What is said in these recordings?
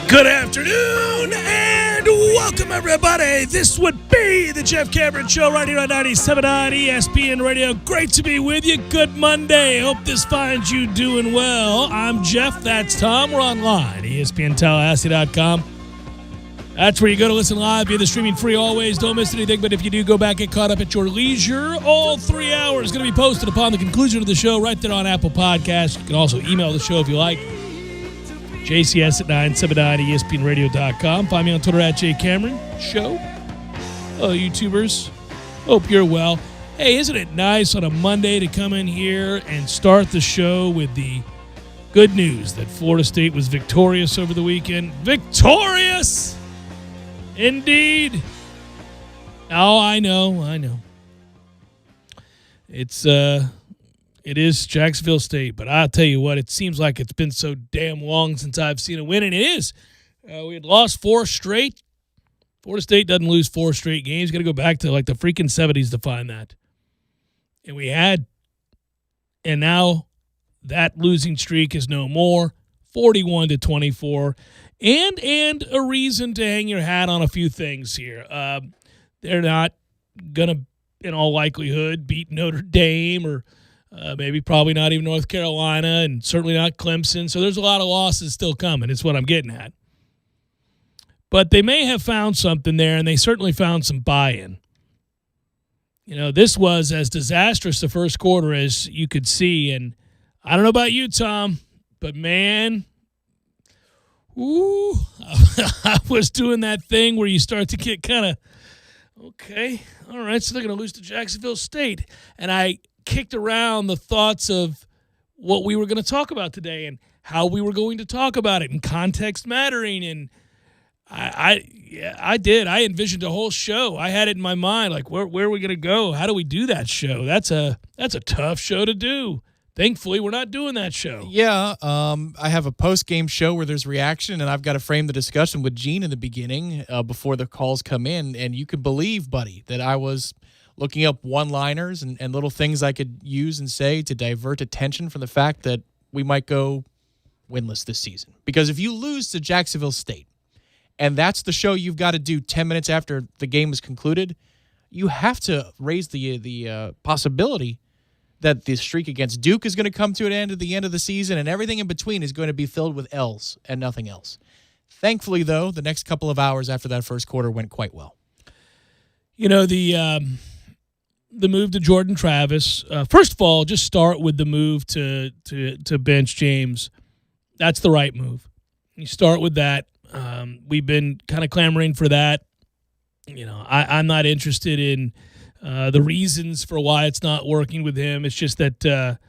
Good afternoon and welcome, everybody. This would be the Jeff Cameron Show right here on 97.9 ESPN Radio. Great to be with you. Good Monday. Hope this finds you doing well. I'm Jeff. That's Tom. We're online. ESPNTallahassee.com. That's where you go to listen live via the streaming free always. Don't miss anything, but if you do, go back and get caught up at your leisure. All 3 hours going to be posted upon the conclusion of the show right there on Apple Podcasts. You can also email the show if you like. JCS at 979ESPNradio.com. Find me on Twitter at JCameronShow. Hello, YouTubers. Hope you're well. Hey, isn't it nice on a Monday to come in here and start the show with the good news that Florida State was victorious over the weekend? Victorious! Indeed. Oh, I know. It is Jacksonville State, but I'll tell you what, it seems like it's been so damn long since I've seen a win, and it is. We had lost 4 straight. Florida State doesn't lose 4 straight games. Got to go back to like the freaking 70s to find that. And we had, and now that losing streak is no more, 41-24, and a reason to hang your hat on a few things here. They're not going to, in all likelihood, beat Notre Dame or probably not even North Carolina, and certainly not Clemson. So there's a lot of losses still coming. It's what I'm getting at. But they may have found something there, and they certainly found some buy-in. You know, this was as disastrous the first quarter as you could see. And I don't know about you, Tom, but man, I was doing that thing where you start to get kind of, okay, all right, so they're going to lose to Jacksonville State. And I kicked around the thoughts of what we were going to talk about today and how we were going to talk about it and context mattering. And I did. I envisioned a whole show. I had it in my mind, like where are we going to go? How do we do that show? That's a tough show to do. Thankfully, we're not doing that show. Yeah, I have a post-game show where there's reaction, and I've got to frame the discussion with Gene in the beginning before the calls come in. And you could believe, buddy, that I was looking up one-liners and little things I could use and say to divert attention from the fact that we might go winless this season. Because if you lose to Jacksonville State, and that's the show you've got to do 10 minutes after the game is concluded, you have to raise the possibility that the streak against Duke is going to come to an end at the end of the season, and everything in between is going to be filled with L's and nothing else. Thankfully, though, the next couple of hours after that first quarter went quite well. You know, the move to Jordan Travis, first of all, just start with the move to bench James. That's the right move. You start with that. We've been kind of clamoring for that. You know, I'm not interested in the reasons for why it's not working with him. It's just that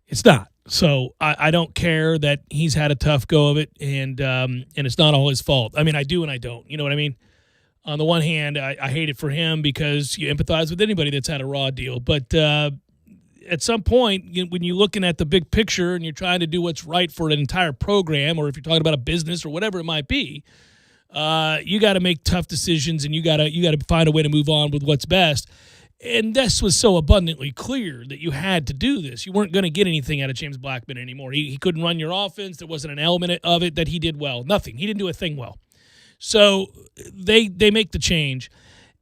it's not. So I don't care that he's had a tough go of it, and it's not all his fault. I mean, I do and I don't. You know what I mean? On the one hand, I hate it for him because you empathize with anybody that's had a raw deal. But at some point, when you're looking at the big picture and you're trying to do what's right for an entire program, or if you're talking about a business or whatever it might be, you got to make tough decisions, and you got to find a way to move on with what's best. And this was so abundantly clear that you had to do this. You weren't going to get anything out of James Blackman anymore. He couldn't run your offense. There wasn't an element of it that he did well. Nothing. He didn't do a thing well. So they make the change,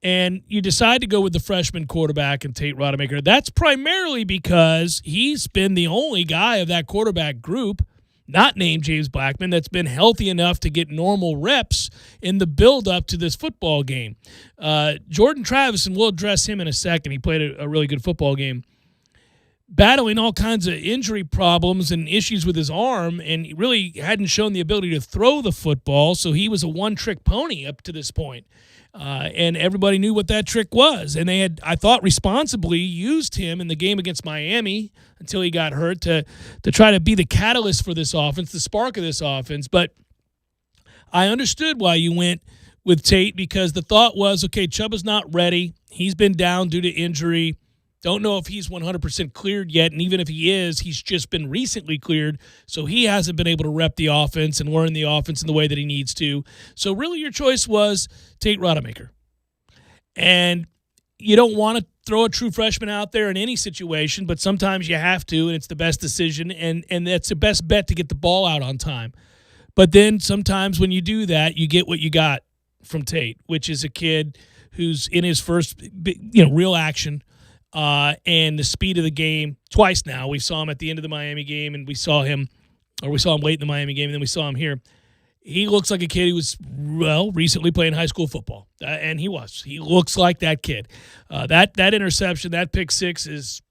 and you decide to go with the freshman quarterback and Tate Rodemaker. That's primarily because he's been the only guy of that quarterback group, not named James Blackman, that's been healthy enough to get normal reps in the build-up to this football game. Jordan Travis, and we'll address him in a second. He played a really good football game, battling all kinds of injury problems and issues with his arm, and he really hadn't shown the ability to throw the football, so he was a one-trick pony up to this point. And everybody knew what that trick was. And they had, I thought, responsibly used him in the game against Miami until he got hurt to try to be the catalyst for this offense, the spark of this offense. But I understood why you went with Tate, because the thought was, okay, Chubba's not ready. He's been down due to injury. Don't know if he's 100% cleared yet, and even if he is, he's just been recently cleared, so he hasn't been able to rep the offense and learn the offense in the way that he needs to. So really your choice was Tate Rodemaker. And you don't want to throw a true freshman out there in any situation, but sometimes you have to, and it's the best decision, and that's the best bet to get the ball out on time. But then sometimes when you do that, you get what you got from Tate, which is a kid who's in his first real action and the speed of the game twice now. We saw him at the end of the Miami game, and we saw him late in the Miami game, and then we saw him here. He looks like a kid who was, recently playing high school football, and he was. He looks like that kid. That interception, that pick six is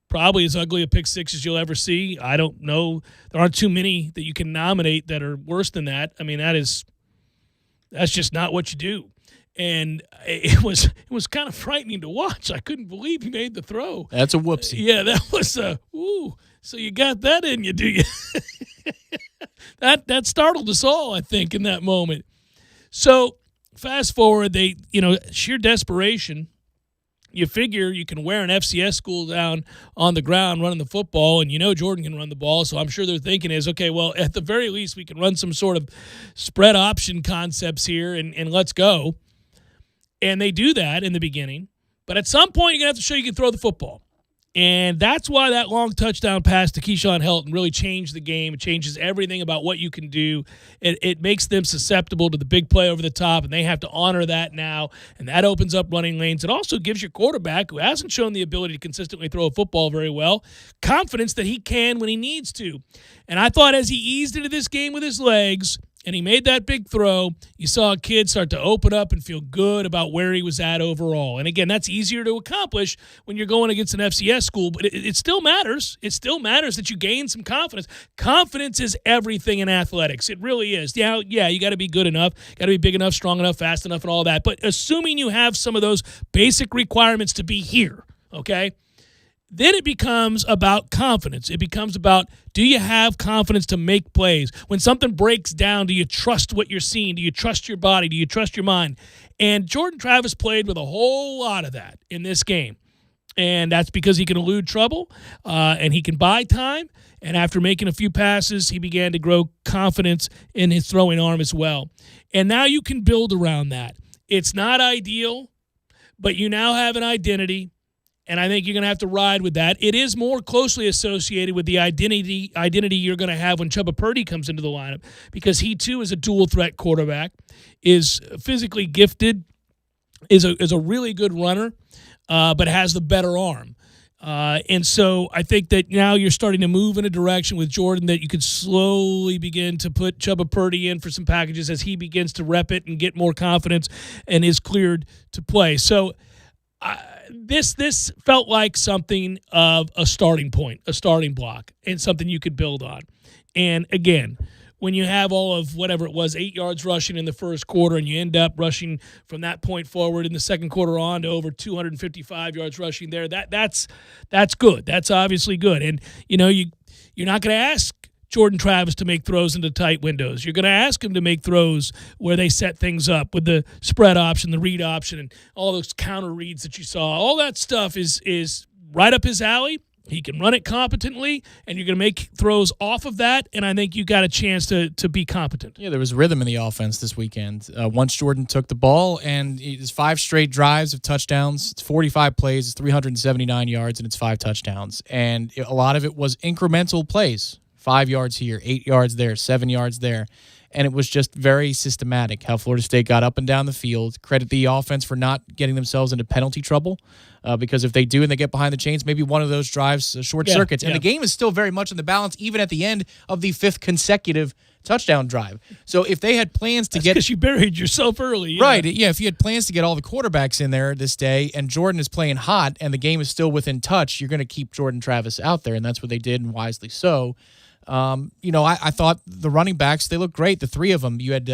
probably as ugly a pick six as you'll ever see. I don't know. There aren't too many that you can nominate that are worse than that. I mean, that's just not what you do. And it was kind of frightening to watch. I couldn't believe he made the throw. That's a whoopsie. Yeah, that was so you got that in you, do you? That startled us all, I think, in that moment. So fast forward, sheer desperation. You figure you can wear an FCS school down on the ground running the football, and Jordan can run the ball, so I'm sure their thinking is, okay, well, at the very least we can run some sort of spread option concepts here and let's go. And they do that in the beginning, but at some point you're going to have to show you can throw the football. And that's why that long touchdown pass to Keyshawn Helton really changed the game. It changes everything about what you can do. It makes them susceptible to the big play over the top, and they have to honor that now, and that opens up running lanes. It also gives your quarterback, who hasn't shown the ability to consistently throw a football very well, confidence that he can when he needs to. And I thought as he eased into this game with his legs, and he made that big throw, you saw a kid start to open up and feel good about where he was at overall. And again, that's easier to accomplish when you're going against an FCS school, but it still matters. It still matters that you gain some confidence. Confidence is everything in athletics. It really is. Yeah, you got to be good enough, got to be big enough, strong enough, fast enough, and all that. But assuming you have some of those basic requirements to be here, okay? Then it becomes about confidence. It becomes about, do you have confidence to make plays? When something breaks down, do you trust what you're seeing? Do you trust your body? Do you trust your mind? And Jordan Travis played with a whole lot of that in this game. And that's because he can elude trouble and he can buy time. And after making a few passes, he began to grow confidence in his throwing arm as well. And now you can build around that. It's not ideal, but you now have an identity. And I think you're going to have to ride with that. It is more closely associated with the identity you're going to have when Chubba Purdy comes into the lineup, because he too is a dual threat quarterback, is physically gifted, is a really good runner, but has the better arm. And so I think that now you're starting to move in a direction with Jordan that you could slowly begin to put Chubba Purdy in for some packages as he begins to rep it and get more confidence and is cleared to play. So this felt like something of a starting point, a starting block, and something you could build on. And again, when you have all of whatever it was, 8 yards rushing in the first quarter, and you end up rushing from that point forward in the second quarter on to over 255 yards rushing there, that's good. That's obviously good. And you're not going to ask Jordan Travis to make throws into tight windows. You're going to ask him to make throws where they set things up with the spread option, the read option, and all those counter reads that you saw. All that stuff is right up his alley. He can run it competently, and you're going to make throws off of that, and I think you got a chance to be competent. Yeah, there was rhythm in the offense this weekend. Once Jordan took the ball, and it's 5 straight drives of touchdowns. It's 45 plays, it's 379 yards, and it's 5 touchdowns. And a lot of it was incremental plays. 5 yards here, 8 yards there, 7 yards there. And it was just very systematic how Florida State got up and down the field. Credit the offense for not getting themselves into penalty trouble, because if they do and they get behind the chains, maybe one of those drives short circuits. And the game is still very much in the balance, even at the end of the 5th consecutive touchdown drive. So if they had plans to because you buried yourself early. Yeah. Right, yeah, if you had plans to get all the quarterbacks in there this day and Jordan is playing hot and the game is still within touch, you're going to keep Jordan Travis out there, and that's what they did, and wisely so. I thought the running backs, they looked great, the 3 of them. You had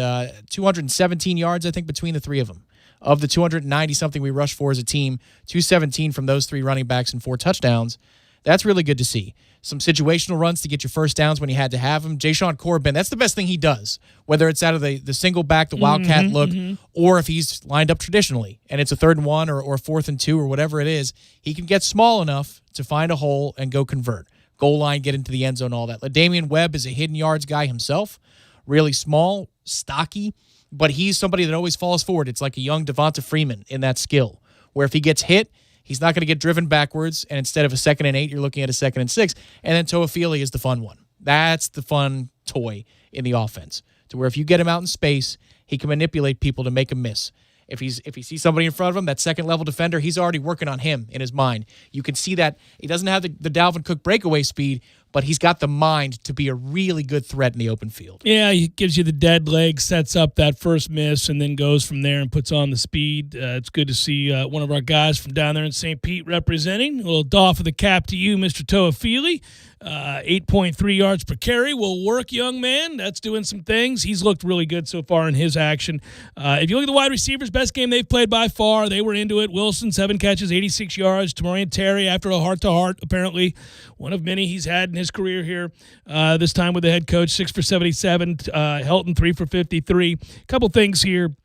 217 yards, I think, between the 3 of them. Of the 290-something we rushed for as a team, 217 from those 3 running backs and 4 touchdowns. That's really good to see. Some situational runs to get your first downs when you had to have them. Jashawn Corbin, that's the best thing he does, whether it's out of the single back, the wildcat look, or if he's lined up traditionally and it's a 3rd and 1 or 4th and 2 or whatever it is, he can get small enough to find a hole and go convert. Goal line, get into the end zone, all that. Damian Webb is a hidden yards guy himself, really small, stocky, but he's somebody that always falls forward. It's like a young Devonta Freeman in that skill, where if he gets hit, he's not going to get driven backwards, and instead of a 2nd and 8, you're looking at a 2nd and 6. And then Toafili is the fun one. That's the fun toy in the offense, to where if you get him out in space, he can manipulate people to make a miss. If he sees somebody in front of him, that second-level defender, he's already working on him in his mind. You can see that he doesn't have the Dalvin Cook breakaway speed, but he's got the mind to be a really good threat in the open field. Yeah, he gives you the dead leg, sets up that first miss, and then goes from there and puts on the speed. It's good to see one of our guys from down there in St. Pete representing. A little doff of the cap to you, Mr. Toafili. 8.3 yards per carry will work, young man. That's doing some things. He's looked really good so far in his action. If you look at the wide receivers, best game they've played by far. They were into it. Wilson, 7 catches, 86 yards. Tamorian Terry, after a heart-to-heart, apparently one of many he's had in his career here. This time with the head coach, 6 for 77. Helton, 3 for 53. A couple things here.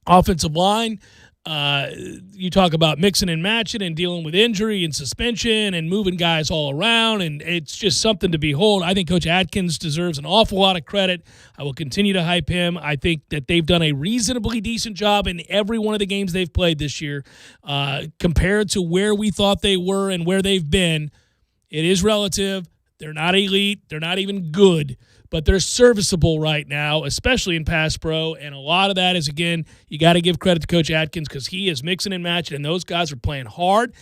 Offensive line. You talk about mixing and matching and dealing with injury and suspension and moving guys all around, and it's just something to behold. I think Coach Atkins deserves an awful lot of credit. I will continue to hype him. I think that they've done a reasonably decent job in every one of the games they've played this year. Compared to where we thought they were and where they've been, it is relative. They're not elite. They're not even good. But they're serviceable right now, especially in pass pro. And a lot of that is, again, you got to give credit to Coach Atkins because he is mixing and matching, and those guys are playing hard.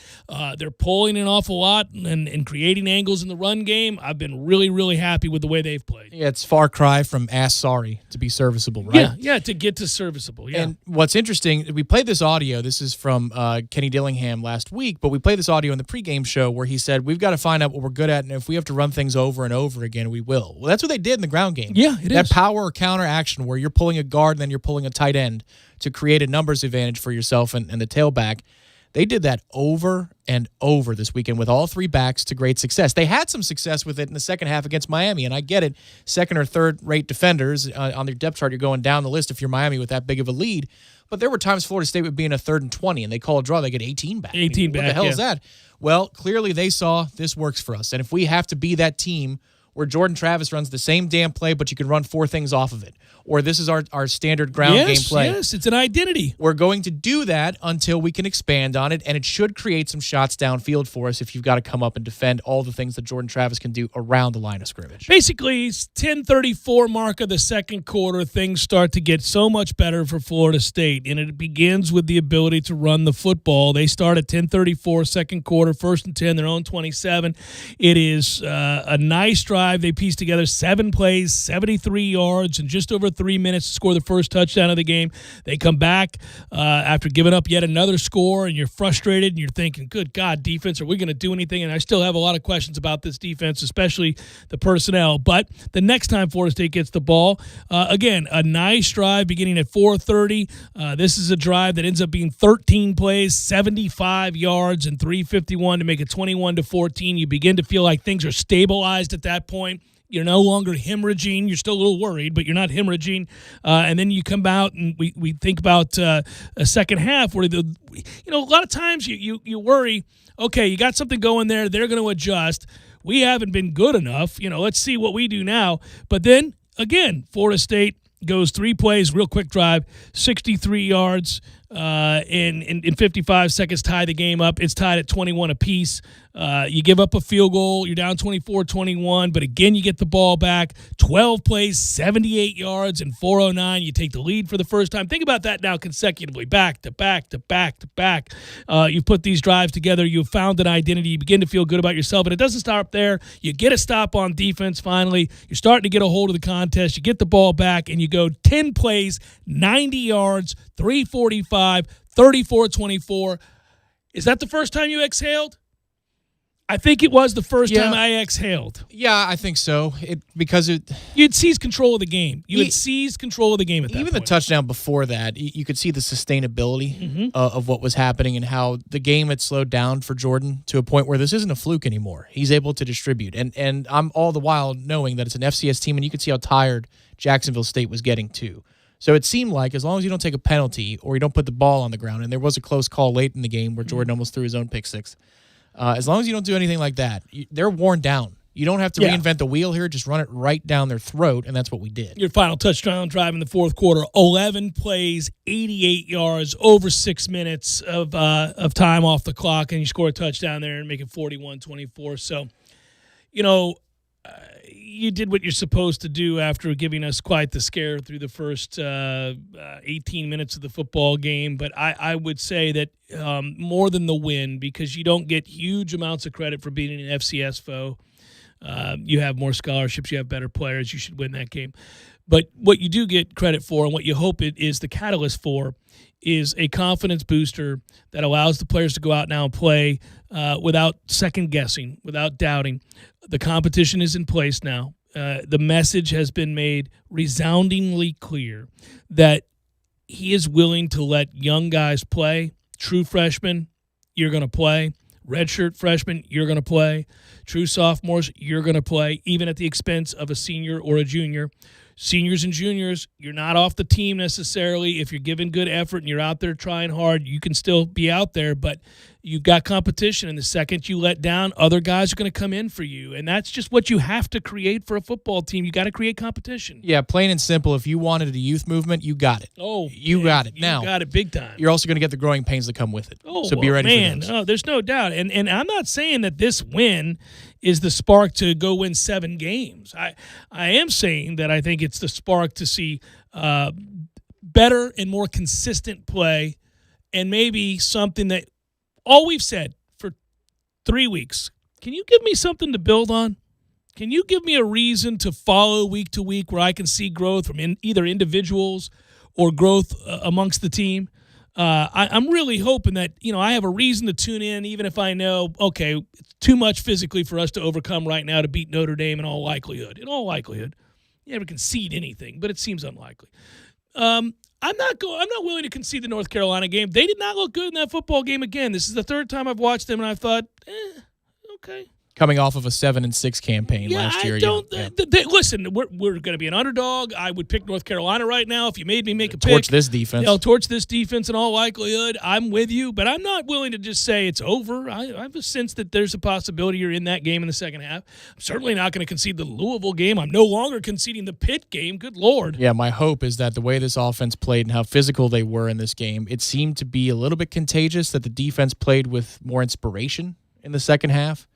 They're pulling an awful lot and creating angles in the run game. I've been really, really happy with the way they've played. Yeah, it's far cry from ass sorry to be serviceable, right? Yeah, to get to serviceable, yeah. And what's interesting, we played this audio. This is from Kenny Dillingham last week, but we played this audio in the pregame show where he said, we've got to find out what we're good at, and if we have to run things over and over again, we will. Well, that's what they did in the ground game. Yeah, it is. That power or counter action where you're pulling a guard and then you're pulling a tight end to create a numbers advantage for yourself and the tailback. They did that over and over this weekend with all 3 backs to great success. They had some success with it in the second half against Miami, and I get it. Second or third-rate defenders on their depth chart, you're going down the list if you're Miami with that big of a lead. But there were times Florida State would be in a 3rd and 20, and they call a draw, they get 18 back. 18 back, what the hell is that? Well, clearly they saw this works for us, and if we have to be that team where Jordan Travis runs the same damn play, but you can run 4 things off of it. Or this is our standard ground game play. Yes, it's an identity. We're going to do that until we can expand on it, and it should create some shots downfield for us if you've got to come up and defend all the things that Jordan Travis can do around the line of scrimmage. Basically, 10:34 mark of the second quarter, things start to get so much better for Florida State, and it begins with the ability to run the football. They start at 10:34 second quarter, 1st and 10, their own 27. It is a nice drive. They piece together 7 plays, 73 yards, and just over 3 minutes to score the first touchdown of the game. They come back after giving up yet another score, and you're frustrated, and you're thinking, good God, defense, are we going to do anything? And I still have a lot of questions about this defense, especially the personnel. But the next time Florida State gets the ball, again, a nice drive beginning at 4:30. This is a drive that ends up being 13 plays, 75 yards, and 351 to make it 21-14. You begin to feel like things are stabilized at that point. You're no longer hemorrhaging. You're still a little worried, but you're not hemorrhaging. And then you come out and we think about a second half where a lot of times you worry. Okay, you got something going there. They're going to adjust. We haven't been good enough. Let's see what we do now. But then again, Florida State goes 3 plays, real quick drive, 63 yards. In 55 seconds, tie the game up. It's tied at 21 apiece. You give up a field goal. You're down 24-21, but again, you get the ball back. 12 plays, 78 yards, and 409. You take the lead for the first time. Think about that now consecutively, back to back to back to back. You put these drives together. You've found an identity. You begin to feel good about yourself, and it doesn't stop there. You get a stop on defense finally. You're starting to get a hold of the contest. You get the ball back, and you go 10 plays, 90 yards, 345, 34-24. Is that the first time you exhaled? I think it was the first time I exhaled. Yeah, I think so. You'd seize control of the game. You had seized control of the game at that point. Even the touchdown before that, you could see the sustainability of what was happening and how the game had slowed down for Jordan to a point where this isn't a fluke anymore. He's able to distribute. And I'm all the while knowing that it's an FCS team, and you could see how tired Jacksonville State was getting too. So it seemed like as long as you don't take a penalty or you don't put the ball on the ground, and there was a close call late in the game where Jordan almost threw his own pick six, as long as you don't do anything like that, they're worn down. You don't have to reinvent the wheel here. Just run it right down their throat, and that's what we did. Your final touchdown drive in the fourth quarter, 11 plays, 88 yards, over 6 minutes of time off the clock, and you score a touchdown there and make it 41-24. So, you did what you're supposed to do after giving us quite the scare through the first 18 minutes of the football game. But I would say that more than the win, because you don't get huge amounts of credit for beating an FCS foe. You have more scholarships, you have better players, you should win that game. But what you do get credit for, and what you hope it is the catalyst for, is a confidence booster that allows the players to go out now and play without second guessing, without doubting. The competition is in place now. The message has been made resoundingly clear that he is willing to let young guys play. True freshmen, you're going to play. Redshirt freshmen, you're going to play. True sophomores, you're going to play, even at the expense of a senior or a junior. Seniors and juniors, you're not off the team necessarily. If you're giving good effort and you're out there trying hard, you can still be out there, but you've got competition, and the second you let down, other guys are going to come in for you, and that's just what you have to create for a football team. You got to create competition. Yeah, plain and simple. If you wanted a youth movement, you got it. Oh, you got it. Now, you got it big time. You're also going to get the growing pains that come with it. Oh, so be ready for those. Oh, there's no doubt. And I'm not saying that this win is the spark to go win 7 games. I am saying that I think it's the spark to see better and more consistent play, and maybe something that all we've said for 3 weeks. Can you give me something to build on? Can you give me a reason to follow week to week where I can see growth from either individuals or growth amongst the team? I'm really hoping that, I have a reason to tune in, even if I know, okay, it's too much physically for us to overcome right now to beat Notre Dame in all likelihood. In all likelihood. You never concede anything, but it seems unlikely. I'm not willing to concede the North Carolina game. They did not look good in that football game again. This is the third time I've watched them, and I've thought, okay. Coming off of a 7-6 campaign last year. Listen, we're going to be an underdog. I would pick North Carolina right now if you made me make a pick. Torch this defense. Torch this defense in all likelihood. I'm with you, but I'm not willing to just say it's over. I have a sense that there's a possibility you're in that game in the second half. I'm certainly not going to concede the Louisville game. I'm no longer conceding the Pitt game. Good Lord. Yeah, my hope is that the way this offense played and how physical they were in this game, it seemed to be a little bit contagious, that the defense played with more inspiration in the second half.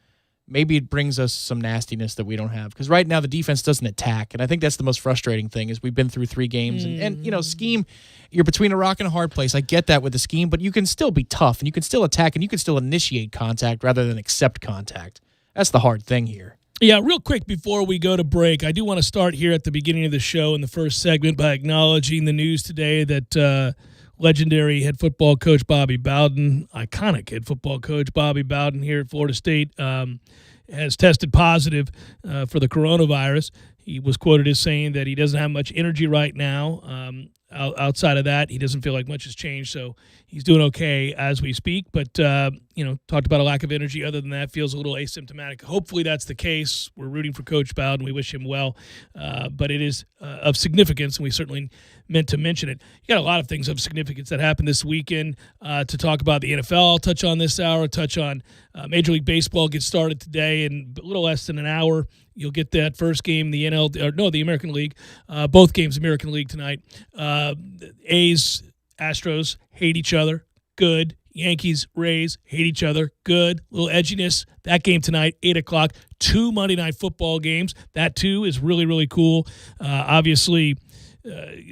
Maybe it brings us some nastiness that we don't have. Because right now the defense doesn't attack. And I think that's the most frustrating thing is we've been through 3 games. And scheme, you're between a rock and a hard place. I get that with the scheme, but you can still be tough and you can still attack and you can still initiate contact rather than accept contact. That's the hard thing here. Yeah, real quick before we go to break, I do want to start here at the beginning of the show in the first segment by acknowledging the news today that legendary head football coach Bobby Bowden, iconic head football coach Bobby Bowden here at Florida State, has tested positive for the coronavirus. He was quoted as saying that he doesn't have much energy right now. Outside of that, he doesn't feel like much has changed, so he's doing okay as we speak. But, talked about a lack of energy. Other than that, feels a little asymptomatic. Hopefully that's the case. We're rooting for Coach Bowden. We wish him well. But it is of significance, and we certainly meant to mention it. You got a lot of things of significance that happened this weekend to talk about. The NFL, I'll touch on this hour, touch on Major League Baseball gets started today in a little less than an hour. You'll get that first game, the American League. Both games, American League tonight. A's, Astros hate each other. Good. Yankees, Rays hate each other. Good. Little edginess. That game tonight, 8 o'clock. 2 Monday Night Football games. That, too, is really, really cool. Obviously,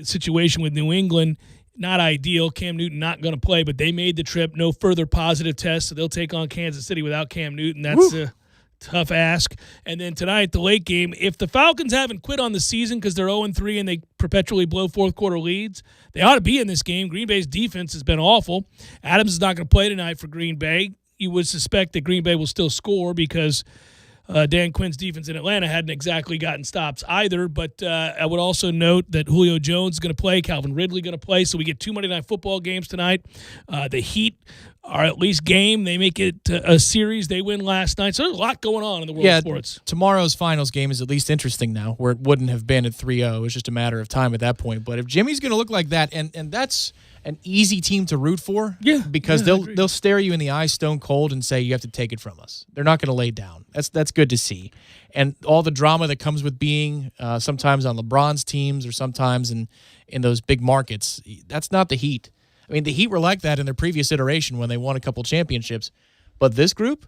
situation with New England, not ideal. Cam Newton not going to play, but they made the trip. No further positive tests, so they'll take on Kansas City without Cam Newton. That's tough ask. And then tonight, the late game, if the Falcons haven't quit on the season because they're 0-3 and they perpetually blow fourth-quarter leads, they ought to be in this game. Green Bay's defense has been awful. Adams is not going to play tonight for Green Bay. You would suspect that Green Bay will still score because Dan Quinn's defense in Atlanta hadn't exactly gotten stops either. But I would also note that Julio Jones is going to play, Calvin Ridley going to play, so we get 2 Monday Night Football games tonight. The Heat are at least game. They make it a series. They win last night. So there's a lot going on in the world of sports. Tomorrow's finals game is at least interesting now, where it wouldn't have been at 3-0. It's just a matter of time at that point. But if Jimmy's going to look like that, and that's an easy team to root for, because they'll stare you in the eye stone cold and say, you have to take it from us. They're not going to lay down. That's good to see. And all the drama that comes with being sometimes on LeBron's teams or sometimes in those big markets, that's not the Heat. I mean, the Heat were like that in their previous iteration when they won a couple championships. But this group,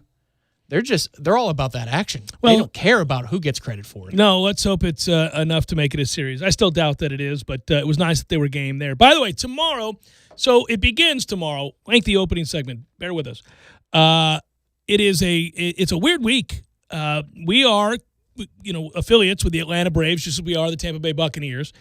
they're all about that action. Well, they don't care about who gets credit for it. No, let's hope it's enough to make it a series. I still doubt that it is, but it was nice that they were game there. By the way, tomorrow, so it begins tomorrow. Lengthy opening segment. Bear with us. It's a weird week. We are, affiliates with the Atlanta Braves, just as we are the Tampa Bay Buccaneers.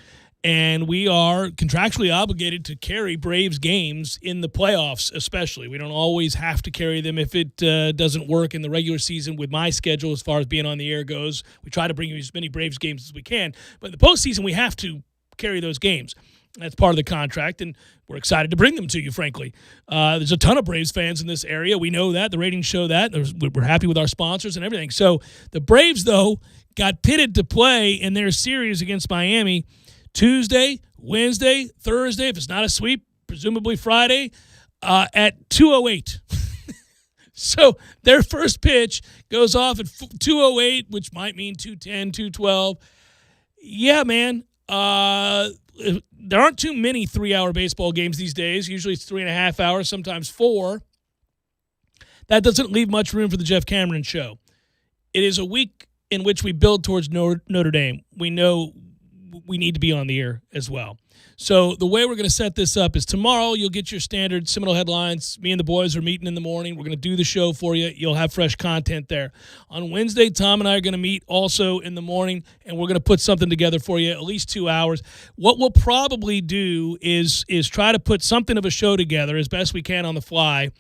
And we are contractually obligated to carry Braves games in the playoffs, especially. We don't always have to carry them if it doesn't work in the regular season with my schedule as far as being on the air goes. We try to bring you as many Braves games as we can. But in the postseason, we have to carry those games. That's part of the contract, and we're excited to bring them to you, frankly. There's a ton of Braves fans in this area. We know that. The ratings show that. We're happy with our sponsors and everything. So the Braves, though, got pitted to play in their series against Miami Tuesday, Wednesday, Thursday, if it's not a sweep, presumably Friday, at 2:08. So their first pitch goes off at 2:08, which might mean 2:10, 2:12. Yeah, man. There aren't too many 3-hour baseball games these days. Usually it's 3.5 hours, sometimes 4. That doesn't leave much room for the Jeff Cameron show. It is a week in which we build towards Notre Dame. We know we need to be on the air as well. So the way we're going to set this up is tomorrow you'll get your standard Seminole headlines. Me and the boys are meeting in the morning. We're going to do the show for you. You'll have fresh content there. On Wednesday, Tom and I are going to meet also in the morning, and we're going to put something together for you, at least 2 hours. What we'll probably do is try to put something of a show together as best we can on the fly,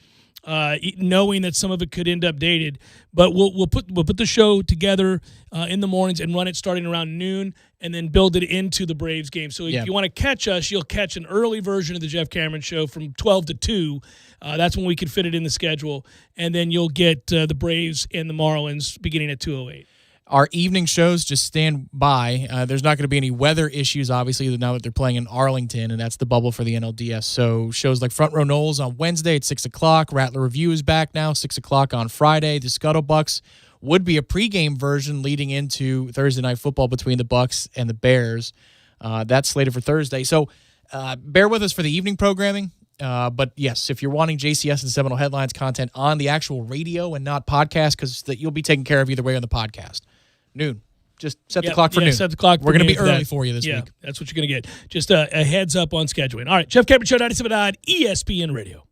knowing that some of it could end up dated. But we'll put the show together in the mornings and run it starting around noon, and then build it into the Braves game. So if you want to catch us, you'll catch an early version of the Jeff Cameron show from 12 to 2. That's when we can fit it in the schedule. And then you'll get the Braves and the Marlins beginning at 2:08. Our evening shows, just stand by. There's not going to be any weather issues, obviously, now that they're playing in Arlington, and that's the bubble for the NLDS. So shows like Front Row Knowles on Wednesday at 6 o'clock. Rattler Review is back now, 6 o'clock on Friday. The Scuttlebucks would be a pregame version leading into Thursday Night Football between the Bucks and the Bears. That's slated for Thursday. So bear with us for the evening programming. But yes, if you're wanting JCS and Seminole Headlines content on the actual radio and not podcast, because you'll be taken care of either way on the podcast. Noon. Just set the clock for noon. Set the clock. We're going to be early for you this week. That's what you're going to get. Just a heads up on scheduling. All right, Jeff Cameron Show, 97.9 ESPN Radio.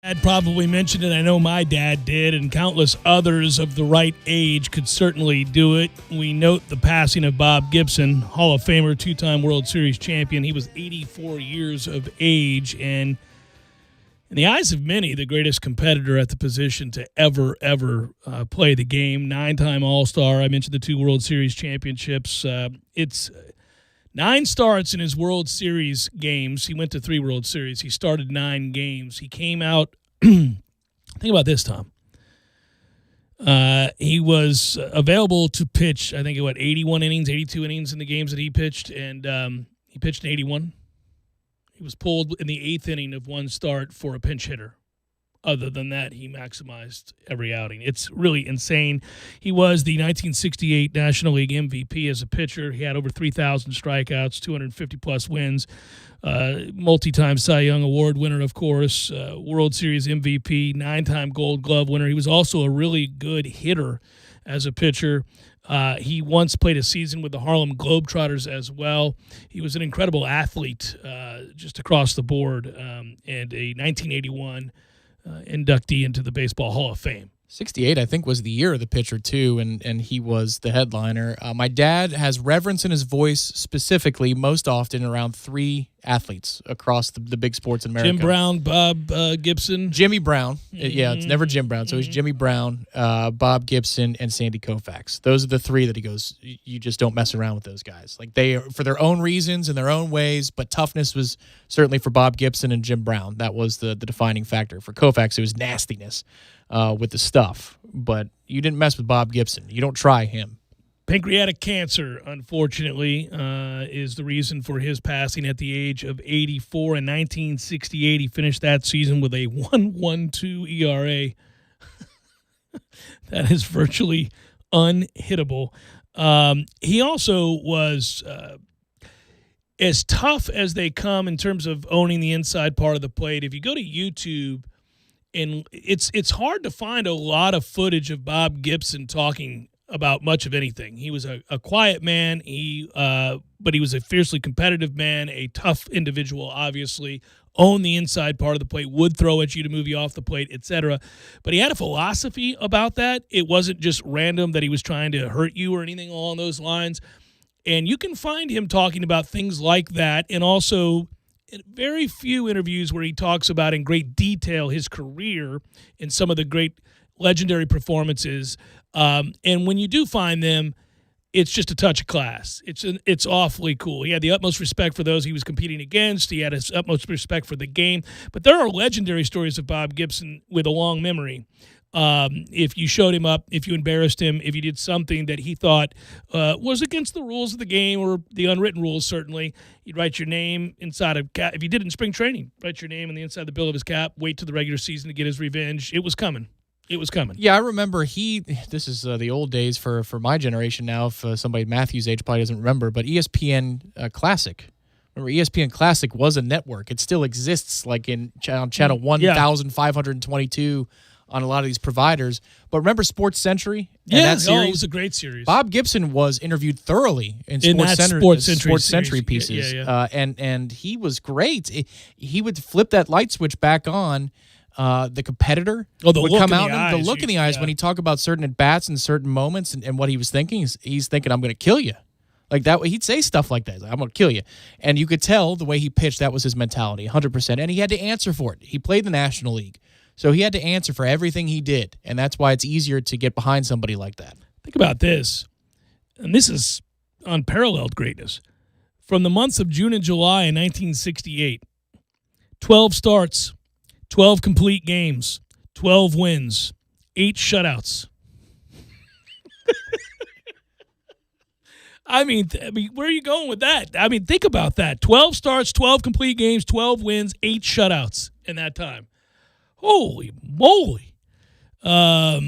Dad probably mentioned it. I know my dad did, and countless others of the right age could certainly do it. We note the passing of Bob Gibson, Hall of Famer, two-time World Series champion. He was 84 years of age, and in the eyes of many, the greatest competitor at the position to ever play the game. 9-time All-Star. I mentioned the 2 World Series championships. It's 9 starts in his World Series games. He went to 3 World Series. He started 9 games. He came out, think about this, Tom. He was available to pitch, I think, 81 innings, 82 innings in the games that he pitched, and he pitched in 81. He was pulled in the 8th inning of 1 start for a pinch hitter. Other than that, he maximized every outing. It's really insane. He was the 1968 National League MVP as a pitcher. He had over 3,000 strikeouts, 250-plus wins, multi-time Cy Young Award winner, of course, World Series MVP, 9-time Gold Glove winner. He was also a really good hitter as a pitcher. He once played a season with the Harlem Globetrotters as well. He was an incredible athlete just across the board, and a 1981 inductee into the Baseball Hall of Fame. 68, I think, was the year of the pitcher, too, and he was the headliner. My dad has reverence in his voice specifically most often around 3 athletes across the big sports in America. Jim Brown, Bob Gibson. Jimmy Brown. Yeah, it's never Jim Brown. So he's Jimmy Brown, Bob Gibson, and Sandy Koufax. Those are the 3 that he goes, you just don't mess around with those guys. Like, they are for their own reasons and their own ways, but toughness was certainly for Bob Gibson and Jim Brown. That was the defining factor. For Koufax, it was nastiness with the stuff. But you didn't mess with Bob Gibson. You don't try him. Pancreatic cancer, unfortunately, is the reason for his passing at the age of 84. In 1968, he finished that season with a 1.12 ERA. That is virtually unhittable. He also was as tough as they come in terms of owning the inside part of the plate. If you go to YouTube, and it's hard to find a lot of footage of Bob Gibson talking about much of anything. He was a quiet man, but he was a fiercely competitive man, a tough individual, obviously, owned the inside part of the plate, would throw at you to move you off the plate, etc. But he had a philosophy about that. It wasn't just random that he was trying to hurt you or anything along those lines. And you can find him talking about things like that, and also in very few interviews where he talks about in great detail his career and some of the great legendary performances. And when you do find them, it's just a touch of class. It's awfully cool. He had the utmost respect for those he was competing against. He had his utmost respect for the game. But there are legendary stories of Bob Gibson with a long memory. If you showed him up, if you embarrassed him, if you did something that he thought was against the rules of the game or the unwritten rules, certainly, you'd write your name inside of cap. If you did it in spring training, write your name on the inside of the bill of his cap, wait till the regular season to get his revenge. It was coming. It was coming. Yeah, I remember this is the old days for my generation now, if somebody Matthew's age probably doesn't remember, but ESPN Classic. Remember, ESPN Classic was a network. It still exists, like on channel 1,522 on a lot of these providers. But remember Sports Century? And that series? It was a great series. Bob Gibson was interviewed thoroughly in Sports Century pieces. Yeah. And he was great. He would flip that light switch back on. The competitor would come out, and the look in the eyes when he talked about certain at-bats and certain moments and what he was thinking. He's thinking, I'm going to kill you. Like that, he'd say stuff like that. Like, I'm going to kill you. And you could tell the way he pitched, that was his mentality, 100%. And he had to answer for it. He played the National League. So he had to answer for everything he did. And that's why it's easier to get behind somebody like that. Think about this. And this is unparalleled greatness. From the months of June and July in 1968, 12 starts, 12 complete games, 12 wins, 8 shutouts. I mean, where are you going with that? I mean, think about that. 12 starts, 12 complete games, 12 wins, 8 shutouts in that time. Holy moly. Yeah,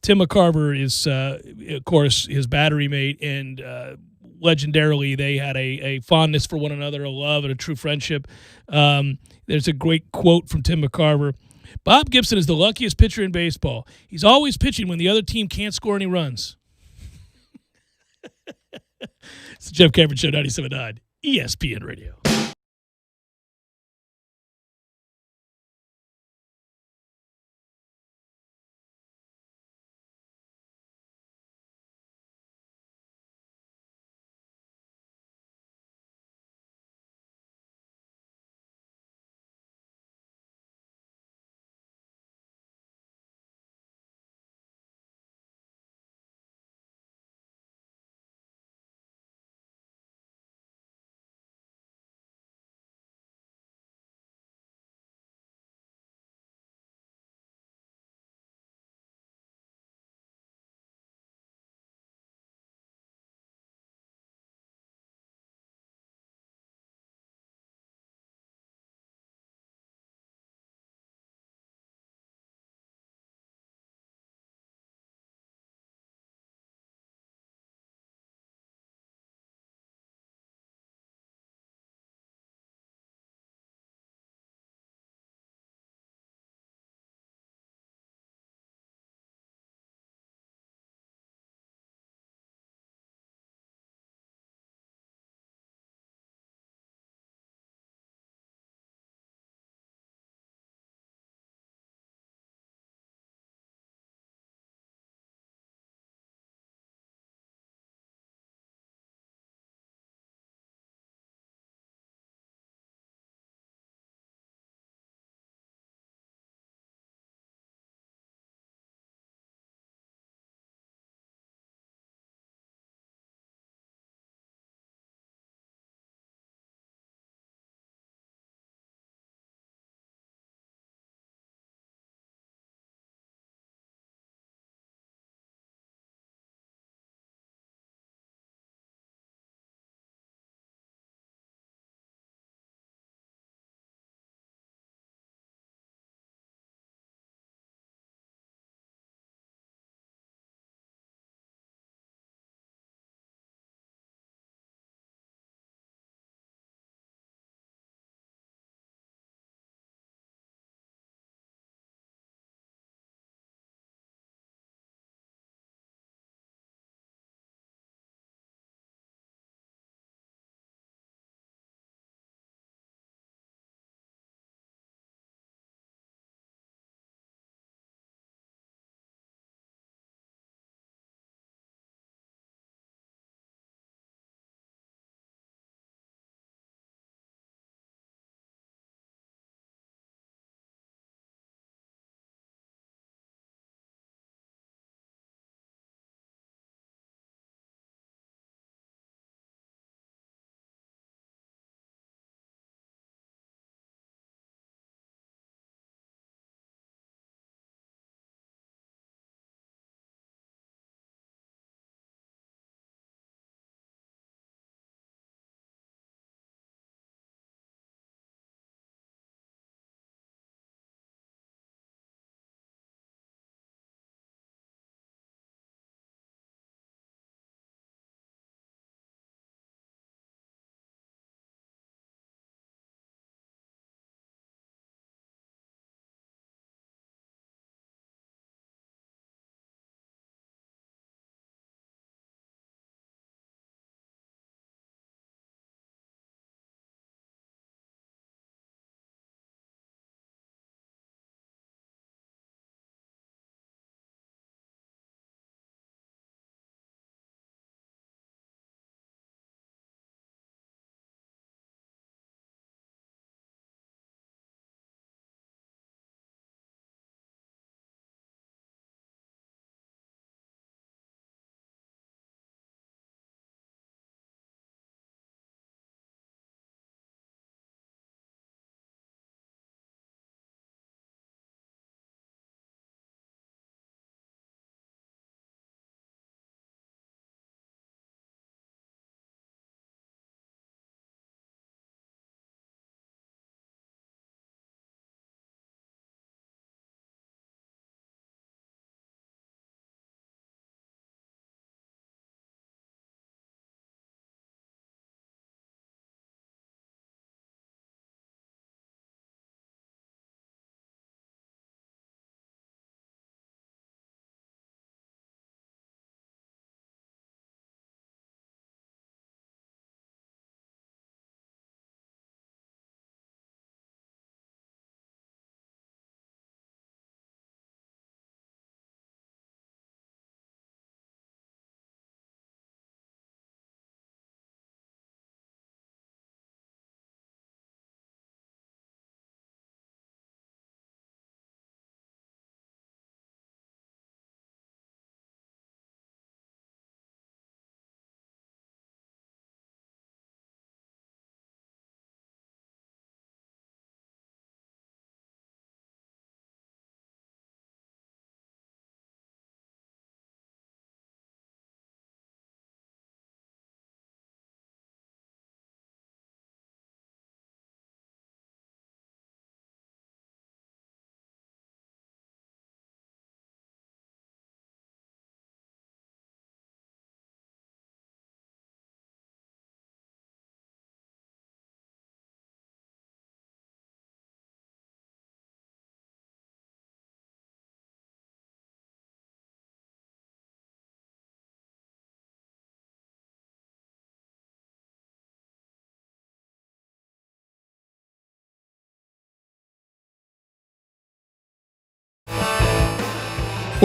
Tim McCarver is, of course, his battery mate, and legendarily they had a fondness for one another, a love and a true friendship. There's a great quote from Tim McCarver. Bob Gibson is the luckiest pitcher in baseball. He's always pitching when the other team can't score any runs. It's the Jeff Cameron Show, 97.9 ESPN Radio.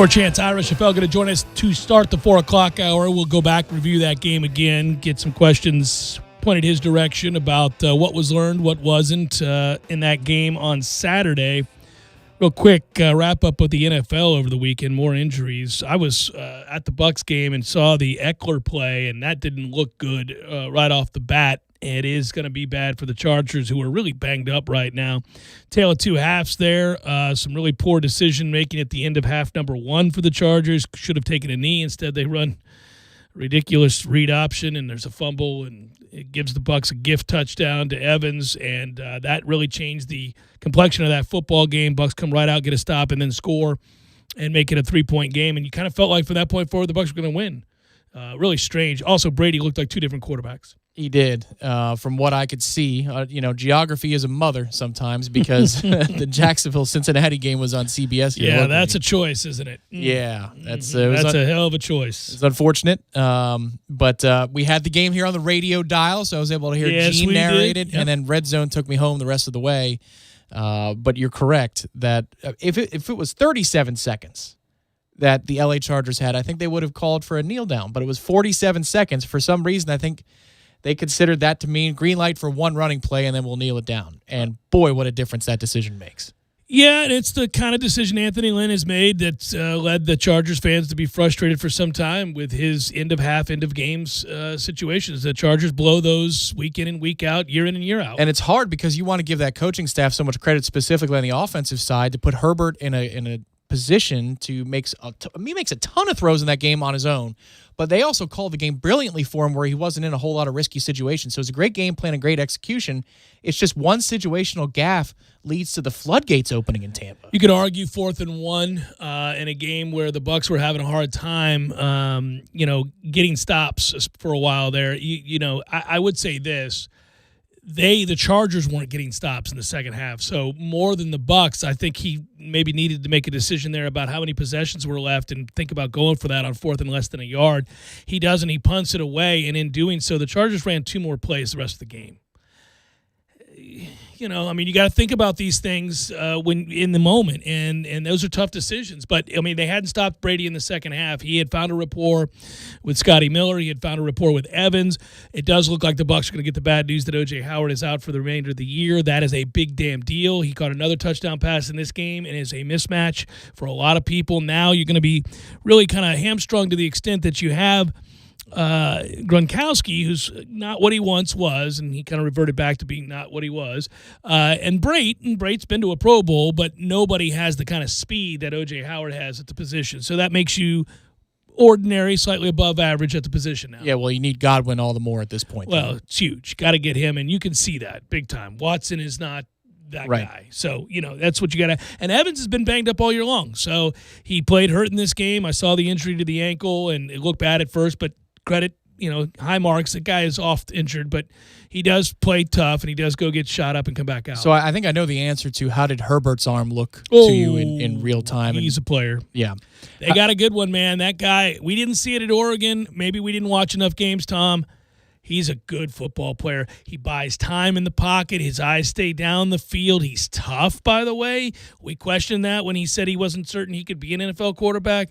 More chance. Ira Schoffel going to join us to start the 4 o'clock hour. We'll go back, review that game again, get some questions pointed his direction about what was learned, what wasn't in that game on Saturday. Real quick, wrap up with the NFL over the weekend, more injuries. I was at the Bucs game and saw the Eckler play, and that didn't look good right off the bat. It is going to be bad for the Chargers, who are really banged up right now. Tale of two halves there. Some really poor decision-making at the end of half number 1 for the Chargers. Should have taken a knee. Instead, they run ridiculous read option, and there's a fumble, and it gives the Bucs a gift touchdown to Evans, and that really changed the complexion of that football game. Bucs come right out, get a stop, and then score and make it a 3-point game, and you kind of felt like from that point forward the Bucs were going to win. Really strange. Also, Brady looked like 2 different quarterbacks. He did. From what I could see, geography is a mother sometimes because the Jacksonville Cincinnati game was on CBS. Yeah, that's a choice, isn't it? Yeah, that's a hell of a choice. It's unfortunate, but we had the game here on the radio dial, so I was able to hear Gene narrate it, and then Red Zone took me home the rest of the way. But you're correct that if it was 37 seconds that the LA Chargers had, I think they would have called for a kneel down, but it was 47 seconds. For some reason, I think they considered that to mean green light for 1 running play, and then we'll kneel it down. And boy, what a difference that decision makes. Yeah, and it's the kind of decision Anthony Lynn has made that led the Chargers fans to be frustrated for some time with his end of games situations. The Chargers blow those week in and week out, year in and year out. And it's hard because you want to give that coaching staff so much credit, specifically on the offensive side, to put Herbert in a position to makes a ton of throws in that game on his own, but they also called the game brilliantly for him where he wasn't in a whole lot of risky situations. So it's a great game plan and great execution. It's just one situational gaffe leads to the floodgates opening in Tampa. You could argue 4th and 1 in a game where the Bucs were having a hard time, getting stops for a while there. I would say this. The Chargers weren't getting stops in the second half. So more than the Bucs, I think he maybe needed to make a decision there about how many possessions were left and think about going for that on 4th and less than a yard. He doesn't. He punts it away, and in doing so, the Chargers ran 2 more plays the rest of the game. You got to think about these things when in the moment, and those are tough decisions. But, they hadn't stopped Brady in the second half. He had found a rapport with Scotty Miller. He had found a rapport with Evans. It does look like the Bucs are going to get the bad news that O.J. Howard is out for the remainder of the year. That is a big damn deal. He caught another touchdown pass in this game and is a mismatch for a lot of people. Now you're going to be really kind of hamstrung to the extent that you have Gronkowski, who's not what he once was, and he kind of reverted back to being not what he was. And Brate's been to a Pro Bowl, but nobody has the kind of speed that O.J. Howard has at the position. So that makes you ordinary, slightly above average at the position now. Yeah, well, you need Godwin all the more at this point. Well, it's huge. Got to get him, and you can see that big time. Watson is not that guy. So, that's what you got to. And Evans has been banged up all year long. So he played hurt in this game. I saw the injury to the ankle, and it looked bad at first, but credit, high marks. The guy is oft injured, but he does play tough, and he does go get shot up and come back out. So I think I know the answer to how did Herbert's arm look to you in real time. He's a player. Yeah. They got a good one, man. That guy, we didn't see it at Oregon. Maybe we didn't watch enough games, Tom. He's a good football player. He buys time in the pocket. His eyes stay down the field. He's tough, by the way. We questioned that when he said he wasn't certain he could be an NFL quarterback.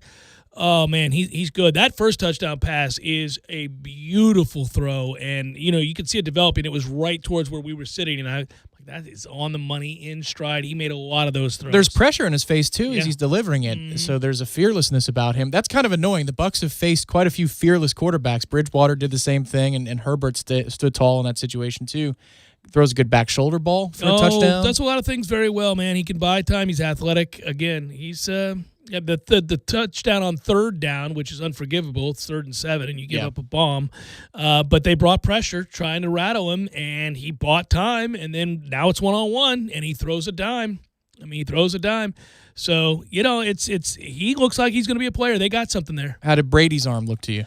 Oh, man, he's good. That first touchdown pass is a beautiful throw, and, you could see it developing. It was right towards where we were sitting, and that is on the money, in stride. He made a lot of those throws. There's pressure in his face, too, as he's delivering it, so there's a fearlessness about him. That's kind of annoying. The Bucs have faced quite a few fearless quarterbacks. Bridgewater did the same thing, and Herbert stood tall in that situation, too. Throws a good back shoulder ball for a touchdown. Does a lot of things very well, man. He can buy time. He's athletic. Again, he's the touchdown on 3rd down, which is unforgivable. It's 3rd and 7, and you give up a bomb. But they brought pressure, trying to rattle him, and he bought time, and then now it's 1-on-1, and he throws a dime. He throws a dime. So, he looks like he's going to be a player. They got something there. How did Brady's arm look to you?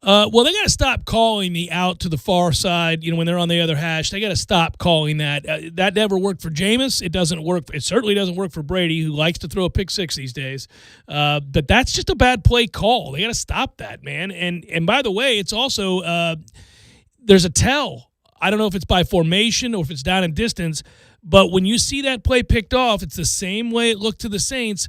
Well, they got to stop calling the out to the far side, when they're on the other hash. They got to stop calling that. That never worked for Jameis. It doesn't work. It certainly doesn't work for Brady, who likes to throw a pick six these days. But that's just a bad play call. They got to stop that, man. And by the way, it's also there's a tell. I don't know if it's by formation or if it's down in distance, but when you see that play picked off, it's the same way it looked to the Saints.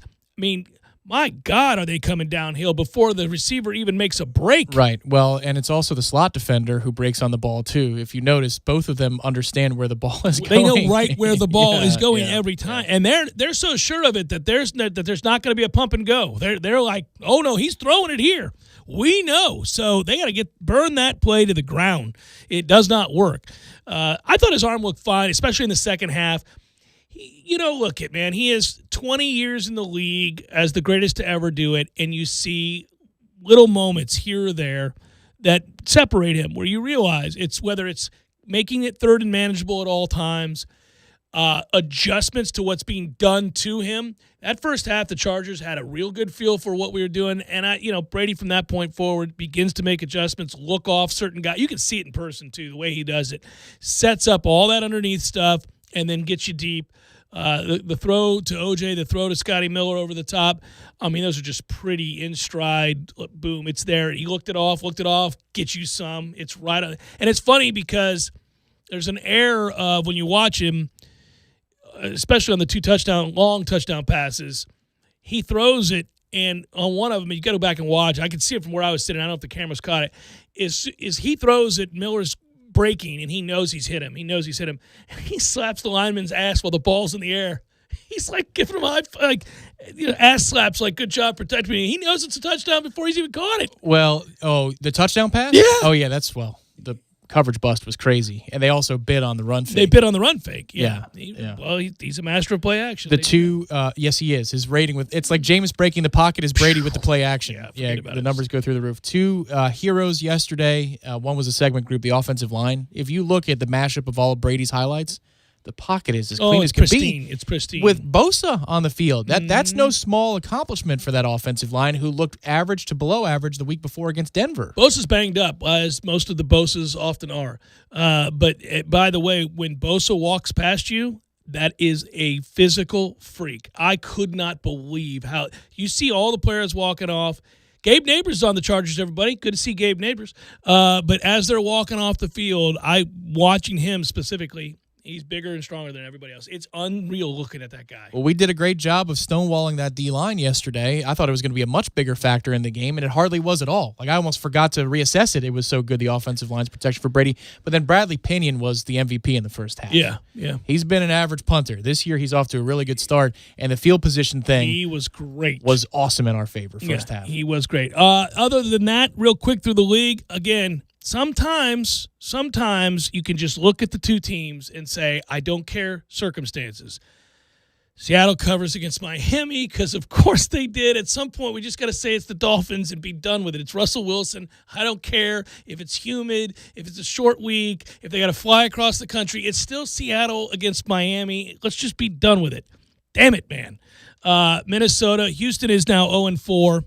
my God, are they coming downhill before the receiver even makes a break? Right. Well, and it's also the slot defender who breaks on the ball too. If you notice, both of them understand where the ball is going. They know right where the ball is going yeah, every time, and they're so sure of it that there's not going to be a pump and go. They're like, oh no, he's throwing it here. We know, so they got to burn that play to the ground. It does not work. I thought his arm looked fine, especially in the second half. Look at, man, he is 20 years in the league as the greatest to ever do it, and you see little moments here or there that separate him where you realize whether it's making it third and manageable at all times, adjustments to what's being done to him. That first half, the Chargers had a real good feel for what we were doing, and Brady from that point forward begins to make adjustments, look off certain guys. You can see it in person, too, the way he does it. Sets up all that underneath stuff and then gets you deep. The throw to OJ, the throw to Scotty Miller over the top. I mean, those are just pretty in stride. Boom, it's there. He looked it off, gets you some. It's right on. And it's funny because there's an air of when you watch him, especially on the long touchdown passes, he throws it, and on one of them, you got to go back and watch. I can see it from where I was sitting. I don't know if the cameras caught it. Is he throws it, Miller's breaking, and he knows he's hit him. And he slaps the lineman's ass while the ball's in the air. He's like giving him ass slaps, like, good job protecting me. He knows it's a touchdown before he's even caught it. Well, the touchdown pass? Yeah. Oh, yeah, the coverage bust was crazy. And they also bid on the run fake. They bid on the run fake. Yeah. Well, he's a master of play action. Yes, he is. His rating it's like Jameis breaking the pocket is Brady with the play action. The numbers go through the roof. 2 heroes yesterday. One was a segment group, the offensive line. If you look at the mashup of all of Brady's highlights, the pocket is as clean as can be. It's pristine. With Bosa on the field. That's no small accomplishment for that offensive line, who looked average to below average the week before against Denver. Bosa's banged up, as most of the Bosas often are. But by the way, when Bosa walks past you, that is a physical freak. I could not believe how you see all the players walking off. Gabe Neighbors is on the Chargers, everybody. Good to see Gabe Neighbors. But as they're walking off the field, watching him specifically, he's bigger and stronger than everybody else. It's unreal looking at that guy. Well, we did a great job of stonewalling that D-line yesterday. I thought it was going to be a much bigger factor in the game, and it hardly was at all. Like, I almost forgot to reassess it. It was so good, the offensive line's protection for Brady. But then Bradley Pinion was the MVP in the first half. Yeah. He's been an average punter. This year, he's off to a really good start, and the field position thing he was great. Was awesome in our favor first half. He was great. Other than that, real quick through the league, again, Sometimes you can just look at the two teams and say, I don't care circumstances. Seattle covers against Miami because, of course, they did. At some point, we just got to say it's the Dolphins and be done with it. It's Russell Wilson. I don't care if it's humid, if it's a short week, if they got to fly across the country. It's still Seattle against Miami. Let's just be done with it. Damn it, man. Minnesota. Houston is now 0-4.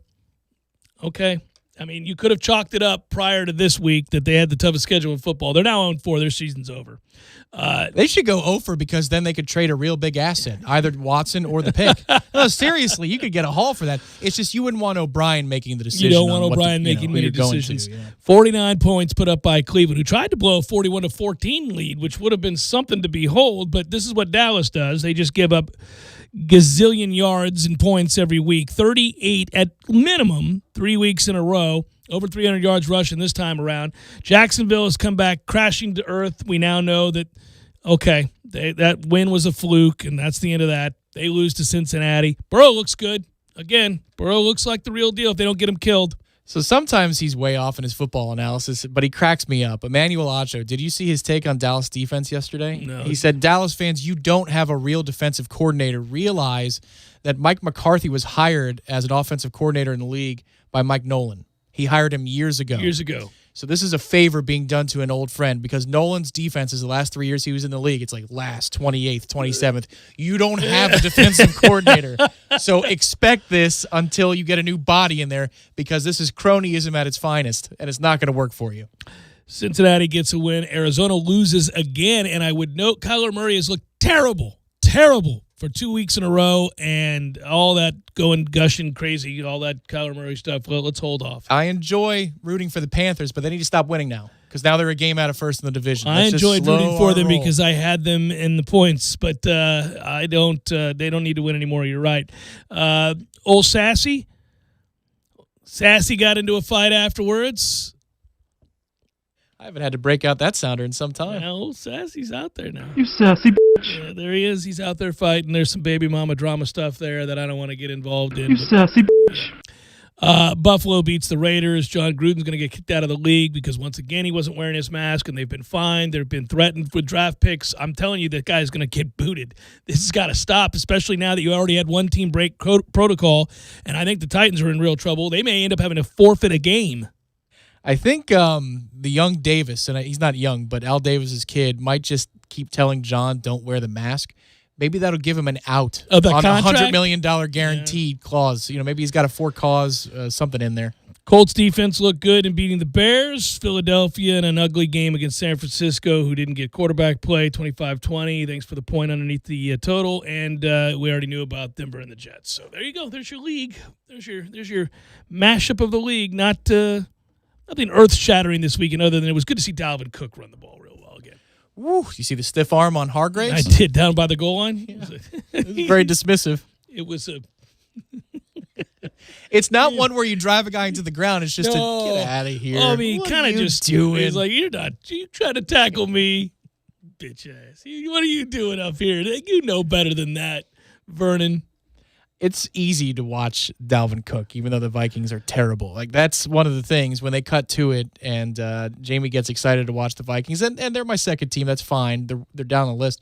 Okay. I mean, you could have chalked it up prior to this week that they had the toughest schedule in football. They're now 0-4. Their season's over. They should go 0-for because then they could trade a real big asset, either Watson or the pick. No, seriously, you could get a haul for that. It's just you wouldn't want O'Brien making the decision. You don't want O'Brien making many decisions. 49 points put up by Cleveland, who tried to blow a 41-14 lead, which would have been something to behold, but this is what Dallas does. They just give up gazillion yards and points every week. 38 at minimum, 3 weeks in a row. Over 300 yards rushing this time around. Jacksonville has come back crashing to earth. We now know that, okay, that win was a fluke, and that's the end of that. They lose to Cincinnati. Burrow looks good. Again, Burrow looks like the real deal if they don't get him killed. So sometimes he's way off in his football analysis, but he cracks me up. Emmanuel Acho, did you see his take on Dallas defense yesterday? No. He said, Dallas fans, you don't have a real defensive coordinator. Realize that Mike McCarthy was hired as an offensive coordinator in the league by Mike Nolan. He hired him years ago. So this is a favor being done to an old friend because Nolan's defenses the last 3 years he was in the league, it's like last, 28th, 27th. You don't have a defensive coordinator. So expect this until you get a new body in there because this is cronyism at its finest, and it's not going to work for you. Cincinnati gets a win. Arizona loses again, and I would note Kyler Murray has looked terrible for 2 weeks in a row, and all that gushing crazy, all that Kyler Murray stuff. Well, let's hold off. I enjoy rooting for the Panthers, but they need to stop winning now. because now they're a game out of first in the division. I Let's just enjoyed slow rooting for our them roll. because I had them in the points, but I don't. They don't need to win anymore. You're right. Old Sassy got into a fight afterwards. I haven't had to break out that sounder in some time. Well, old Sassy's out there now. You sassy bitch. Yeah, there he is. He's out there fighting. There's some baby mama drama stuff there that I don't want to get involved in. You sassy bitch. Buffalo beats the Raiders. John Gruden's going to get kicked out of the league because, once again, he wasn't wearing his mask, and they've been fined. They've been threatened with draft picks. I'm telling you, that guy's going to get booted. This has got to stop, especially now that you already had one team break protocol, and I think the Titans are in real trouble. They may end up having to forfeit a game. I think the young Davis, and he's not young, but Al Davis's kid, might just keep telling John, don't wear the mask. Maybe that'll give him an out Of the on a contract? $100 million guaranteed clause. Maybe he's got a for-cause something in there. Colts defense looked good in beating the Bears. Philadelphia in an ugly game against San Francisco, who didn't get quarterback play, 25-20. Thanks for the point underneath the total. And we already knew about Denver and the Jets. So there you go. There's your league. There's your mashup of the league. Nothing earth-shattering this weekend other than it was good to see Dalvin Cook run the ball real well again. Woo, you see the stiff arm on I Hargraves? did, down by the goal line. It was very dismissive. It was a... It's not one where you drive a guy into the ground. It's just No. to get out of here. I mean, What kind are of you just doing. He's like, you trying to tackle me, bitch ass. What are you doing up here? You know better than that, Vernon. It's easy to watch Dalvin Cook, even though the Vikings are terrible. Like, that's one of the things when they cut to it, and Jamie gets excited to watch the Vikings, and they're my second team. That's fine. They're down the list.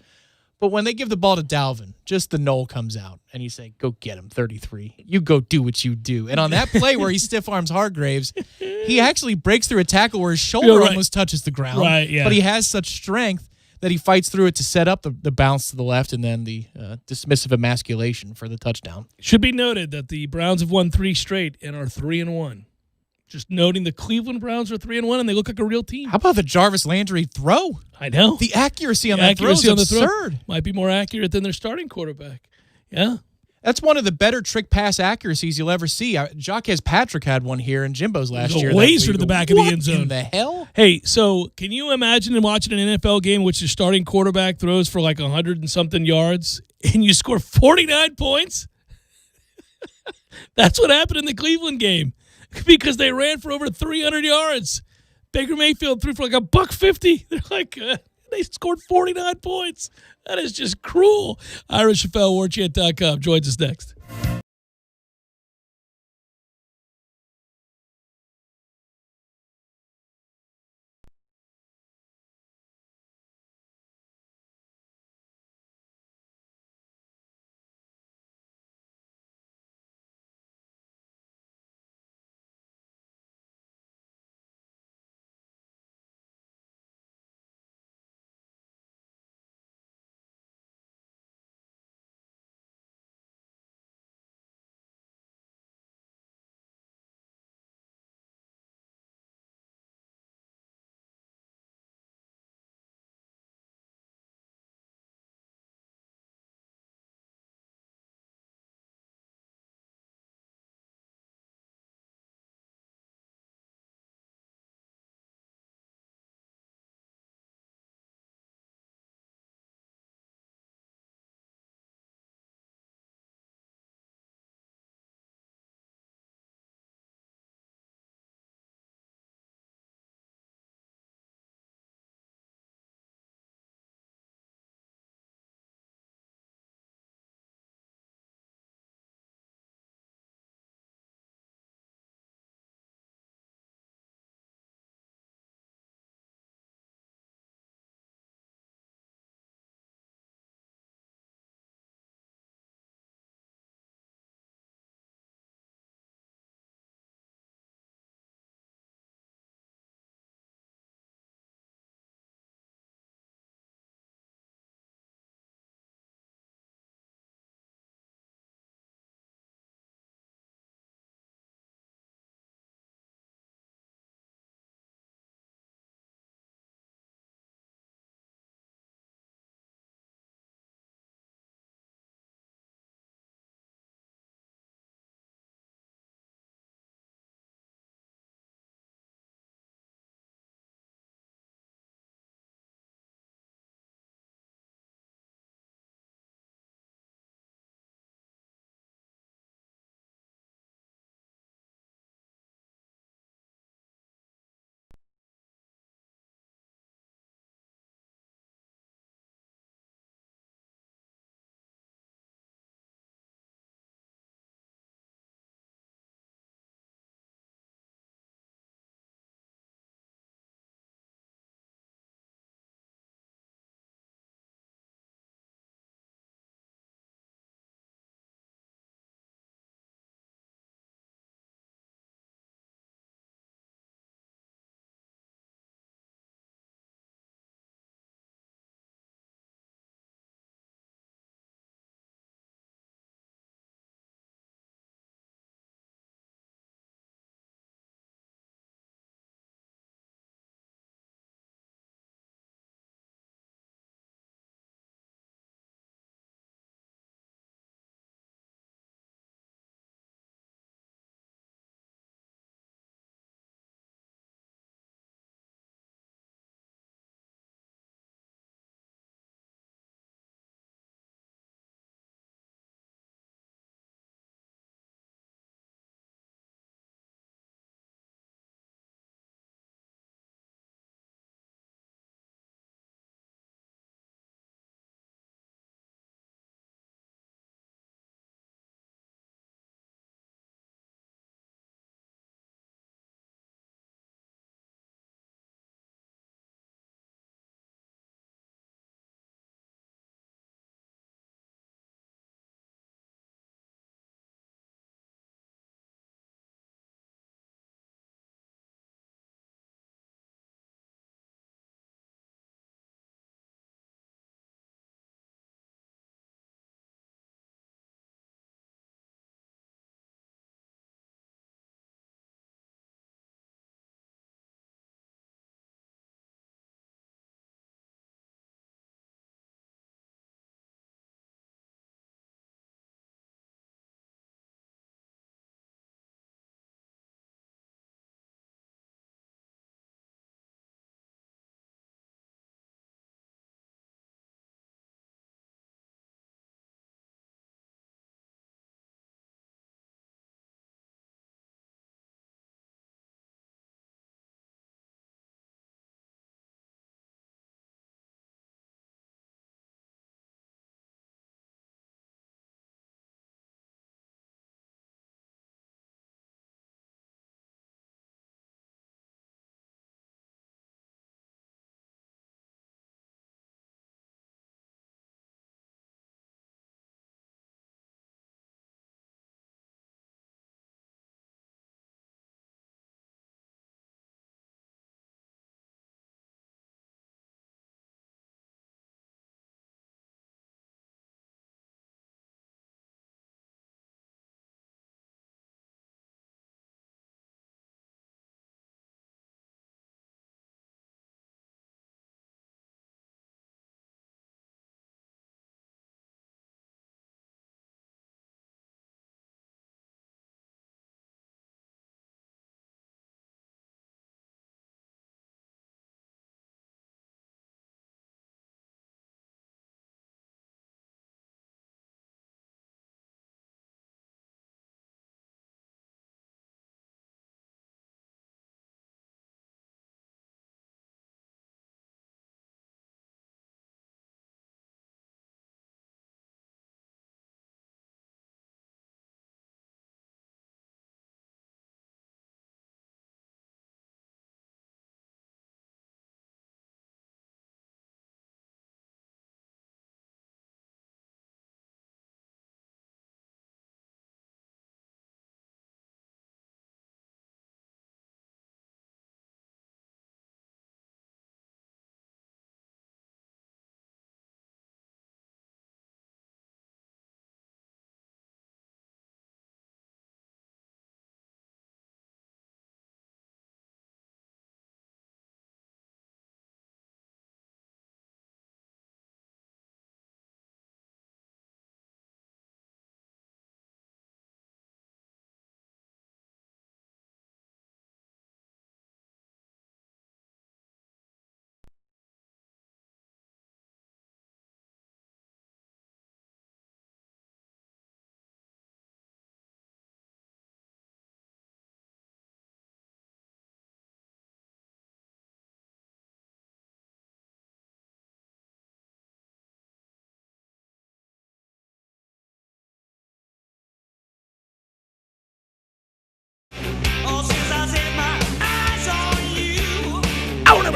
But when they give the ball to Dalvin, just the knoll comes out, and you say, go get him, 33. You go do what you do. And on that play where he stiff arms Hargraves, he actually breaks through a tackle where his shoulder almost touches the ground. Right, yeah. But he has such strength that he fights through it to set up the bounce to the left and then the dismissive emasculation for the touchdown. Should be noted that the Browns have won 3 straight and are 3-1. Just noting the Cleveland Browns are 3-1 and they look like a real team. How about the Jarvis Landry throw? I know. The accuracy on that throw is absurd. Might be more accurate than their starting quarterback. Yeah. That's one of the better trick pass accuracies you'll ever see. Jacques Patrick had one here in Jimbo's last year. Laser to the back of the end zone. What in the hell? Hey, so can you imagine watching an NFL game in which your starting quarterback throws for like 100 and something yards and you score 49 points? That's what happened in the Cleveland game because they ran for over 300 yards. Baker Mayfield threw for like $150. They're like, they scored 49 points. That is just cruel. Ira Schoffel, WarChant.com, joins us next.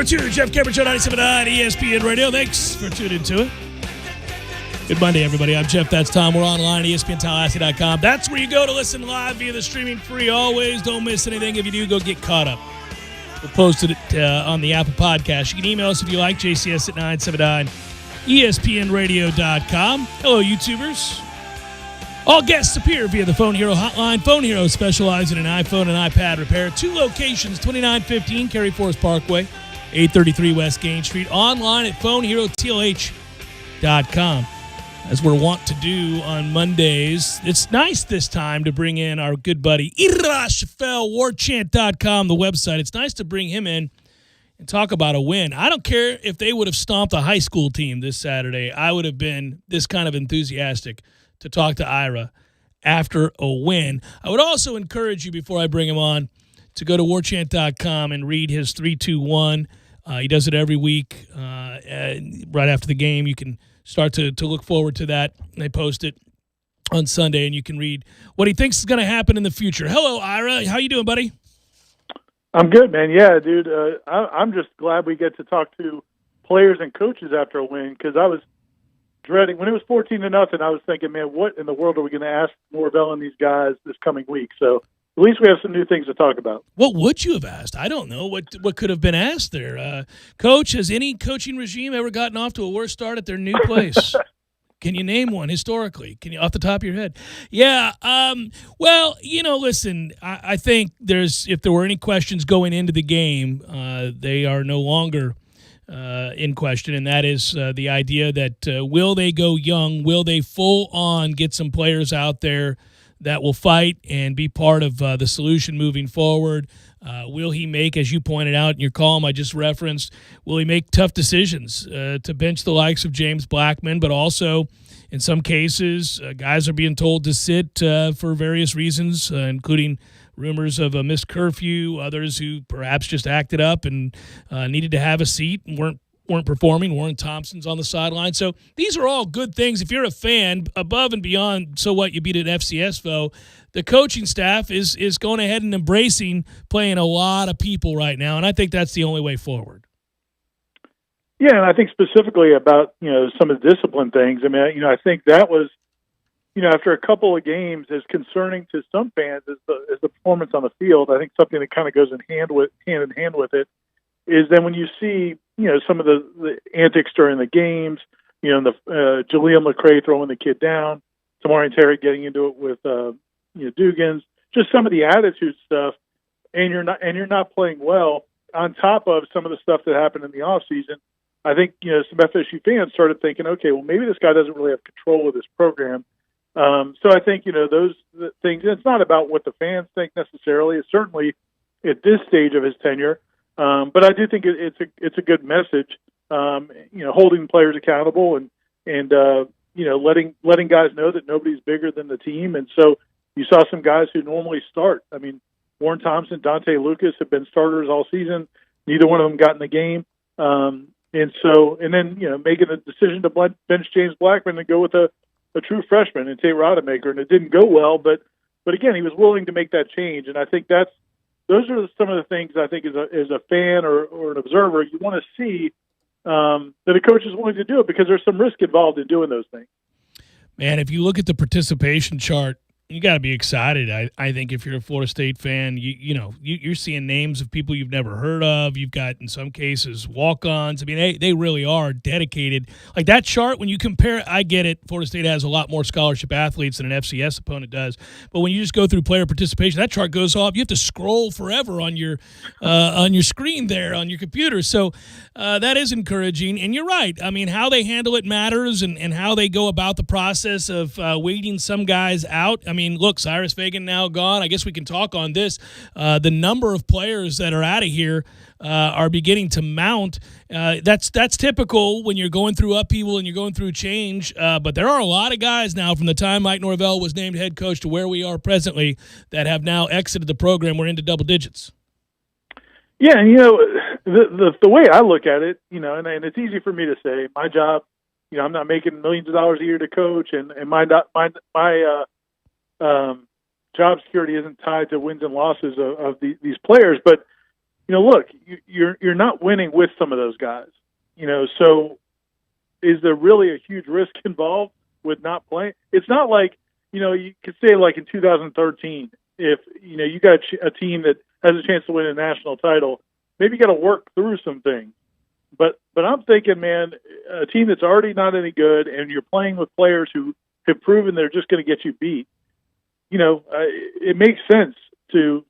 Hour 2, Jeff Cameron Show, 97.9 ESPN Radio. Thanks for tuning into it. Good Monday, everybody. I'm Jeff. That's Tom. We're online at ESPNTallahassee.com. That's where you go to listen live via the streaming free. Always don't miss anything. If you do, go get caught up. We'll post it on the Apple Podcast. You can email us if you like, JCS at 979ESPNradio.com. Hello, YouTubers. All guests appear via the Phone Hero hotline. Phone Hero specializes in iPhone and iPad repair. 2 locations, 2915 Cary Forest Parkway, 833 West Gain Street. Online at phoneherotlh.com. As we're wont to do on Mondays, it's nice this time to bring in our good buddy Ira Schoffel, warchant.com, the website. It's nice to bring him in and talk about a win. I don't care if they would have stomped a high school team this Saturday. I would have been this kind of enthusiastic to talk to Ira after a win. I would also encourage you, before I bring him on, to go to warchant.com and read his 3-2-1. He does it every week. Right after the game, you can start to look forward to that. They post it on Sunday, and you can read what he thinks is going to happen in the future. Hello, Ira. How you doing, buddy? I'm good, man. Yeah, dude. I'm just glad we get to talk to players and coaches after a win, because I was dreading when it was 14-0. I was thinking, man, what in the world are we going to ask Norvell and these guys this coming week? So at least we have some new things to talk about. What would you have asked? I don't know what could have been asked there. Coach, has any coaching regime ever gotten off to a worse start at their new place? Can you name one historically? Can you, off the top of your head? Yeah. Well, listen, I think if there were any questions going into the game, they are no longer in question, and that is the idea that will they go young? Will they full on get some players out there that will fight and be part of the solution moving forward? Will he make, as you pointed out in your column I just referenced, will he make tough decisions to bench the likes of James Blackman, but also in some cases guys are being told to sit for various reasons, including rumors of a missed curfew, others who perhaps just acted up and needed to have a seat and weren't performing. Warren Thompson's on the sideline. So these are all good things. If you're a fan, above and beyond, so what, you beat an FCS foe, the coaching staff is going ahead and embracing playing a lot of people right now, and I think that's the only way forward. Yeah, and I think specifically about, some of the discipline things. I mean, I think that was, after a couple of games, as concerning to some fans as the performance on the field. I think something that kind of goes hand in hand with it is then when you see, some of the antics during the games, the Jaleel McCray throwing the kid down, Tamari Terry getting into it with Dugans, just some of the attitude stuff, and you're not playing well. On top of some of the stuff that happened in the offseason, I think some FSU fans started thinking, okay, well maybe this guy doesn't really have control of this program. So I think those things. It's not about what the fans think necessarily. It's certainly at this stage of his tenure. But I do think it's a good message, holding players accountable and letting guys know that nobody's bigger than the team. And so you saw some guys who normally start. I mean, Warren Thompson, Dante Lucas have been starters all season. Neither one of them got in the game. And then making a decision to bench James Blackman and go with a true freshman in Tate Rodemaker, and it didn't go well. But again, he was willing to make that change, and I think those are some of the things I think as a fan or an observer you want to see that a coach is willing to do it, because there's some risk involved in doing those things. Man, if you look at the participation chart, you got to be excited. I think if you're a Florida State fan, you're seeing names of people you've never heard of. You've got, in some cases, walk-ons. I mean, they really are dedicated. Like that chart, when you compare, I get it, Florida State has a lot more scholarship athletes than an FCS opponent does. But when you just go through player participation, that chart goes off. You have to scroll forever on your screen there on your computer. So that is encouraging. And you're right. I mean, how they handle it matters, and how they go about the process of weeding some guys out. I mean, look, Cyrus Fagan now gone. I guess we can talk on this. The number of players that are out of here are beginning to mount. That's typical when you're going through upheaval and you're going through change. But there are a lot of guys now from the time Mike Norvell was named head coach to where we are presently that have now exited the program. We're into double digits. Yeah, and the way I look at it, and it's easy for me to say, my job, I'm not making millions of dollars a year to coach, and my job security isn't tied to wins and losses of these players. But look, you're not winning with some of those guys. So is there really a huge risk involved with not playing? It's not like, you could say like in 2013, if, you got a team that has a chance to win a national title, maybe you got to work through some things. But I'm thinking, man, a team that's already not any good and you're playing with players who have proven they're just going to get you beat, it makes sense to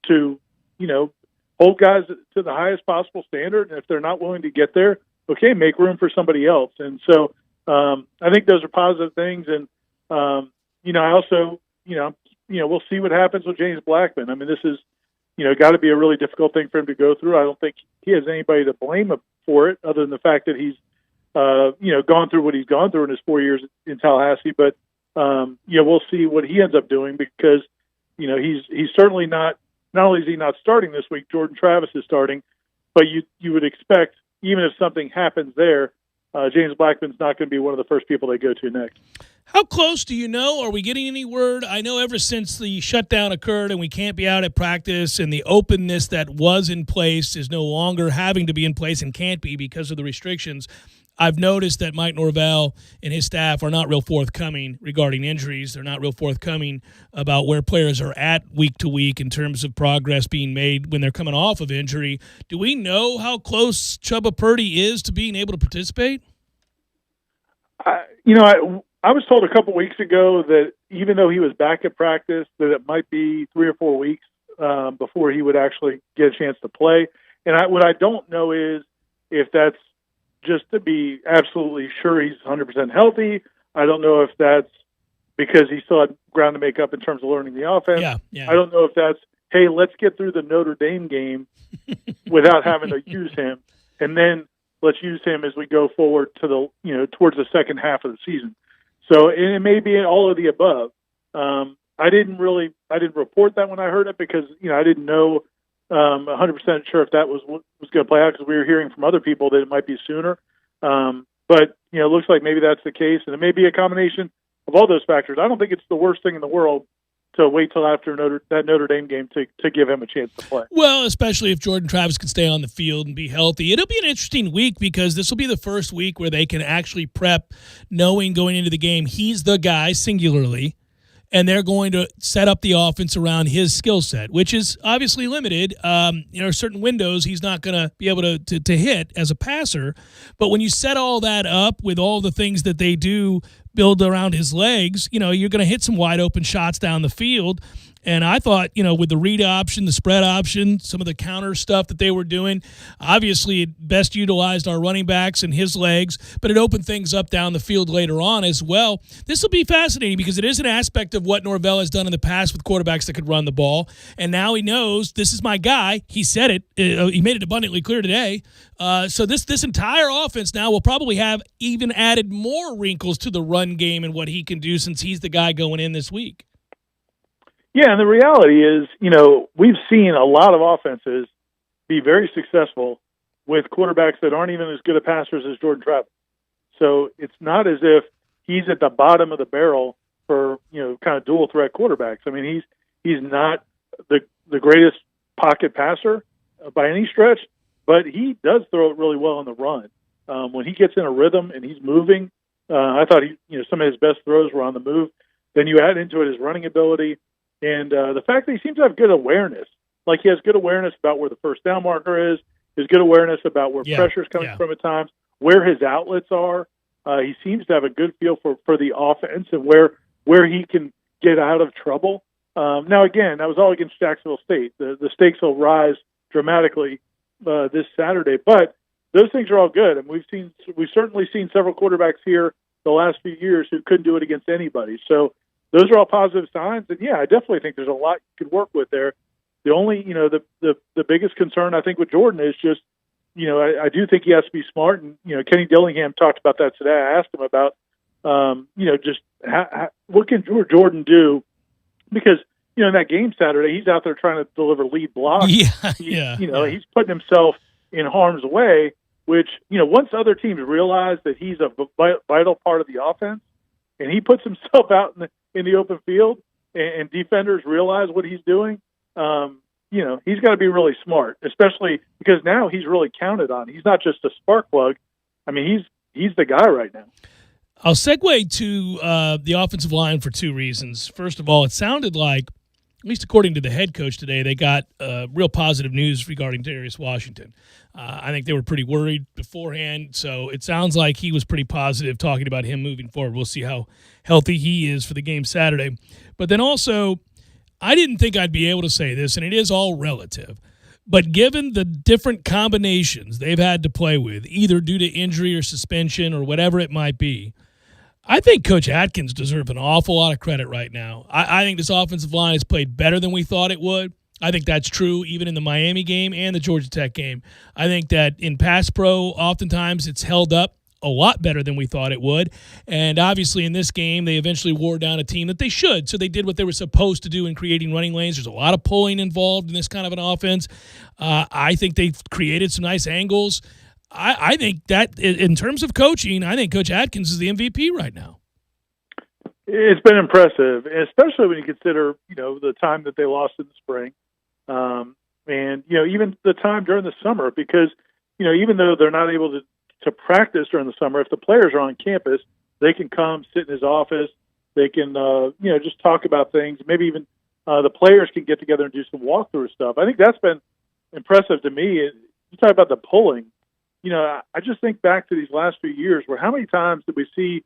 hold guys to the highest possible standard. And if they're not willing to get there, okay, make room for somebody else. And so I think those are positive things. And, I also, we'll see what happens with James Blackman. I mean, this is, got to be a really difficult thing for him to go through. I don't think he has anybody to blame for it other than the fact that he's, gone through what he's gone through in his 4 years in Tallahassee. But, we'll see what he ends up doing because, he's certainly not only is he not starting this week, Jordan Travis is starting, but you would expect, even if something happens there, James Blackman's not going to be one of the first people they go to next. How close do you know? Are we getting any word? I know ever since the shutdown occurred and we can't be out at practice and the openness that was in place is no longer having to be in place and can't be because of the restrictions, I've noticed that Mike Norvell and his staff are not real forthcoming regarding injuries. They're not real forthcoming about where players are at week to week in terms of progress being made when they're coming off of injury. Do we know how close Chubba Purdy is to being able to participate? I was told a couple weeks ago that even though he was back at practice, that it might be 3 or 4 weeks before he would actually get a chance to play. And what I don't know is if that's just to be absolutely sure he's 100% healthy. I don't know if that's because he still had ground to make up in terms of learning the offense. Yeah. I don't know if that's, hey, let's get through the Notre Dame game without having to use him, and then let's use him as we go forward to the towards the second half of the season. So it may be all of the above. I didn't report that when I heard it because I didn't know 100% sure if that was going to play out because we were hearing from other people that it might be sooner. But it looks like maybe that's the case, and it may be a combination of all those factors. I don't think it's the worst thing in the world to wait till after that Notre Dame game to give him a chance to play. Well, especially if Jordan Travis can stay on the field and be healthy. It'll be an interesting week because this will be the first week where they can actually prep knowing going into the game he's the guy singularly, and they're going to set up the offense around his skill set, which is obviously limited. There are certain windows he's not going to be able to hit as a passer. But when you set all that up with all the things that they do build around his legs, you're going to hit some wide open shots down the field. And I thought, with the read option, the spread option, some of the counter stuff that they were doing, obviously it best utilized our running backs and his legs, but it opened things up down the field later on as well. This will be fascinating because it is an aspect of what Norvell has done in the past with quarterbacks that could run the ball. And now he knows this is my guy. He said it. He made it abundantly clear today. So this entire offense now will probably have even added more wrinkles to the run game and what he can do since he's the guy going in this week. Yeah, and the reality is, we've seen a lot of offenses be very successful with quarterbacks that aren't even as good at passers as Jordan Travis. So it's not as if he's at the bottom of the barrel for, kind of dual threat quarterbacks. I mean, he's not the greatest pocket passer by any stretch, but he does throw it really well on the run. When he gets in a rhythm and he's moving, I thought some of his best throws were on the move. Then you add into it his running ability. And the fact that he seems to have good awareness, like he has good awareness about where the first down marker is, his good awareness about where pressure is coming from at times, where his outlets are. He seems to have a good feel for the offense and where he can get out of trouble. Now, again, that was all against Jacksonville State. The stakes will rise dramatically this Saturday, but those things are all good. And we've certainly seen several quarterbacks here the last few years who couldn't do it against anybody. So those are all positive signs. And yeah, I definitely think there's a lot you could work with there. The only, the biggest concern I think with Jordan is just, I do think he has to be smart. And, Kenny Dillingham talked about that today. I asked him about, just what can Jordan do? Because, in that game Saturday, he's out there trying to deliver lead blocks. He's putting himself in harm's way, which, once other teams realize that he's a vital part of the offense and he puts himself out in the open field and defenders realize what he's doing, he's got to be really smart, especially because now he's really counted on. He's not just a spark plug. I mean, he's the guy right now. I'll segue to the offensive line for two reasons. First of all, it sounded like, at least according to the head coach today, they got real positive news regarding Darius Washington. I think they were pretty worried beforehand, so it sounds like he was pretty positive talking about him moving forward. We'll see how healthy he is for the game Saturday. But then also, I didn't think I'd be able to say this, and it is all relative, but given the different combinations they've had to play with, either due to injury or suspension or whatever it might be, I think Coach Atkins deserves an awful lot of credit right now. I think this offensive line has played better than we thought it would. I think that's true even in the Miami game and the Georgia Tech game. I think that in pass pro, oftentimes it's held up a lot better than we thought it would. And obviously in this game, they eventually wore down a team that they should. So they did what they were supposed to do in creating running lanes. There's a lot of pulling involved in this kind of an offense. I think they've created some nice angles. I think that in terms of coaching, I think Coach Atkins is the MVP right now. It's been impressive, especially when you consider, the time that they lost in the spring. And, even the time during the summer, because, even though they're not able to practice during the summer, if the players are on campus, they can come sit in his office. They can, just talk about things. Maybe even the players can get together and do some walkthrough stuff. I think that's been impressive to me. You talk about the pulling. I just think back to these last few years where how many times did we see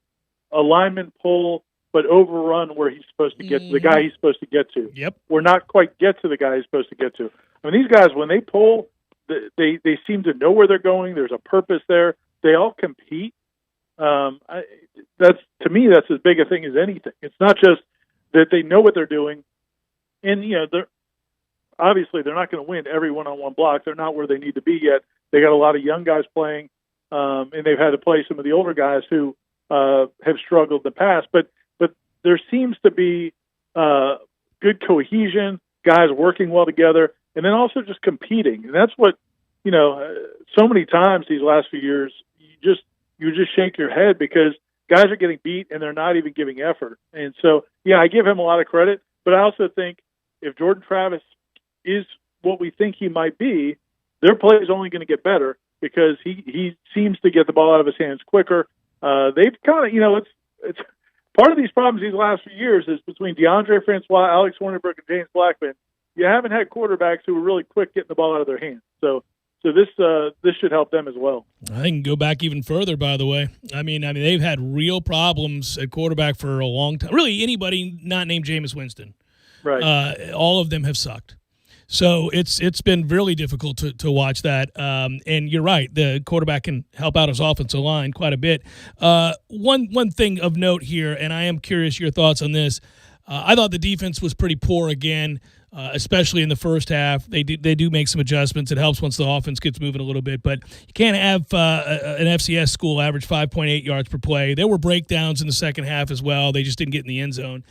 a lineman pull but overrun where he's supposed to get to the guy he's supposed to get to? Yep. Or not quite get to the guy he's supposed to get to. I mean, these guys, when they pull, they seem to know where they're going. There's a purpose there. They all compete. That's to me, that's as big a thing as anything. It's not just that they know what they're doing, and they're obviously they're not going to win every one-on-one block. They're not where they need to be yet. They got a lot of young guys playing, and they've had to play some of the older guys who have struggled in the past. But there seems to be good cohesion, guys working well together, and then also just competing. And that's what so many times these last few years, you just shake your head because guys are getting beat and they're not even giving effort. And so, I give him a lot of credit, but I also think if Jordan Travis is what we think he might be, their play is only going to get better because he seems to get the ball out of his hands quicker. They've kind of, it's part of these problems these last few years is between DeAndre Francois, Alex Warrenbrook, and James Blackman. You haven't had quarterbacks who are really quick getting the ball out of their hands. So this should help them as well. I can go back even further, by the way. I mean, they've had real problems at quarterback for a long time. Really, anybody not named Jameis Winston. Right. All of them have sucked. So it's been really difficult to watch that. And you're right, the quarterback can help out his offensive line quite a bit. One thing of note here, and I am curious your thoughts on this. I thought the defense was pretty poor again, especially in the first half. They do make some adjustments. It helps once the offense gets moving a little bit. But you can't have an FCS school average 5.8 yards per play. There were breakdowns in the second half as well. They just didn't get in the end zone.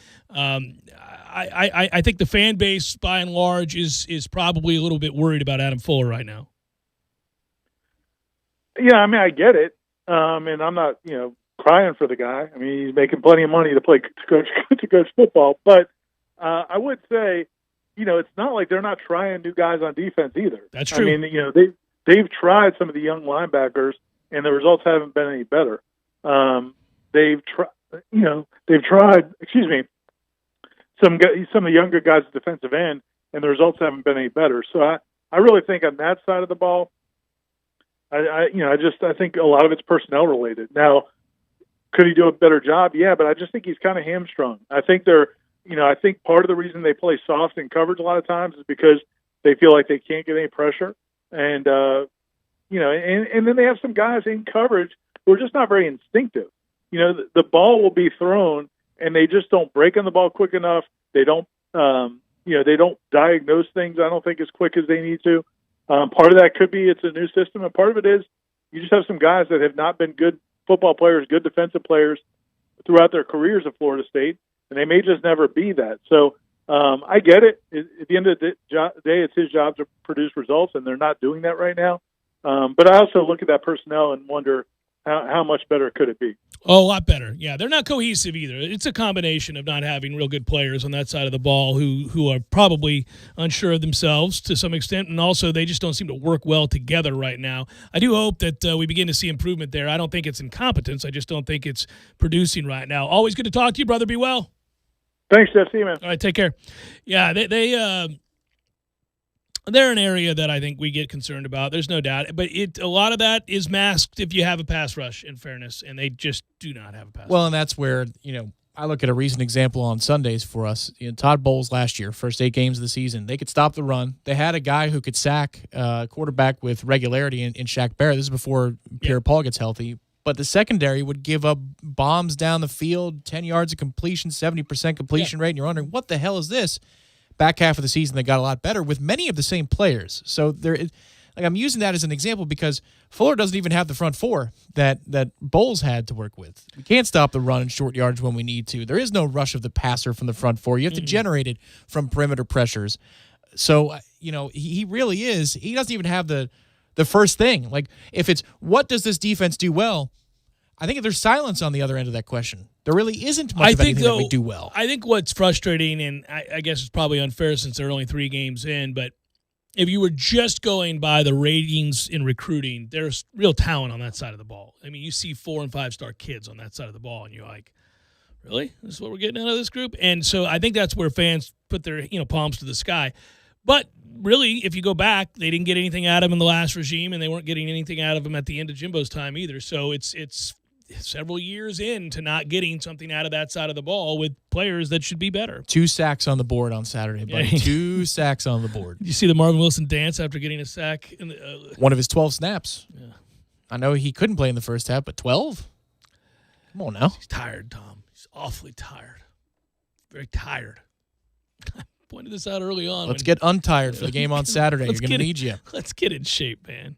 I think the fan base, by and large, is probably a little bit worried about Adam Fuller right now. Yeah, I get it. And I'm not, crying for the guy. I mean, he's making plenty of money to coach football. But I would say, it's not like they're not trying new guys on defense either. That's true. I mean, they've tried some of the young linebackers, and the results haven't been any better. They've tried. Excuse me. Some of the younger guys at defensive end, and the results haven't been any better. So I really think on that side of the ball, I think a lot of it's personnel related. Now, could he do a better job? Yeah, but I just think he's kind of hamstrung. I think I think part of the reason they play soft in coverage a lot of times is because they feel like they can't get any pressure, and and then they have some guys in coverage who are just not very instinctive. The ball will be thrown, and they just don't break on the ball quick enough. They don't, they don't diagnose things, I don't think, as quick as they need to. Part of that could be it's a new system, and part of it is you just have some guys that have not been good football players, good defensive players throughout their careers at Florida State, and they may just never be that. So I get it. At the end of the day, it's his job to produce results, and they're not doing that right now. But I also look at that personnel and wonder, how much better could it be? Oh, a lot better. Yeah, they're not cohesive either. It's a combination of not having real good players on that side of the ball who are probably unsure of themselves to some extent, and also they just don't seem to work well together right now. I do hope that we begin to see improvement there. I don't think it's incompetence. I just don't think it's producing right now. Always good to talk to you, brother. Be well. Thanks, Jeff. See you, man. All right, take care. Yeah, they're an area that I think we get concerned about. There's no doubt. But a lot of that is masked if you have a pass rush, in fairness, and they just do not have a pass rush. And that's where, I look at a recent example on Sundays for us. Todd Bowles last year, first 8 games of the season, they could stop the run. They had a guy who could sack quarterback with regularity in Shaq Barrett. This is before Pierre-Paul gets healthy. But the secondary would give up bombs down the field, 10 yards of completion, 70% completion rate, and you're wondering, what the hell is this? Back half of the season, they got a lot better with many of the same players. So I'm using that as an example because Fuller doesn't even have the front four that Bowles had to work with. We can't stop the run in short yards when we need to. There is no rush of the passer from the front four. You have to generate it from perimeter pressures. So, he really is. He doesn't even have the first thing. Like, if it's what does this defense do well, I think there's silence on the other end of that question. There really isn't much of anything that we do well. I think what's frustrating, and I guess it's probably unfair since they're only 3 games in, but if you were just going by the ratings in recruiting, there's real talent on that side of the ball. I mean, you see 4- and 5-star kids on that side of the ball, and you're like, really? This is what we're getting out of this group? And so I think that's where fans put their palms to the sky. But really, if you go back, they didn't get anything out of him in the last regime, and they weren't getting anything out of him at the end of Jimbo's time either. So it's several years into not getting something out of that side of the ball with players that should be better. 2 sacks on the board on Saturday, buddy. Yeah. 2 sacks on the board. Did you see the Marvin Wilson dance after getting a sack? One of his 12 snaps. Yeah. I know he couldn't play in the first half, but 12? Come on now. He's tired, Tom. He's awfully tired. Very tired. I pointed this out early on. Let's get untired for the game on Saturday. You're going to need you. Let's get in shape, man.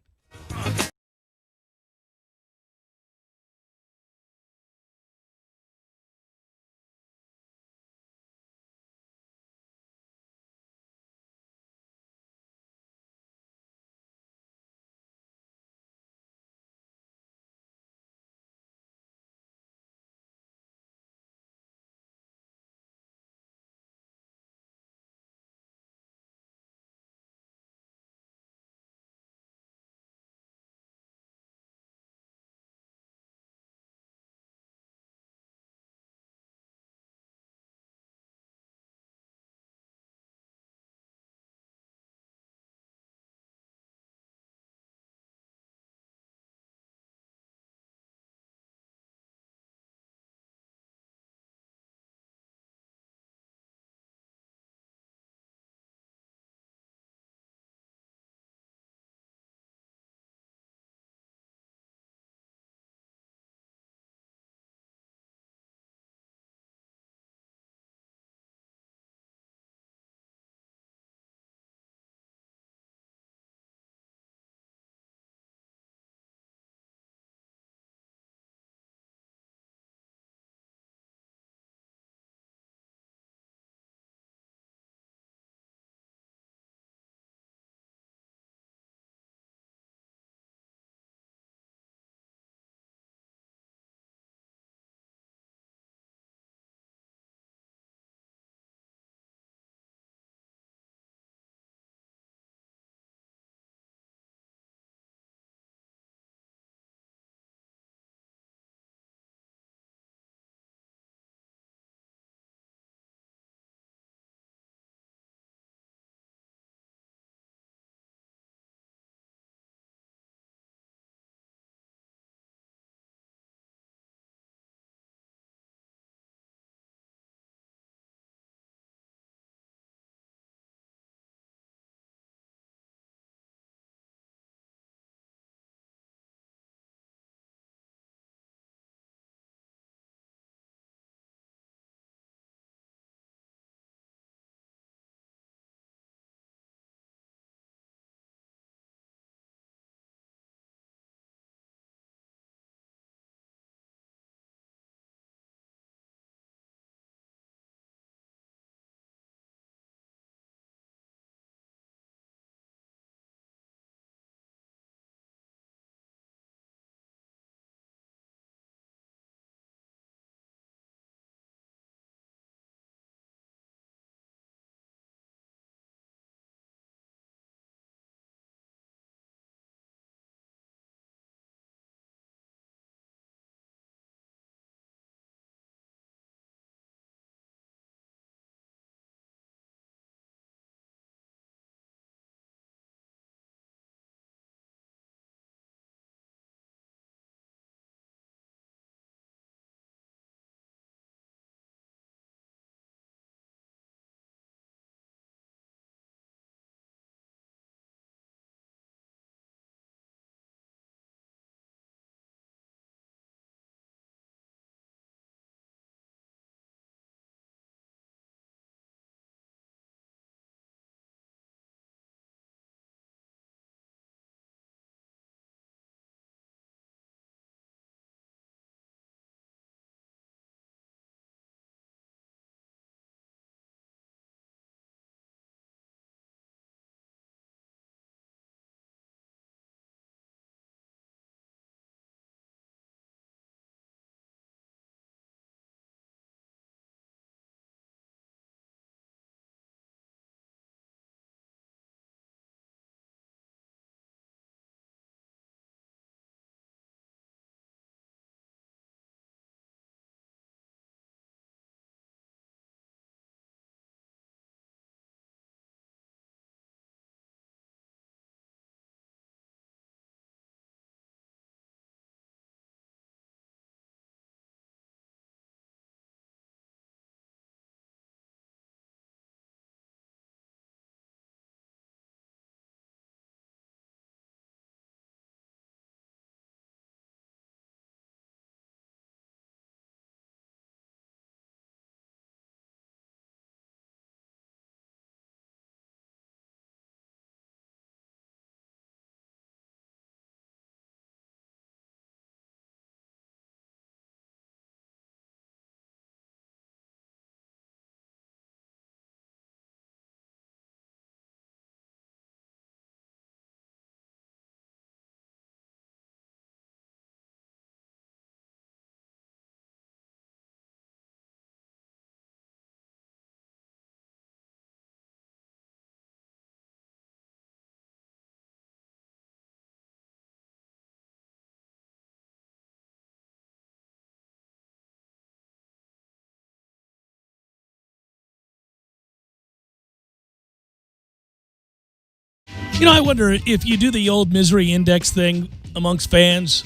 I wonder if you do the old misery index thing amongst fans,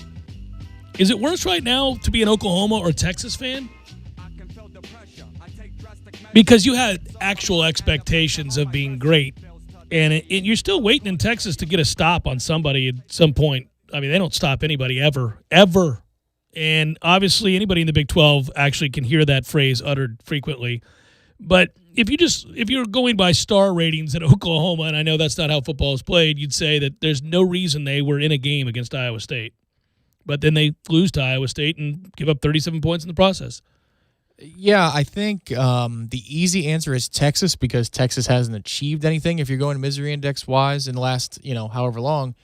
is it worse right now to be an Oklahoma or Texas fan? Because you had actual expectations of being great, and you're still waiting in Texas to get a stop on somebody at some point. I mean, they don't stop anybody ever. And obviously anybody in the Big 12 actually can hear that phrase uttered frequently. But if you're going by star ratings at Oklahoma, and I know that's not how football is played, you'd say that there's no reason they were in a game against Iowa State. But then they lose to Iowa State and give up 37 points in the process. Yeah, I think the easy answer is Texas, because Texas hasn't achieved anything if you're going misery index-wise in the last, however long.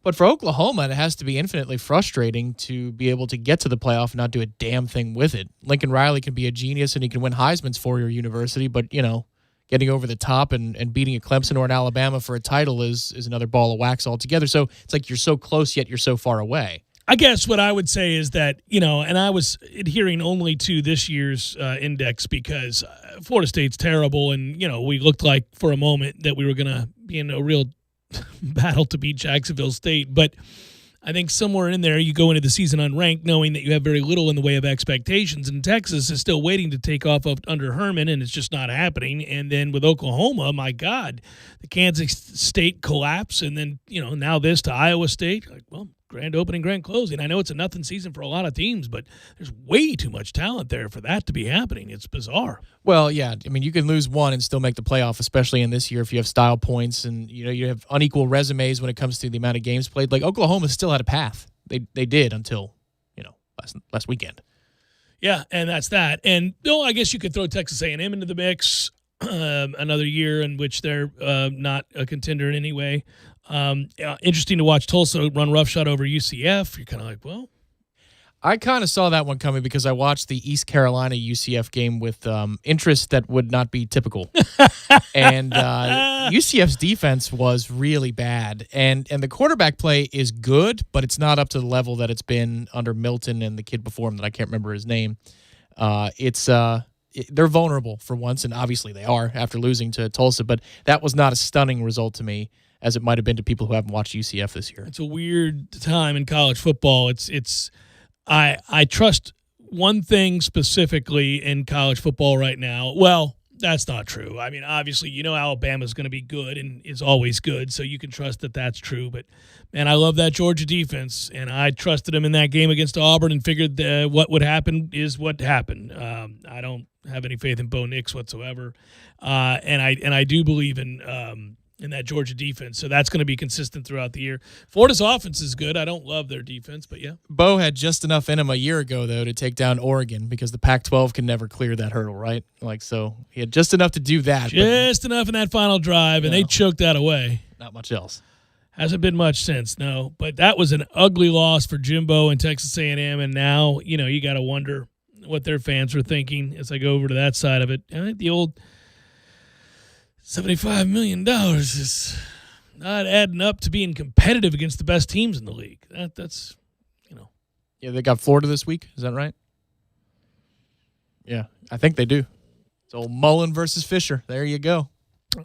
But for Oklahoma, it has to be infinitely frustrating to be able to get to the playoff and not do a damn thing with it. Lincoln Riley can be a genius and he can win Heisman's for your university, but, getting over the top and beating a Clemson or an Alabama for a title is another ball of wax altogether. So it's like you're so close, yet you're so far away. I guess what I would say is that, and I was adhering only to this year's index because Florida State's terrible, and, we looked like for a moment that we were going to be in a real battle to beat Jacksonville State. But I think somewhere in there you go into the season unranked knowing that you have very little in the way of expectations, and Texas is still waiting to take off under Herman, and it's just not happening. And then with Oklahoma, my God, the Kansas State collapse, and then, now this to Iowa State. Like, well, grand opening, grand closing. I know it's a nothing season for a lot of teams, but there's way too much talent there for that to be happening. It's bizarre. Well, yeah. I mean, you can lose one and still make the playoff, especially in this year if you have style points and, you have unequal resumes when it comes to the amount of games played. Like, Oklahoma still had a path. They did until, last weekend. Yeah, and that's that. And, I guess you could throw Texas A&M into the mix another year in which they're not a contender in any way. Interesting to watch Tulsa run roughshod over UCF. You're kind of like, well, I kind of saw that one coming because I watched the East Carolina UCF game with interest that would not be typical. And UCF's defense was really bad. And the quarterback play is good, but it's not up to the level that it's been under Milton and the kid before him that I can't remember his name. They're vulnerable for once, and obviously they are after losing to Tulsa, but that was not a stunning result to me as it might have been to people who haven't watched UCF this year. It's a weird time in college football. I trust one thing specifically in college football right now. Well, that's not true. I mean, obviously, Alabama's going to be good and is always good, so you can trust that that's true. But, man, I love that Georgia defense, and I trusted them in that game against Auburn and figured what would happen is what happened. I don't have any faith in Bo Nix whatsoever, and I do believe in that Georgia defense. So that's going to be consistent throughout the year. Florida's offense is good. I don't love their defense, but yeah. Bo had just enough in him a year ago, though, to take down Oregon because the Pac-12 can never clear that hurdle, right? So he had just enough to do that. Just enough in that final drive, and they choked that away. Not much else. Hasn't been much since, no. But that was an ugly loss for Jimbo and Texas A&M, and now, you got to wonder what their fans were thinking as I go over to that side of it. I think the old $75 million is not adding up to being competitive against the best teams in the league. That's. Yeah, they got Florida this week. Is that right? Yeah, I think they do. It's old Mullen versus Fisher. There you go.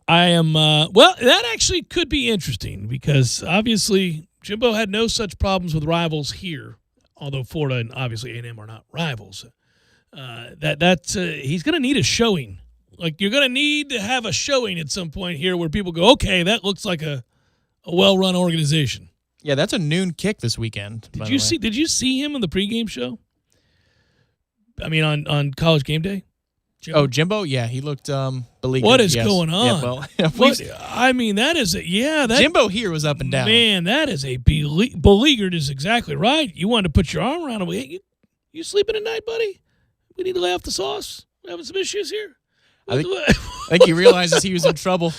I am, that actually could be interesting because obviously Jimbo had no such problems with rivals here, although Florida and obviously A&M are not rivals. He's going to need a showing. Like, you're going to need to have a showing at some point here where people go, okay, that looks like a well-run organization. Yeah, that's a noon kick this weekend. Did you see him in the pregame show? I mean, on College Game Day? Jimbo? Oh, Jimbo? Yeah, he looked beleaguered. What is going on? Yeah, well, Jimbo here was up and down. Man, that is beleaguered is exactly right. You wanted to put your arm around him. Hey, you sleeping at night, buddy? We need to lay off the sauce. We're having some issues here. I think he realizes he was in trouble.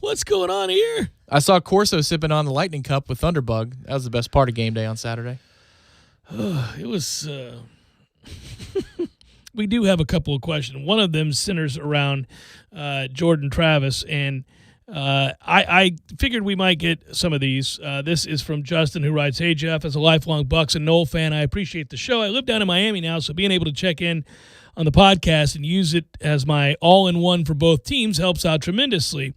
What's going on here? I saw Corso sipping on the Lightning Cup with Thunderbug. That was the best part of game day on Saturday. It was. We do have a couple of questions. One of them centers around Jordan Travis, and I figured we might get some of these. This is from Justin, who writes, "Hey, Jeff, as a lifelong Bucks and Knoll fan, I appreciate the show. I live down in Miami now, so being able to check in on the podcast and use it as my all-in-one for both teams helps out tremendously.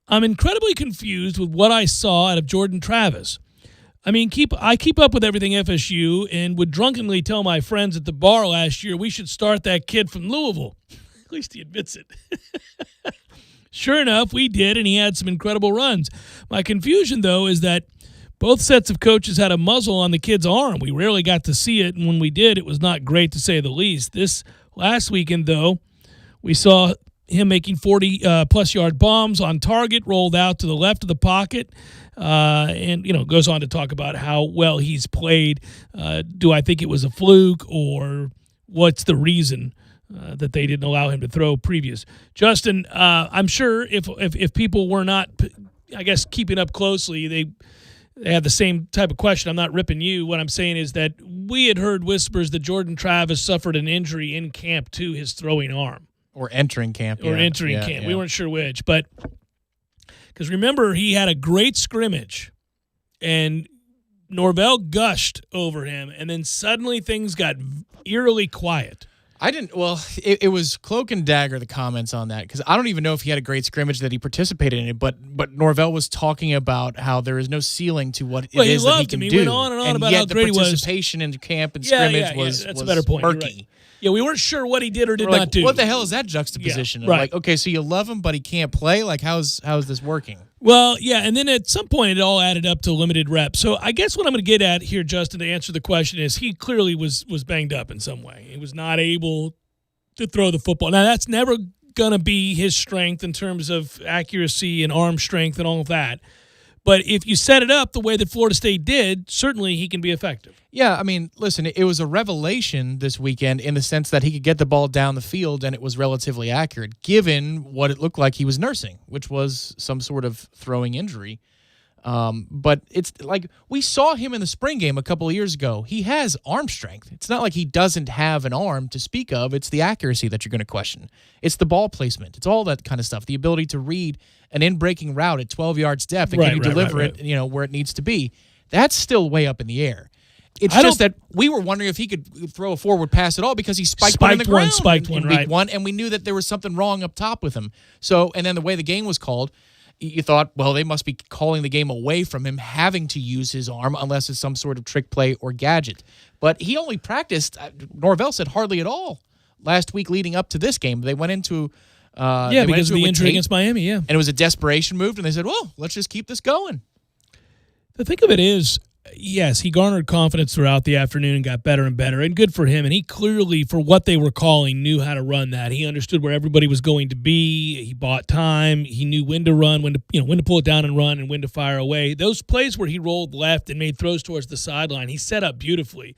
I'm incredibly confused with what I saw out of Jordan Travis. I mean, I keep up with everything FSU and would drunkenly tell my friends at the bar last year we should start that kid from Louisville. At least he admits it. Sure enough, we did, and he had some incredible runs. My confusion, though, is that both sets of coaches had a muzzle on the kid's arm. We rarely got to see it, and when we did, it was not great to say the least. This last weekend, though, we saw him making 40-plus yard bombs on target, rolled out to the left of the pocket, and goes on to talk about how well he's played. Do I think it was a fluke, or what's the reason that they didn't allow him to throw previous? Justin, I'm sure if people were not, I guess, keeping up closely, they had the same type of question. I'm not ripping you. What I'm saying is that we had heard whispers that Jordan Travis suffered an injury in camp to his throwing arm. Or entering camp. Camp. Yeah. We weren't sure which. But because remember, he had a great scrimmage, and Norvell gushed over him, and then suddenly things got eerily quiet. It was cloak and dagger, the comments on that, because I don't even know if he had a great scrimmage that he participated in it, but Norvell was talking about how there is no ceiling to what it is that he can do. He went on and on about how great he was. The participation in camp and scrimmage was that's a better point. murky. Right. Yeah, we weren't sure what he did or did not do. What the hell is that juxtaposition? Yeah, right. Like, okay, so you love him, but he can't play? Like, how's this working? Well, yeah, and then at some point it all added up to limited reps. So I guess what I'm going to get at here, Justin, to answer the question is he clearly was banged up in some way. He was not able to throw the football. Now, that's never going to be his strength in terms of accuracy and arm strength and all of that. But if you set it up the way that Florida State did, certainly he can be effective. Yeah, I mean, listen, it was a revelation this weekend in the sense that he could get the ball down the field and it was relatively accurate, given what it looked like he was nursing, which was some sort of throwing injury. But it's like we saw him in the spring game a couple of years ago. He has arm strength. It's not like he doesn't have an arm to speak of. It's the accuracy that you're going to question. It's the ball placement. It's all that kind of stuff. The ability to read an in-breaking route at 12 yards depth and can you deliver it, where it needs to be. That's still way up in the air. It's just that we were wondering if he could throw a forward pass at all because he spiked one in the ground in week one, and we knew that there was something wrong up top with him. So, and then the way the game was called, you thought, well, they must be calling the game away from him having to use his arm unless it's some sort of trick play or gadget. But he only practiced, Norvell said, hardly at all last week leading up to this game. They went into because of the injury against Miami, And it was a desperation move, and they said, well, let's just keep this going. The thing of it is, yes, he garnered confidence throughout the afternoon and got better and better, and good for him. And he clearly, for what they were calling, knew how to run that. He understood where everybody was going to be. He bought time. He knew when to run, when to pull it down and run, and when to fire away. Those plays where he rolled left and made throws towards the sideline, he set up beautifully.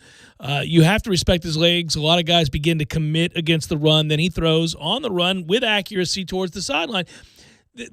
You have to respect his legs. A lot of guys begin to commit against the run. Then he throws on the run with accuracy towards the sideline.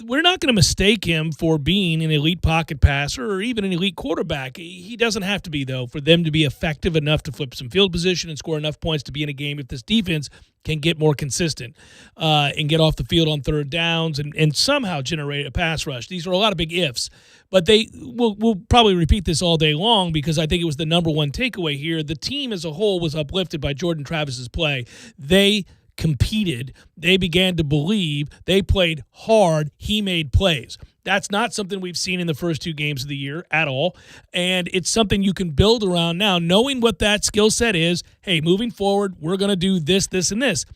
We're not going to mistake him for being an elite pocket passer or even an elite quarterback. He doesn't have to be, though, for them to be effective enough to flip some field position and score enough points to be in a game if this defense can get more consistent and get off the field on third downs and somehow generate a pass rush. These are a lot of big ifs. But we'll probably repeat this all day long because I think it was the number one takeaway here. The team as a whole was uplifted by Jordan Travis's play. They competed. They began to believe. They played hard. He made plays. That's not something we've seen in the first two games of the year at all, and it's something you can build around now, knowing what that skill set is. Hey, moving forward, we're going to do this, this, and this.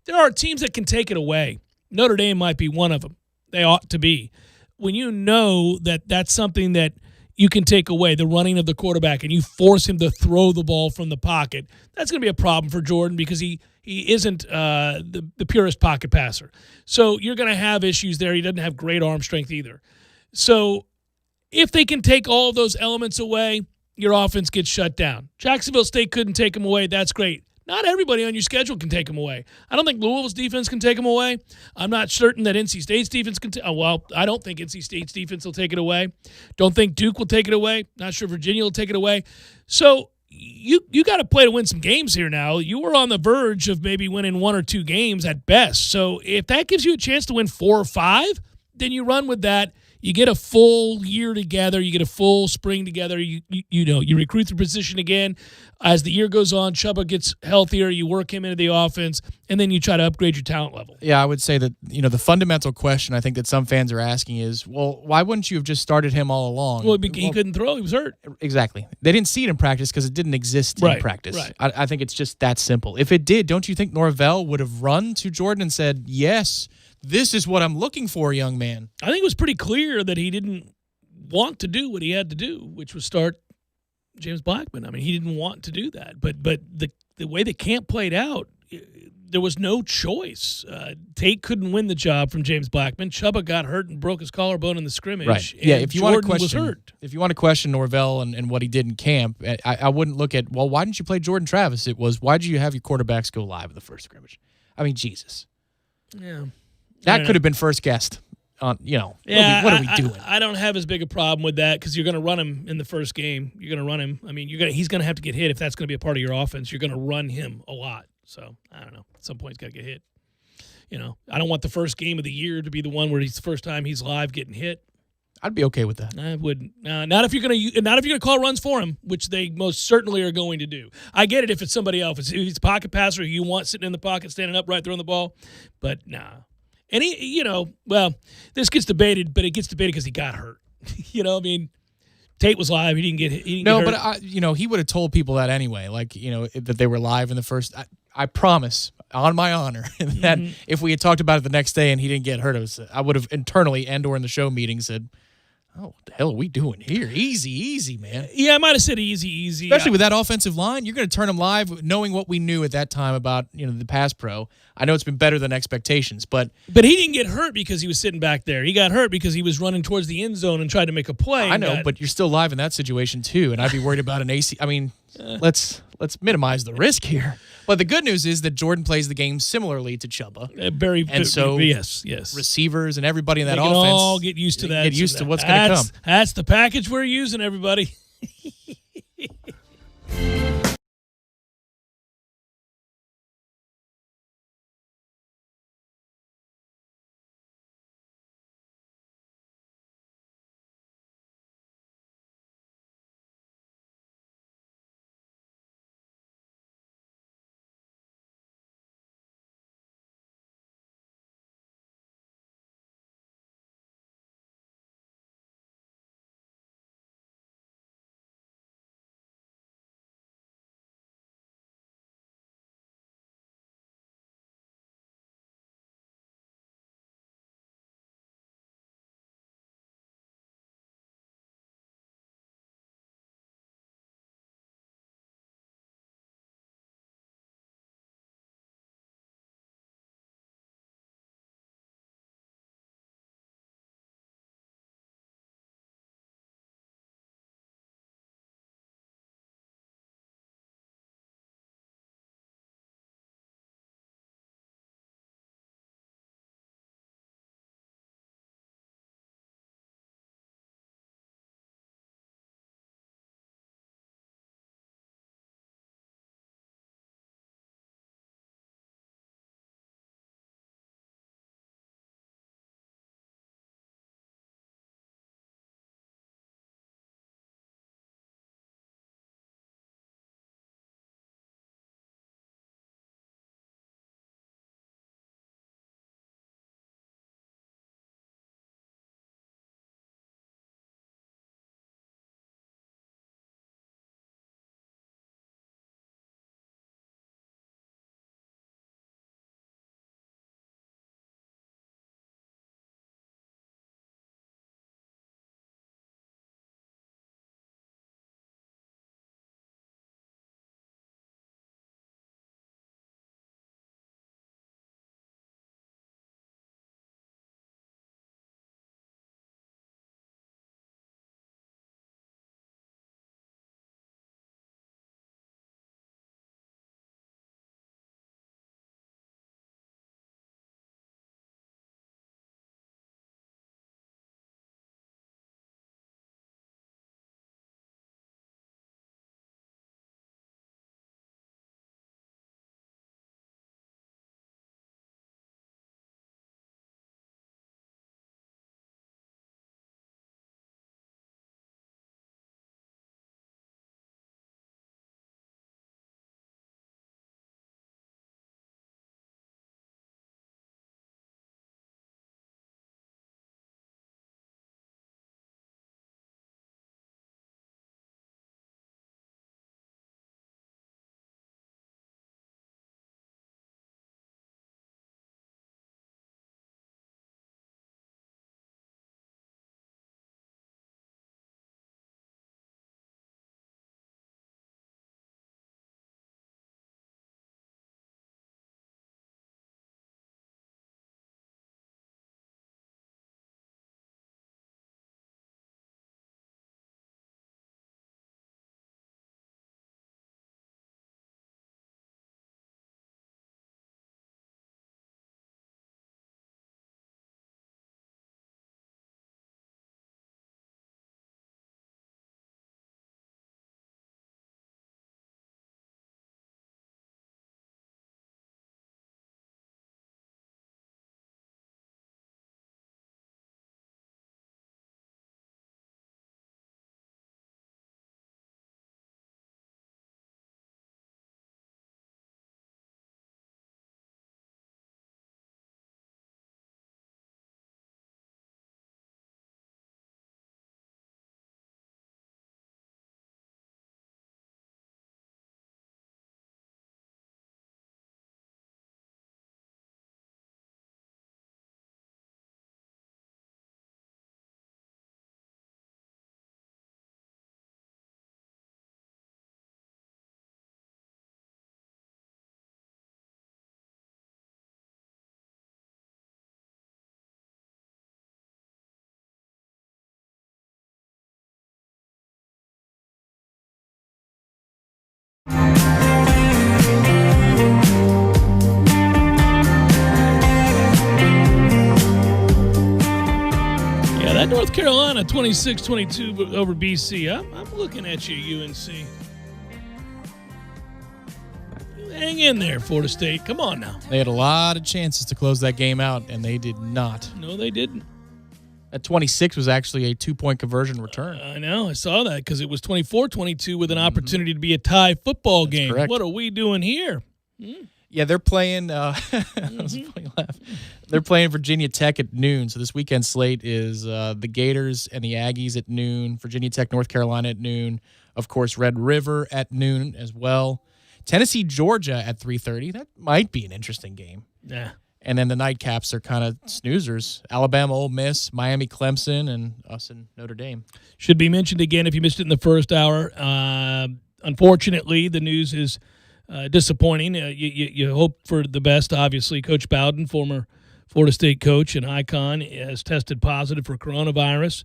There are teams that can take it away. Notre Dame might be one of them. They ought to be. When you know that that's something that you can take away, the running of the quarterback, and you force him to throw the ball from the pocket, that's going to be a problem for Jordan because he isn't the purest pocket passer. So you're going to have issues there. He doesn't have great arm strength either. So if they can take all of those elements away, your offense gets shut down. Jacksonville State couldn't take him away. That's great. Not everybody on your schedule can take him away. I don't think Louisville's defense can take him away. I'm not certain that NC State's defense can I don't think NC State's defense will take it away. Don't think Duke will take it away. Not sure Virginia will take it away. So you got to play to win some games here now. You were on the verge of maybe winning one or two games at best. So if that gives you a chance to win 4 or 5, then you run with that. You get a full year together. You get a full spring together. You recruit the position again. As the year goes on, Chuba gets healthier. You work him into the offense, and then you try to upgrade your talent level. Yeah, I would say that, the fundamental question I think that some fans are asking is, well, why wouldn't you have just started him all along? Well, he couldn't throw. He was hurt. Exactly. They didn't see it in practice because it didn't exist in practice. Right. I think it's just that simple. If it did, don't you think Norvell would have run to Jordan and said, yes, this is what I'm looking for, young man? I think it was pretty clear that he didn't want to do what he had to do, which was start James Blackman. I mean, he didn't want to do that. But the way the camp played out, there was no choice. Tate couldn't win the job from James Blackman. Chuba got hurt and broke his collarbone in the scrimmage. Right. Yeah. If you want to question Norvell and what he did in camp, I wouldn't look at, well, why didn't you play Jordan Travis? It was, why did you have your quarterbacks go live in the first scrimmage? I mean, Jesus. Yeah. That could have been first guessed. What are we doing? I don't have as big a problem with that because you're going to run him in the first game. You're going to run him. I mean, he's going to have to get hit if that's going to be a part of your offense. You're going to run him a lot. So, I don't know. At some point, he's got to get hit. I don't want the first game of the year to be the one where it's the first time he's live getting hit. I'd be okay with that. I wouldn't. Not if you're going to call runs for him, which they most certainly are going to do. I get it if it's somebody else. If he's a pocket passer who you want sitting in the pocket, standing upright, throwing the ball. But, nah. And this gets debated, but it gets debated because he got hurt. I mean, Tate was live. He didn't get hit. But he would have told people that anyway, that they were live in the first. I promise, on my honor, that if we had talked about it the next day and he didn't get hurt, I would have internally and/or in the show meeting said, "Oh, what the hell are we doing here? Easy, man." Yeah, I might have said easy. Especially with that offensive line, you're going to turn them live, knowing what we knew at that time about the pass pro. I know it's been better than expectations, but he didn't get hurt because he was sitting back there. He got hurt because he was running towards the end zone and tried to make a play. I know, but you're still live in that situation too, and I'd be worried about an AC. I mean, let's minimize the risk here. But the good news is that Jordan plays the game similarly to Chuba. Yes. Receivers and everybody in that they can offense all get used to that. Get used to what's going to come. That's the package we're using, everybody. North Carolina, 26-22 over BC. I'm looking at you, UNC. Hang in there, Florida State. Come on now. They had a lot of chances to close that game out, and they did not. No, they didn't. That 26 was actually a 2-point conversion return. I know. I saw that because it was 24-22 with an opportunity to be a tie football That's game. correct. What are we doing here? Yeah, they're playing. That was a funny laugh. They're playing Virginia Tech at noon. So this weekend slate is the Gators and the Aggies at noon. Virginia Tech, North Carolina at noon. Of course, Red River at noon as well. Tennessee, Georgia at 3:30. That might be an interesting game. Yeah. And then the nightcaps are kind of snoozers. Alabama, Ole Miss, Miami, Clemson, and us in Notre Dame. Should be mentioned again if you missed it in the first hour. Unfortunately, the news is disappointing. You hope for the best, obviously. Coach Bowden, former Florida State coach and icon, has tested positive for coronavirus.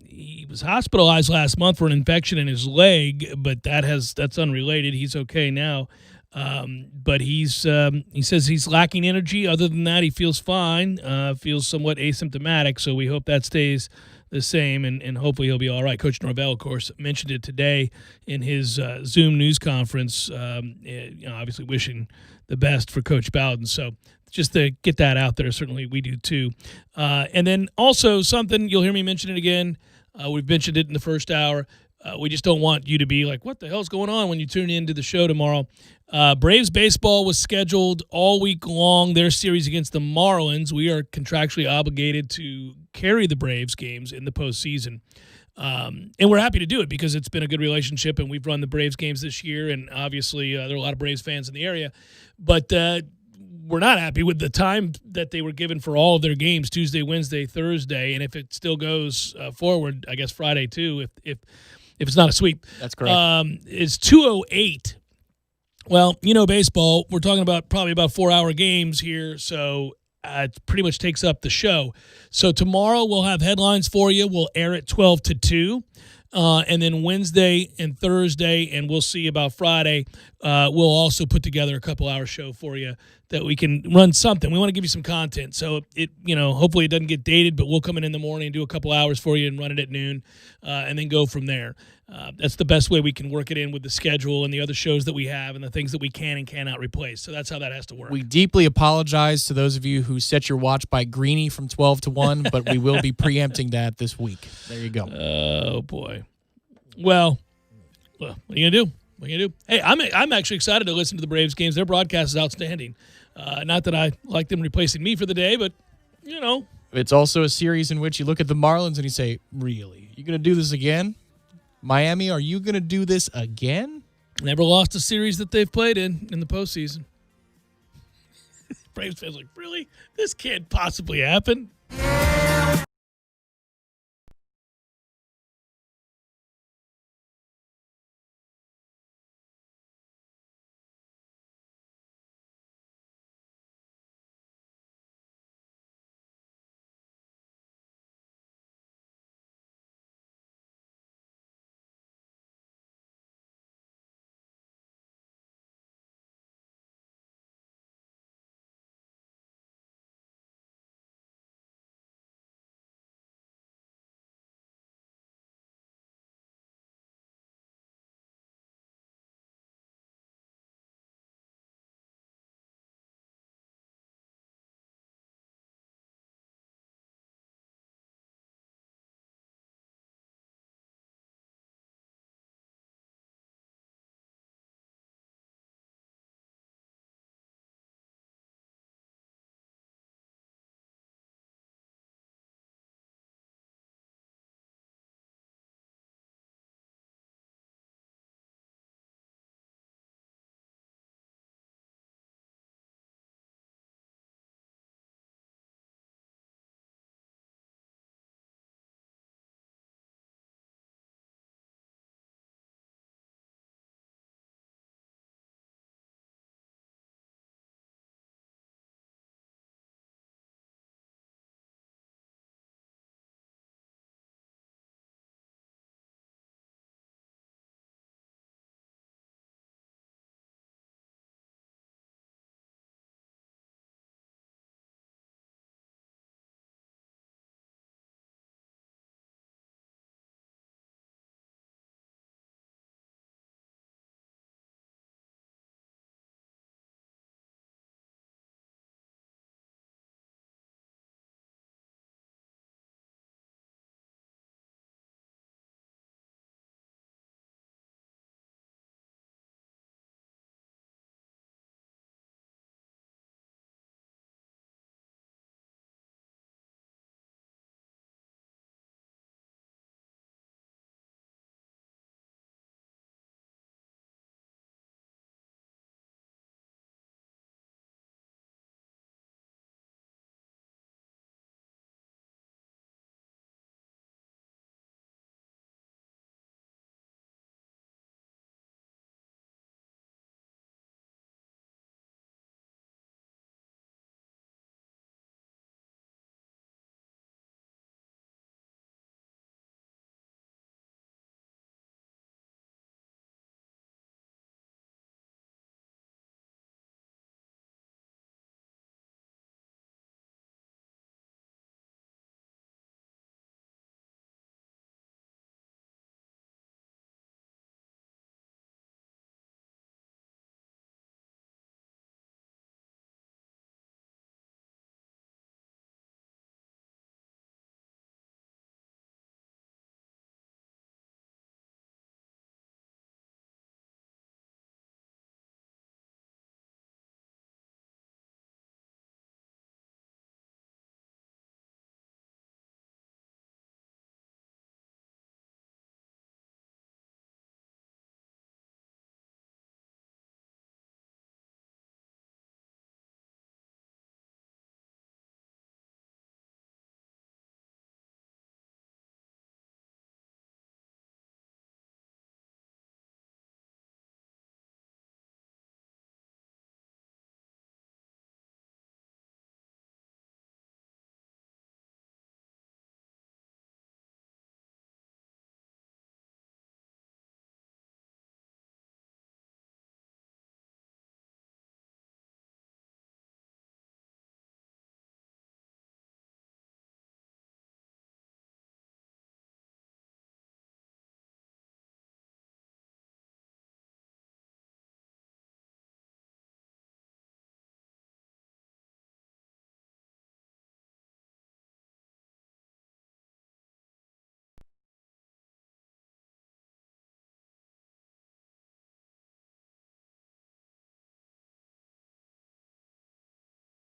He was hospitalized last month for an infection in his leg, but that's unrelated. He's okay now. But he says he's lacking energy. Other than that, he feels fine, feels somewhat asymptomatic. So we hope that stays the same, and hopefully he'll be all right. Coach Norvell, of course, mentioned it today in his Zoom news conference, obviously wishing the best for Coach Bowden. So just to get that out there, certainly we do too. And then also something, you'll hear me mention it again. We've mentioned it in the first hour. We just don't want you to be like, what the hell's going on when you tune into the show tomorrow. Braves baseball was scheduled all week long, their series against the Marlins. We are contractually obligated to carry the Braves games in the postseason. And we're happy to do it because it's been a good relationship, and we've run the Braves games this year, and obviously there are a lot of Braves fans in the area. But we're not happy with the time that they were given for all of their games, Tuesday, Wednesday, Thursday, and if it still goes forward, I guess Friday too, if it's not a sweep. That's correct. It's 2:08. Well, baseball, we're talking about probably about 4-hour games here, so it pretty much takes up the show. So tomorrow we'll have headlines for you. We'll air at 12 to 2. And then Wednesday and Thursday, and we'll see about Friday, we'll also put together a couple-hour show for you that we can run something. We want to give you some content. So, hopefully it doesn't get dated, but we'll come in the morning and do a couple hours for you and run it at noon and then go from there. That's the best way we can work it in with the schedule and the other shows that we have and the things that we can and cannot replace. So that's how that has to work. We deeply apologize to those of you who set your watch by Greeny from 12 to 1, but we will be preempting that this week. There you go. Oh, boy. Well, what are you going to do? What are you going to do? Hey, I'm actually excited to listen to the Braves games. Their broadcast is outstanding. Not that I like them replacing me for the day, but, It's also a series in which you look at the Marlins and you say, really? You going to do this again? Miami, are you going to do this again? Never lost a series that they've played in the postseason. Braves fans like, really? This can't possibly happen.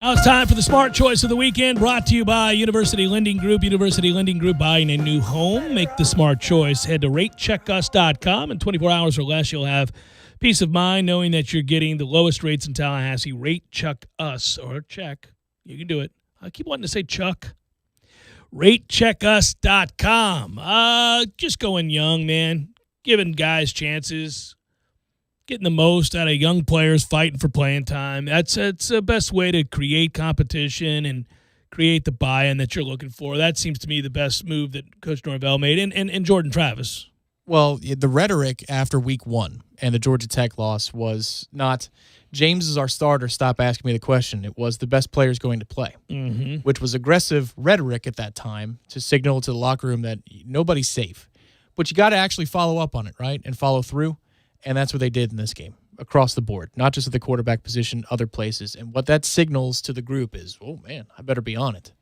Now it's time for the Smart Choice of the Weekend, brought to you by University Lending Group. University Lending Group, buying a new home. Make the smart choice. Head to ratecheckus.com. In 24 hours or less, you'll have peace of mind knowing that you're getting the lowest rates in Tallahassee. Rate Chuck Us, or check. You can do it. I keep wanting to say Chuck. Ratecheckus.com. Just going young, man. Giving guys chances. Getting the most out of young players fighting for playing time. It's the best way to create competition and create the buy-in that you're looking for. That seems to me the best move that Coach Norvell made, and Jordan Travis. Well, the rhetoric after week 1 and the Georgia Tech loss was not, James is our starter, stop asking me the question. It was the best player's going to play, which was aggressive rhetoric at that time to signal to the locker room that nobody's safe. But you got to actually follow up on it, right, and follow through. And that's what they did in this game, across the board, not just at the quarterback position, other places. And what that signals to the group is, oh, man, I better be on it.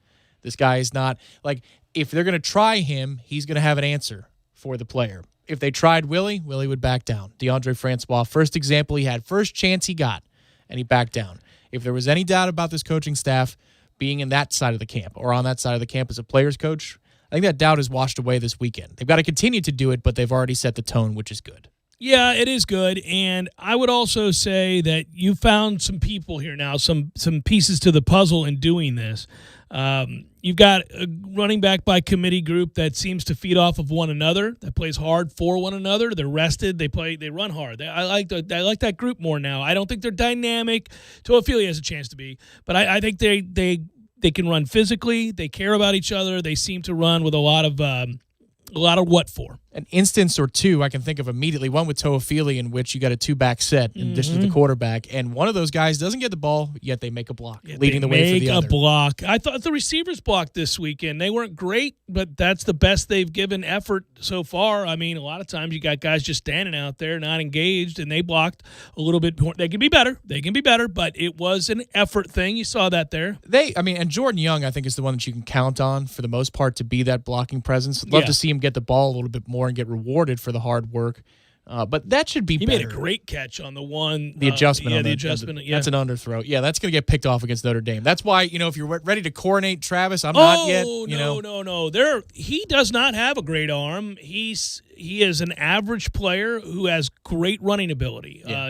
This guy is not, like, if they're going to try him, he's going to have an answer for the player. If they tried Willie would back down. DeAndre Francois, first example he had, first chance he got, and he backed down. If there was any doubt about this coaching staff being in that side of the camp or on that side of the camp as a player's coach, I think that doubt is washed away this weekend. They've got to continue to do it, but they've already set the tone, which is good. Yeah, it is good, and I would also say that you found some people here now, some pieces to the puzzle in doing this. You've got a running back by committee group that seems to feed off of one another, that plays hard for one another. They're rested. They run hard. I like that group more now. I don't think they're dynamic. Toafili has a chance to be, but I think they can run physically. They care about each other. They seem to run with a lot of what for. An instance or two I can think of immediately, one with Toafili in which you got a two-back set in addition to the quarterback, and one of those guys doesn't get the ball, yet they make a block, leading the way for the other. Make a block. I thought the receivers blocked this weekend. They weren't great, but that's the best they've given effort so far. I mean, a lot of times you got guys just standing out there, not engaged, and they blocked a little bit more. They can be better, but it was an effort thing. You saw that there. And Jordan Young, I think, is the one that you can count on for the most part to be that blocking presence. Love to see him get the ball a little bit more and get rewarded for the hard work. But that should be better. He made a great catch on the one. The adjustment. The adjustment. That's an underthrow. Yeah, that's going to get picked off against Notre Dame. That's why, if you're ready to coronate Travis, I'm not yet. No. He does not have a great arm. He is an average player who has great running ability. Yeah.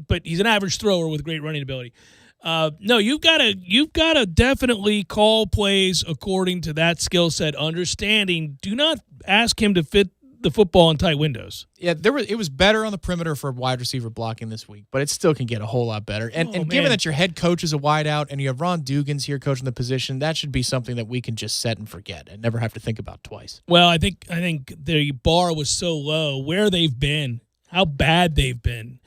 But he's an average thrower with great running ability. No, you've got to definitely call plays according to that skill set. Understanding, do not ask him to fit the football in tight windows. Yeah, it was better on the perimeter for wide receiver blocking this week, but it still can get a whole lot better. And given that your head coach is a wideout and you have Ron Dugans here coaching the position, that should be something that we can just set and forget and never have to think about twice. Well, I think the bar was so low. Where they've been, how bad they've been.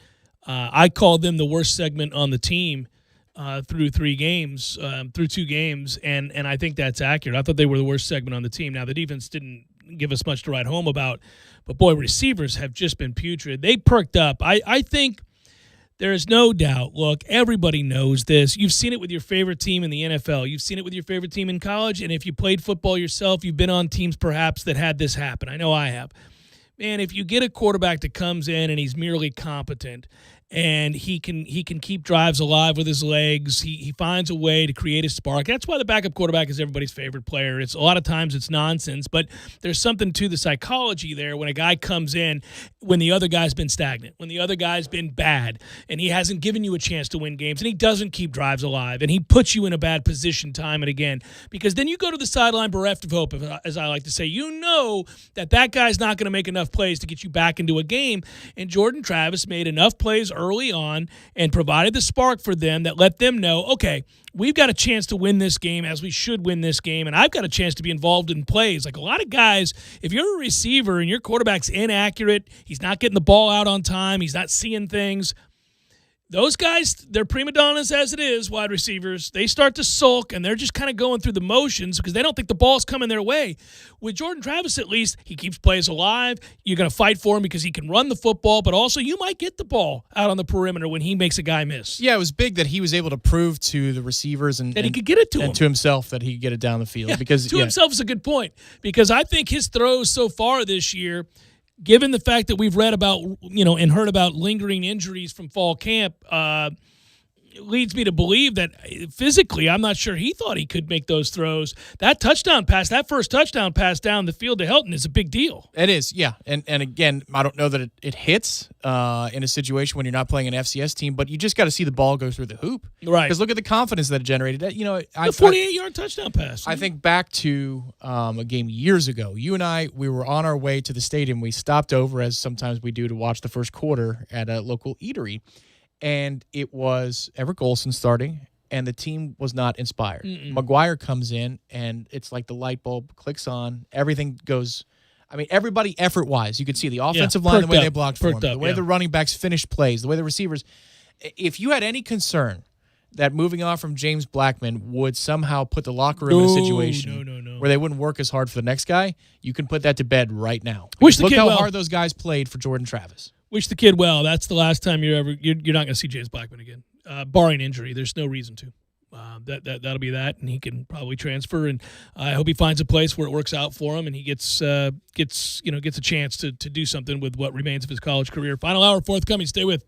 I called them the worst segment on the team. Through 2 games, and I think that's accurate. I thought they were the worst segment on the team. Now, the defense didn't give us much to write home about, but, boy, receivers have just been putrid. They perked up. I think there is no doubt. Look, everybody knows this. You've seen it with your favorite team in the NFL. You've seen it with your favorite team in college, and if you played football yourself, you've been on teams perhaps that had this happen. I know I have. Man, if you get a quarterback that comes in and he's merely competent and he can keep drives alive with his legs, he finds a way to create a spark. That's why the backup quarterback is everybody's favorite player. It's a lot of times it's nonsense, but there's something to the psychology there when a guy comes in when the other guy's been stagnant, when the other guy's been bad, and he hasn't given you a chance to win games, and he doesn't keep drives alive, and he puts you in a bad position time and again, because then you go to the sideline bereft of hope, as I like to say. You know that guy's not going to make enough plays to get you back into a game, and Jordan Travis made enough plays early on and provided the spark for them that let them know, okay, we've got a chance to win this game as we should win this game, and I've got a chance to be involved in plays. Like a lot of guys, if you're a receiver and your quarterback's inaccurate, he's not getting the ball out on time, he's not seeing things, those guys, they're prima donnas as it is, wide receivers. They start to sulk, and they're just kind of going through the motions because they don't think the ball's coming their way. With Jordan Travis, at least, he keeps plays alive. You're going to fight for him because he can run the football, but also you might get the ball out on the perimeter when he makes a guy miss. Yeah, it was big that he was able to prove to the receivers and he could get it to him. And to himself that he could get it down the field. Yeah, because himself is a good point, because I think his throws so far this year, given the fact that we've read about, and heard about lingering injuries from fall camp, leads me to believe that physically, I'm not sure he thought he could make those throws. That first touchdown pass down the field to Helton is a big deal. It is, yeah. And again, I don't know that it hits in a situation when you're not playing an FCS team, but you just got to see the ball go through the hoop. Right. Because look at the confidence that it generated. The 48-yard touchdown pass. I think back to a game years ago. You and I, we were on our way to the stadium. We stopped over, as sometimes we do, to watch the first quarter at a local eatery. And it was Everett Golson starting, and the team was not inspired. McGuire comes in, and it's like the light bulb clicks on. Everything goes – I mean, everybody effort-wise, you could see the offensive line, the way they blocked for him, the way the running backs finished plays, the way the receivers – if you had any concern that moving on from James Blackman would somehow put the locker room in a situation where they wouldn't work as hard for the next guy, you can put that to bed right now. Look how hard those guys played for Jordan Travis. Wish the kid well. That's the last time you're not going to see James Blackman again, barring injury. There's no reason to. That'll be that, and he can probably transfer. And I hope he finds a place where it works out for him, and he gets a chance to do something with what remains of his college career. Final hour forthcoming. Stay with.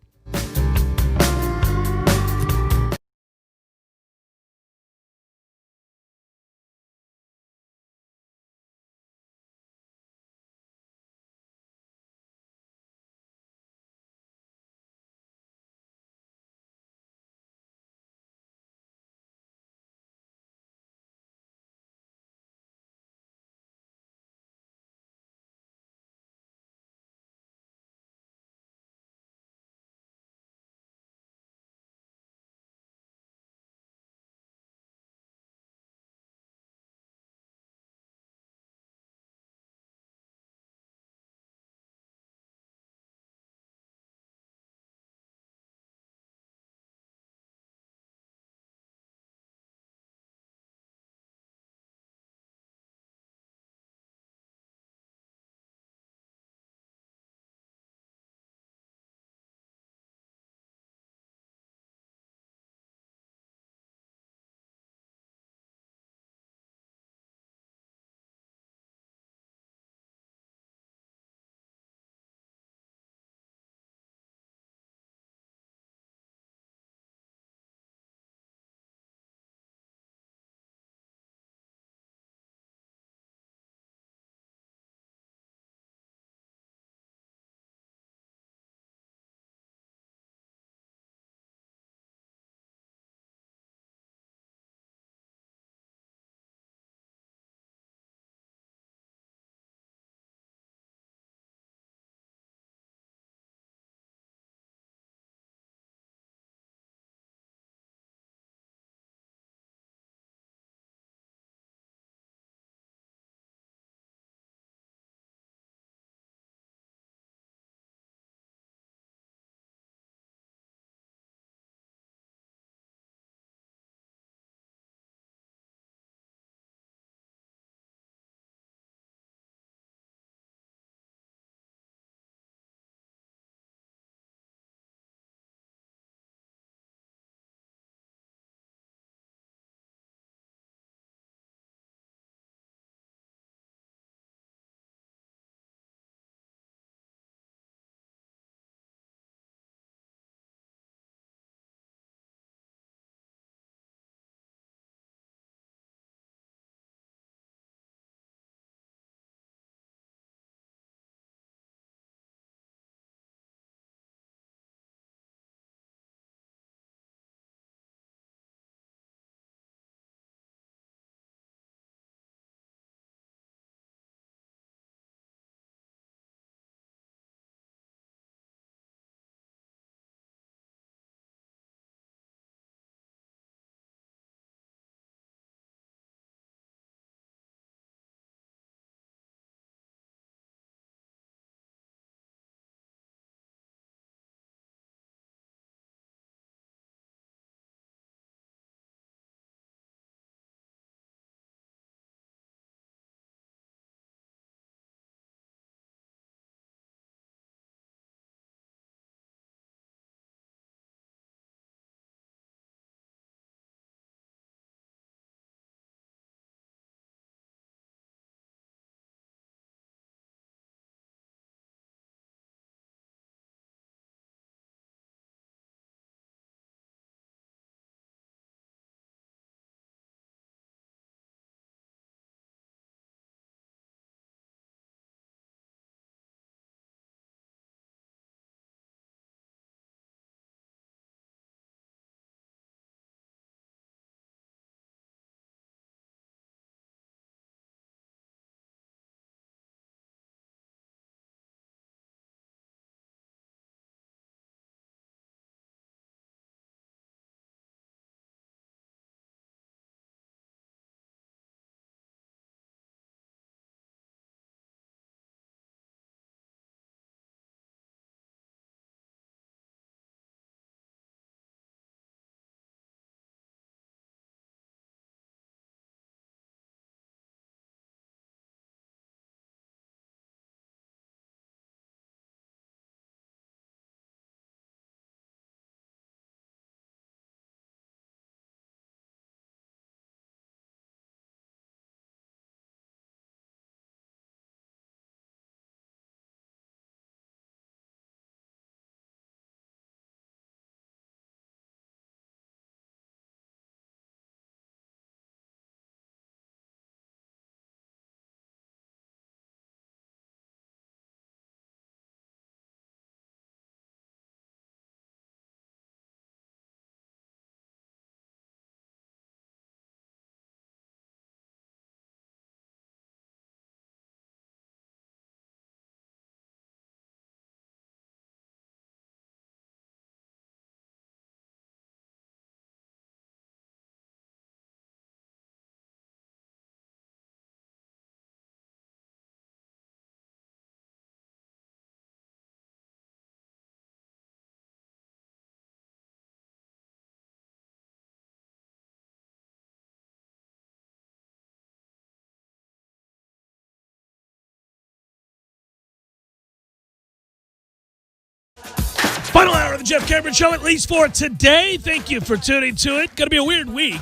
Final hour of the Jeff Cameron Show, at least for today. Thank you for tuning to it. Going to be a weird week.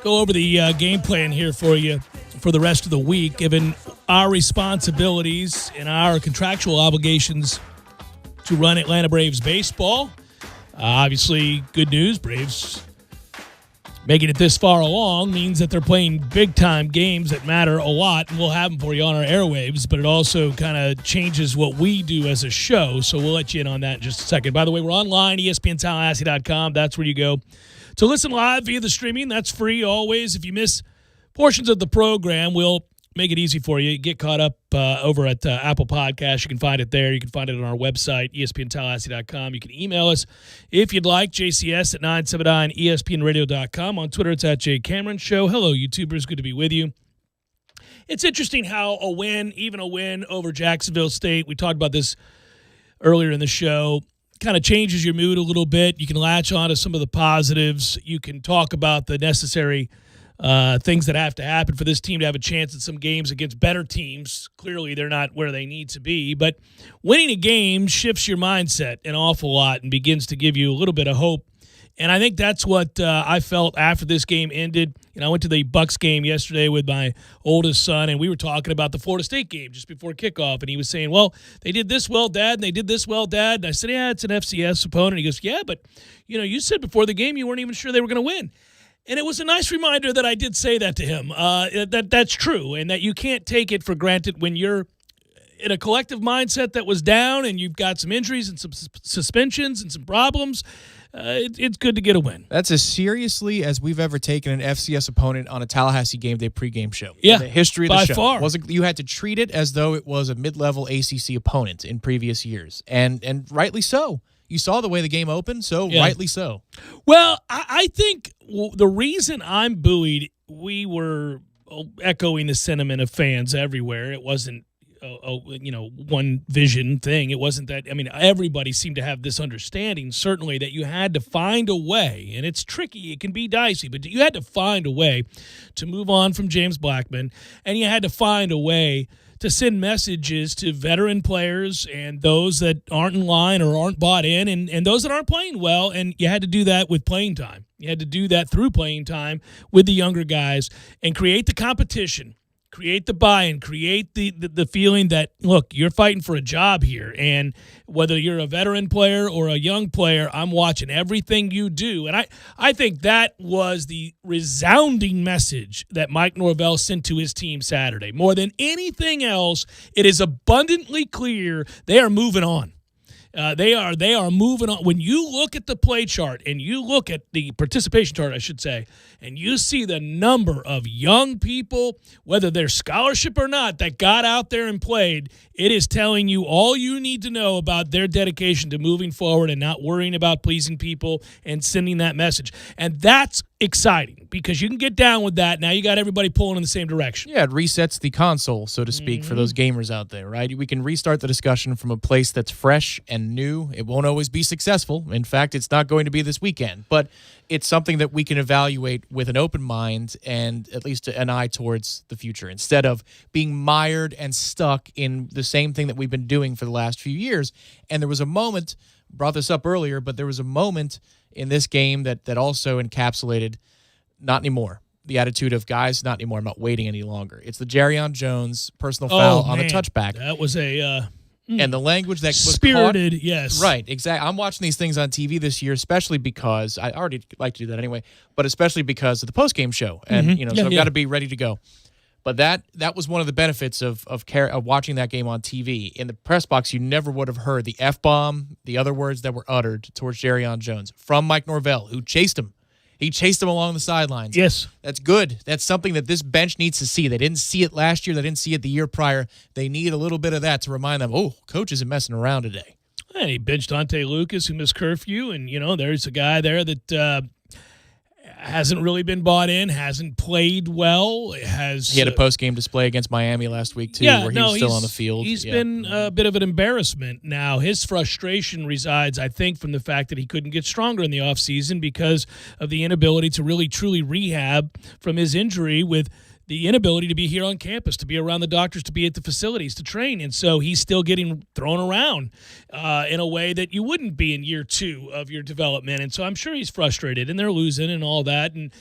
Go over the game plan here for you for the rest of the week, given our responsibilities and our contractual obligations to run Atlanta Braves baseball. Obviously, good news. Braves making it this far along means that they're playing big-time games that matter a lot, and we'll have them for you on our airwaves, but it also kind of changes what we do as a show, so we'll let you in on that in just a second. By the way, we're online, ESPNTallahassee.com. That's where you go to listen live via the streaming. That's free always. If you miss portions of the program, we'll make it easy for you. Get caught up over at Apple Podcasts. You can find it there. You can find it on our website, ESPNTallahassee.com. You can email us if you'd like, JCS at 979ESPNradio.com. On Twitter, it's at JCameron Show. Hello, YouTubers. Good to be with you. It's interesting how a win, even a win over Jacksonville State, we talked about this earlier in the show, kind of changes your mood a little bit. You can latch on to some of the positives. You can talk about the necessary things that have to happen for this team to have a chance at some games against better teams. Clearly, they're not where they need to be. But winning a game shifts your mindset an awful lot and begins to give you a little bit of hope. And I think that's what I felt after this game ended. You know, I went to the Bucs game yesterday with my oldest son, and we were talking about the Florida State game just before kickoff. And he was saying, well, they did this well, Dad, and they did this well, Dad. And I said, yeah, it's an FCS opponent. He goes, yeah, but, you know, you said before the game you weren't even sure they were going to win. And it was a nice reminder that I did say that to him, that's true, and that you can't take it for granted when you're in a collective mindset that was down and you've got some injuries and some suspensions and some problems. It's good to get a win. That's as seriously as we've ever taken an FCS opponent on a Tallahassee game day pregame show. Yeah, in the history of the show. By far. You had to treat it as though it was a mid-level ACC opponent in previous years, and rightly so. You saw the way the game opened, so rightly so. Well, I think the reason I'm buoyed, we were echoing the sentiment of fans everywhere. It wasn't one vision thing. It wasn't that. I mean, everybody seemed to have this understanding, certainly, that you had to find a way, and it's tricky. It can be dicey, but you had to find a way to move on from James Blackman, and you had to find a way to send messages to veteran players and those that aren't in line or aren't bought in and those that aren't playing well, and you had to do that with playing time. You had to do that through playing time with the younger guys and create the competition, create the buy-in, create the feeling that, look, you're fighting for a job here, and whether you're a veteran player or a young player, I'm watching everything you do. And I think that was the resounding message that Mike Norvell sent to his team Saturday. More than anything else, it is abundantly clear they are moving on. They are moving on. When you look at the play chart and you look at the participation chart, I should say, and you see the number of young people, whether they're scholarship or not, that got out there and played, it is telling you all you need to know about their dedication to moving forward and not worrying about pleasing people and sending that message. And that's exciting because you can get down with that. Now you got everybody pulling in the same direction. Yeah, it resets the console, so to speak, for those gamers out there, right? We can restart the discussion from a place that's fresh and new. It won't always be successful. In fact, it's not going to be this weekend, but it's something that we can evaluate with an open mind and at least an eye towards the future instead of being mired and stuck in the same thing that we've been doing for the last few years. And there was a moment, brought this up earlier, but there was a moment in this game that also encapsulated not anymore. The attitude of, guys, not anymore. I'm not waiting any longer. It's the Jerrion Jones personal foul on the touchback. That was a and the language that was spirited, caught, yes. Right, exactly. I'm watching these things on TV this year, especially because I already like to do that anyway, but especially because of the postgame show. And, so I've got to be ready to go. But that was one of the benefits of watching that game on TV. In the press box, you never would have heard the F-bomb, the other words that were uttered towards Jerrion Jones from Mike Norvell, who chased him. He chased him along the sidelines. Yes. That's good. That's something that this bench needs to see. They didn't see it last year. They didn't see it the year prior. They need a little bit of that to remind them, coach isn't messing around today. And he benched Dante Lucas, who missed curfew, and, there's a guy there that hasn't really been bought in, hasn't played well. He had a post-game display against Miami last week, too, where he was still on the field. He's been a bit of an embarrassment. Now, his frustration resides, I think, from the fact that he couldn't get stronger in the offseason because of the inability to really, truly rehab from his injury with the inability to be here on campus, to be around the doctors, to be at the facilities, to train. And so he's still getting thrown around in a way that you wouldn't be in year 2 of your development. And so I'm sure he's frustrated, and they're losing and all that. And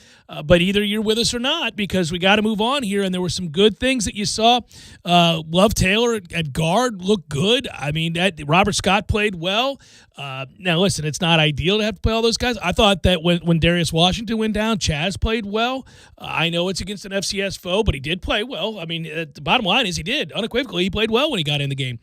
but either you're with us or not, because we got to move on here. And there were some good things that you saw. Love Taylor at guard looked good. I mean, Robert Scott played well. Now, listen, it's not ideal to have to play all those guys. I thought that when Darius Washington went down, Chaz played well. I know it's against an FCS foe, but he did play well. I mean, the bottom line is he did. Unequivocally, he played well when he got in the game.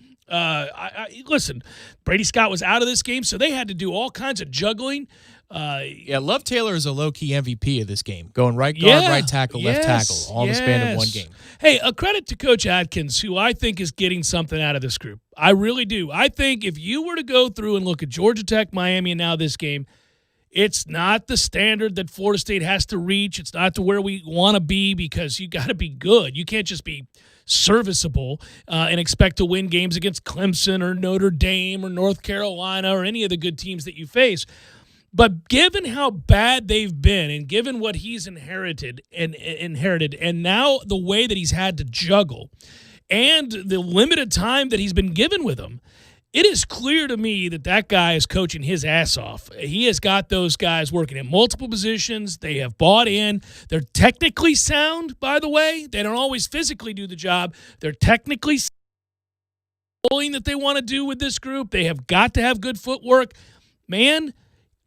Listen, Brady Scott was out of this game, so they had to do all kinds of juggling. Love Taylor is a low-key MVP of this game, going right guard, right tackle, left tackle, all in the span of one game. Hey, a credit to Coach Atkins, who I think is getting something out of this group. I really do. I think if you were to go through and look at Georgia Tech, Miami, and now this game, it's not the standard that Florida State has to reach. It's not to where we want to be, because you got to be good. You can't just be serviceable and expect to win games against Clemson or Notre Dame or North Carolina or any of the good teams that you face. But given how bad they've been, and given what he's inherited, and now the way that he's had to juggle, and the limited time that he's been given with them, it is clear to me that guy is coaching his ass off. He has got those guys working in multiple positions. They have bought in. They're technically sound, by the way. They don't always physically do the job. They're technically sound that they want to do with this group. They have got to have good footwork. Man,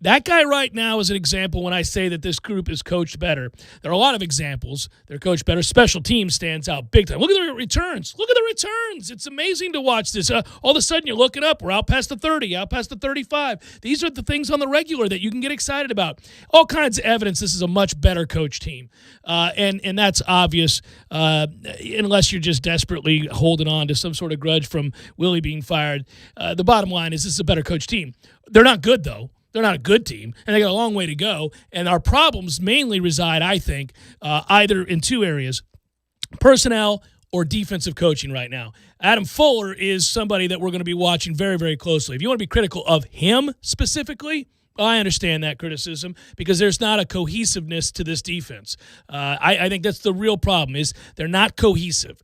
that guy right now is an example when I say that this group is coached better. There are a lot of examples. They're coached better. Special teams stands out big time. Look at the returns. Look at the returns. It's amazing to watch this. All of a sudden, you're looking up. We're out past the 30, out past the 35. These are the things on the regular that you can get excited about. All kinds of evidence this is a much better coach team. And that's obvious unless you're just desperately holding on to some sort of grudge from Willie being fired. The bottom line is this is a better coach team. They're not good, though. They're not a good team, and they got a long way to go. And our problems mainly reside, I think, either in two areas: personnel or defensive coaching right now. Adam Fuller is somebody that we're going to be watching very, very closely. If you want to be critical of him specifically, I understand that criticism, because there's not a cohesiveness to this defense. I think that's the real problem, is they're not cohesive,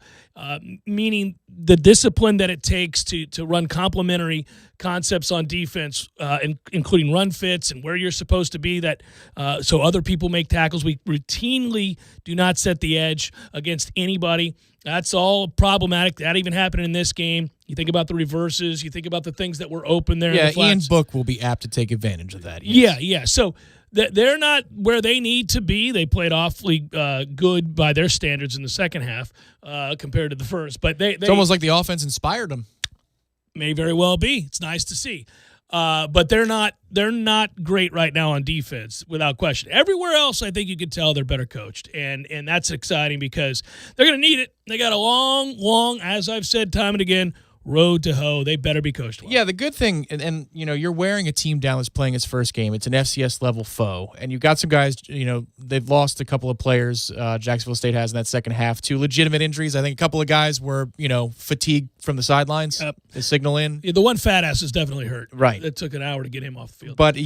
meaning the discipline that it takes to run complementary concepts on defense, including run fits and where you're supposed to be, that so other people make tackles. We routinely do not set the edge against anybody. That's all problematic. That even happened in this game. You think about the reverses. You think about the things that were open there. Yeah, in the Ian flats. Book will be apt to take advantage of that. Yes. Yeah. So they're not where they need to be. They played awfully good by their standards in the second half compared to the first. But it's almost like the offense inspired them. May very well be. It's nice to see. But they're not great right now on defense, without question. Everywhere else, I think you could tell they're better coached, and that's exciting because they're going to need it. They got a long, as I've said time and again, road to hoe. They better be coached well. Yeah, the good thing, and you're wearing a team down that's playing its first game. It's an FCS level foe, and you've got some guys. They've lost a couple of players. Jacksonville State has in that second half to legitimate injuries. I think a couple of guys were fatigued from the sidelines. The signal in. Yeah, the one fat ass is definitely hurt. Right. It took an hour to get him off the field. But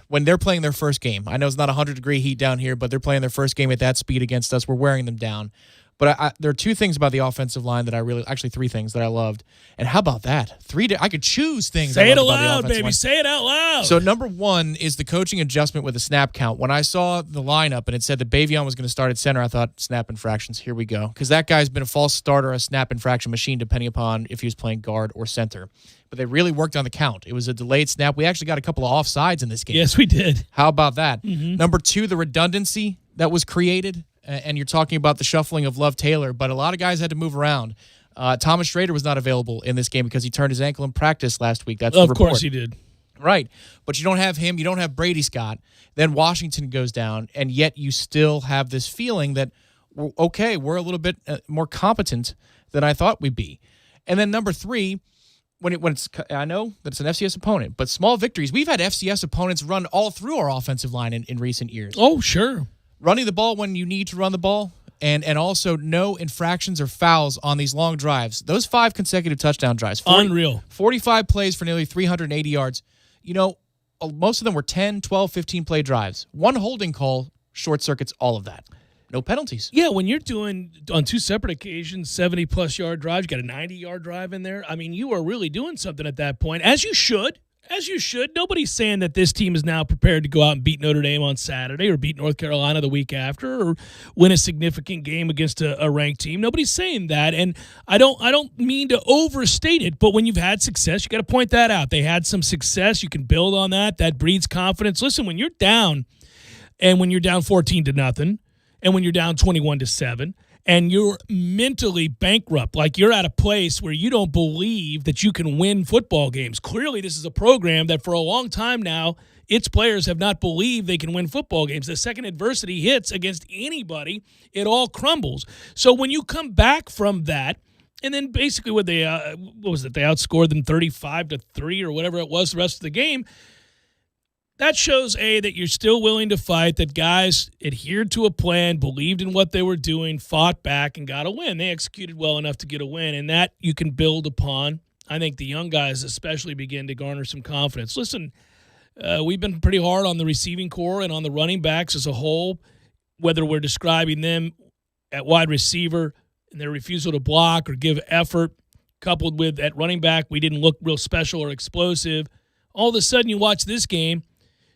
when they're playing their first game, I know it's not 100-degree heat down here, but they're playing their first game at that speed against us. We're wearing them down. But there are two things about the offensive line that actually three things that I loved. And how about that? I could choose things. Say I it loved about the aloud, offensive baby. line. Say it out loud. So number one is the coaching adjustment with the snap count. When I saw the lineup and it said that Bavion was going to start at center, I thought snap infractions. Here we go, because that guy's been a false starter, a snap infraction machine, depending upon if he was playing guard or center. But they really worked on the count. It was a delayed snap. We actually got a couple of offsides in this game. Yes, we did. How about that? Mm-hmm. Number two, the redundancy that was created. And you're talking about the shuffling of Love Taylor, but a lot of guys had to move around. Thomas Schrader was not available in this game because he turned his ankle in practice last week. That's the report. Of course he did. Right. But you don't have him. You don't have Brady Scott. Then Washington goes down, and yet you still have this feeling that, we're a little bit more competent than I thought we'd be. And then number three, I know that it's an FCS opponent, but small victories. We've had FCS opponents run all through our offensive line in recent years. Oh, sure. Running the ball when you need to run the ball, and also no infractions or fouls on these long drives. Those 5 consecutive touchdown drives. Unreal. 45 plays for nearly 380 yards. Most of them were 10, 12, 15 play drives. One holding call short circuits all of that. No penalties. Yeah, when you're doing, on two separate occasions, 70-plus yard drives, you got a 90-yard drive in there. I mean, you are really doing something at that point, as you should. As you should. Nobody's saying that this team is now prepared to go out and beat Notre Dame on Saturday or beat North Carolina the week after or win a significant game against a ranked team. Nobody's saying that, and I don't mean to overstate it, but when you've had success, you got to point that out. They had some success. You can build on that. That breeds confidence. Listen, when you're down, and when you're down 14-0, and when you're down 21-7, and you're mentally bankrupt, like you're at a place where you don't believe that you can win football games. Clearly, this is a program that for a long time now, its players have not believed they can win football games. The second adversity hits against anybody, it all crumbles. So when you come back from that, and then basically what was it? They outscored them 35-3 or whatever it was the rest of the game. That shows, A, that you're still willing to fight, that guys adhered to a plan, believed in what they were doing, fought back, and got a win. They executed well enough to get a win, and that you can build upon. I think the young guys especially begin to garner some confidence. Listen, we've been pretty hard on the receiving core and on the running backs as a whole, whether we're describing them at wide receiver and their refusal to block or give effort, coupled with at running back, we didn't look real special or explosive. All of a sudden, you watch this game,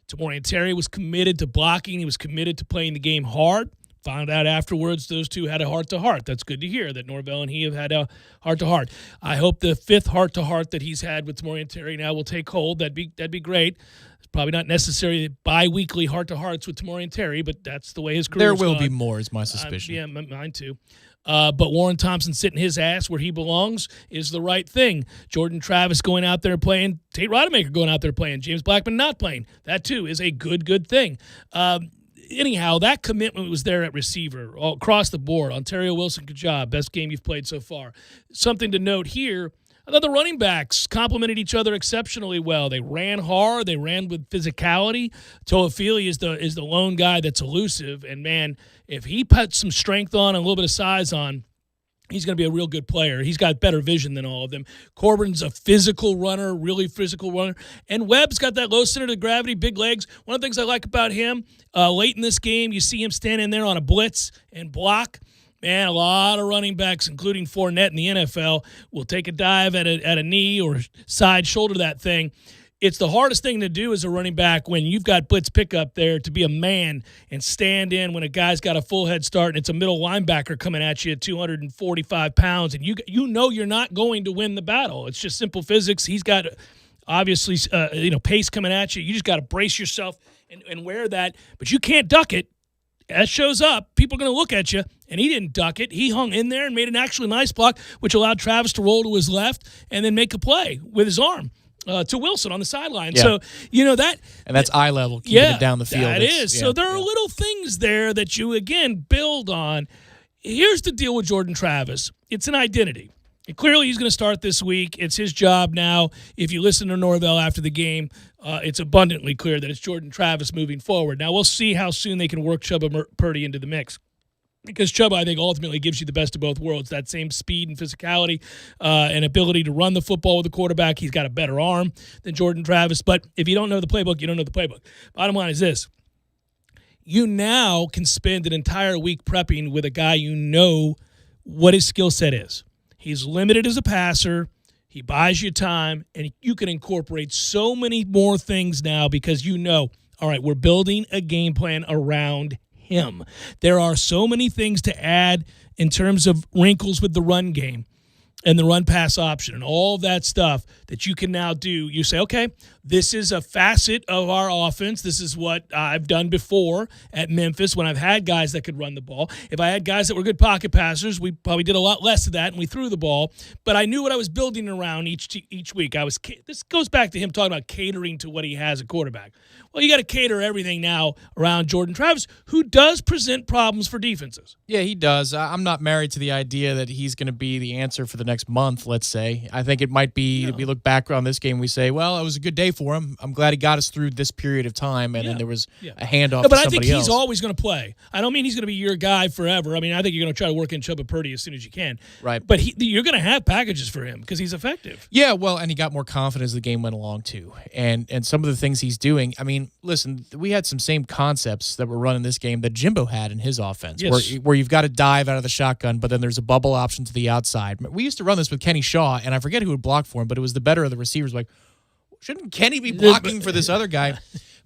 Tamorrion Terry was committed to blocking. He was committed to playing the game hard. Found out afterwards those two had a heart-to-heart. That's good to hear that Norvell and he have had a heart-to-heart. I hope the fifth heart-to-heart that he's had with Tamorrion Terry now will take hold. That'd be great. It's probably not necessarily bi-weekly heart-to-hearts with Tamorrion Terry, but that's the way his career is There will gone. be more, is my suspicion. Yeah, mine too. But Warren Thompson sitting his ass where he belongs is the right thing. Jordan Travis going out there playing, Tate Rodemaker going out there playing, James Blackman not playing. That, too, is a good thing. Anyhow, that commitment was there at receiver all across the board. Ontario Wilson, good job. Best game you've played so far. Something to note here, I thought the running backs complemented each other exceptionally well. They ran hard. They ran with physicality. Toafili is the lone guy that's elusive. And, man, if he puts some strength on and a little bit of size on, he's going to be a real good player. He's got better vision than all of them. Corbin's a physical runner, really physical runner. And Webb's got that low center of gravity, big legs. One of the things I like about him, late in this game, you see him standing there on a blitz and block. Man, a lot of running backs, including Fournette in the NFL, will take a dive at a knee or side shoulder that thing. It's the hardest thing to do as a running back when you've got blitz pickup there to be a man and stand in when a guy's got a full head start and it's a middle linebacker coming at you at 245 pounds, and you know you're not going to win the battle. It's just simple physics. He's got obviously pace coming at you. You just got to brace yourself and wear that, but you can't duck it. That shows up, people are going to look at you, and he didn't duck it. He hung in there and made an actually nice block, which allowed Travis to roll to his left and then make a play with his arm to Wilson on the sideline. Yeah. So, that. And that's eye level, keeping it down the field. That is. So there are little things there that you, again, build on. Here's the deal with Jordan Travis. It's an identity. And clearly, he's going to start this week. It's his job now. If you listen to Norvell after the game, it's abundantly clear that it's Jordan Travis moving forward. Now, we'll see how soon they can work Chubba Purdy into the mix. Because Chubba, I think, ultimately gives you the best of both worlds. That same speed and physicality and ability to run the football with the quarterback. He's got a better arm than Jordan Travis. But if you don't know the playbook, you don't know the playbook. Bottom line is this. You now can spend an entire week prepping with a guy you know what his skill set is. He's limited as a passer. He buys you time, and you can incorporate so many more things now because all right, we're building a game plan around him. There are so many things to add in terms of wrinkles with the run game and the run-pass option and all of that stuff that you can now do. You say, okay, this is a facet of our offense. This is what I've done before at Memphis when I've had guys that could run the ball. If I had guys that were good pocket passers, we probably did a lot less of that, and we threw the ball. But I knew what I was building around each week. This goes back to him talking about catering to what he has at quarterback. Well, you got to cater everything now around Jordan Travis, who does present problems for defenses. Yeah, he does. I'm not married to the idea that he's going to be the answer for the next next month, let's say. I think it might be, we look back on this game, we say, well, it was a good day for him. I'm glad he got us through this period of time, and then there was a handoff to somebody else. But I think he's always going to play. I don't mean he's going to be your guy forever. I mean, I think you're going to try to work in Chuba Purdy as soon as you can. Right. But you're going to have packages for him because he's effective. Yeah, well, and he got more confident as the game went along, too. And some of the things he's doing, I mean, listen, we had some same concepts that were running this game that Jimbo had in his offense, where you've got to dive out of the shotgun, but then there's a bubble option to the outside. We used to run this with Kenny Shaw, and I forget who would block for him, but it was the better of the receivers. Like, shouldn't Kenny be blocking for this other guy?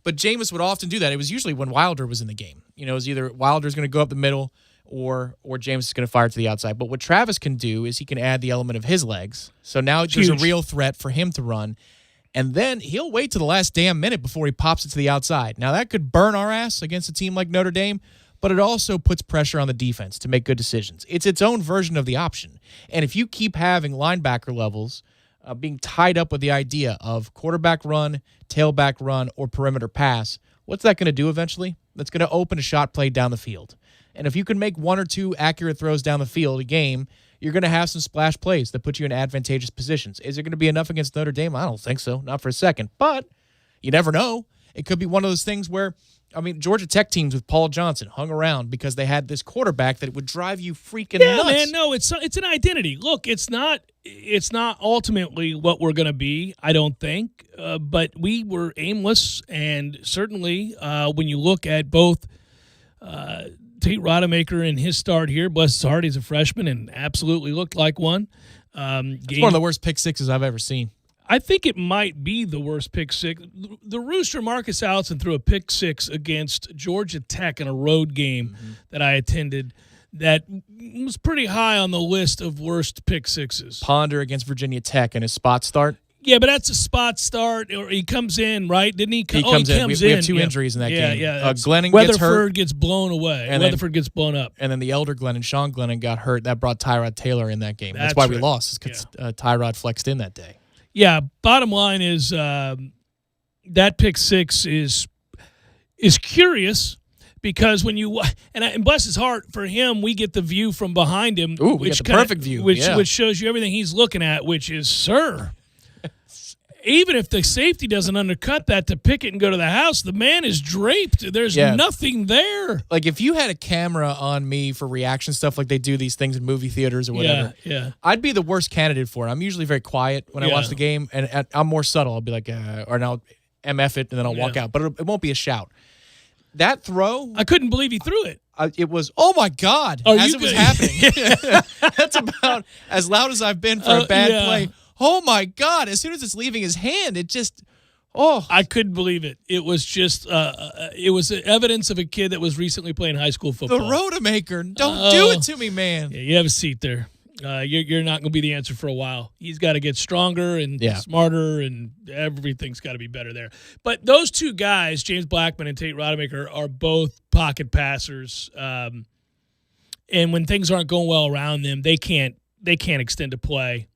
But Jameis would often do that. It was usually when Wilder was in the game. It was either Wilder's going to go up the middle or Jameis is going to fire to the outside. But what Travis can do is he can add the element of his legs. So now there's a real threat for him to run. And then he'll wait to the last damn minute before he pops it to the outside. Now, that could burn our ass against a team like Notre Dame, but it also puts pressure on the defense to make good decisions. It's its own version of the option. And if you keep having linebacker levels being tied up with the idea of quarterback run, tailback run, or perimeter pass, what's that going to do eventually? That's going to open a shot play down the field. And if you can make one or two accurate throws down the field a game, you're going to have some splash plays that put you in advantageous positions. Is it going to be enough against Notre Dame? I don't think so. Not for a second. But you never know. It could be one of those things where, I mean, Georgia Tech teams with Paul Johnson hung around because they had this quarterback that would drive you freaking nuts. Yeah, man, no, it's an identity. Look, it's not ultimately what we're going to be, I don't think. But we were aimless, and certainly when you look at both Tate Rodemaker in his start here, bless his heart, he's a freshman and absolutely looked like one. It's one of the worst pick sixes I've ever seen. I think it might be the worst pick six. The Rooster, Marcus Allison, threw a pick six against Georgia Tech in a road game that I attended that was pretty high on the list of worst pick sixes. Ponder against Virginia Tech in his spot start. Yeah, but that's a spot start, or he comes in, right? Didn't he? He comes in. We have two injuries in that game. Yeah, Glennon Weatherford gets hurt. Gets blown away. And Weatherford gets blown up. And then the elder Glennon, Sean Glennon, got hurt. That brought Tyrod Taylor in that game. That's why we lost, because Tyrod flexed in that day. Yeah, bottom line is that pick six is curious because when you and bless his heart, for him, we get the view from behind him. Ooh, we get the perfect view. Which shows you everything he's looking at, which is, sir, even if the safety doesn't undercut that to pick it and go to the house, the man is draped. There's nothing there. Like, if you had a camera on me for reaction stuff like they do these things in movie theaters or whatever, I'd be the worst candidate for it. I'm usually very quiet when I watch the game, and I'm more subtle. I'll be like, or I'll MF it, and then I'll walk out. But it won't be a shout. That throw, I couldn't believe he threw it. It was, oh my God, as it was happening. That's about as loud as I've been for a bad play. Oh, my God. As soon as it's leaving his hand, it just, I couldn't believe it. It was just, it was evidence of a kid that was recently playing high school football. The Rodemaker. Don't do it to me, man. Yeah, you have a seat there. You're not going to be the answer for a while. He's got to get stronger and smarter, and everything's got to be better there. But those two guys, James Blackman and Tate Rodemaker, are both pocket passers. And when things aren't going well around them, they can't extend a play.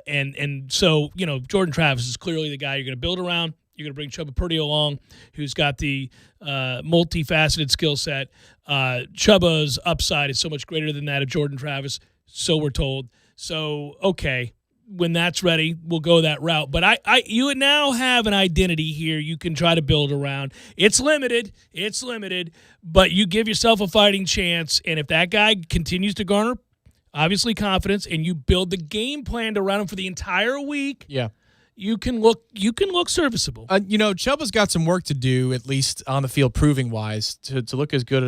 And so, Jordan Travis is clearly the guy you're going to build around. You're going to bring Chuba Purdy along, who's got the multifaceted skill set. Chuba's upside is so much greater than that of Jordan Travis, so we're told. So, okay, when that's ready, we'll go that route. But you now have an identity here you can try to build around. It's limited, but you give yourself a fighting chance, and if that guy continues to garner obviously confidence, and you build the game plan around him for the entire week, you can look serviceable. Chuba's got some work to do, at least on the field, proving wise, to look as good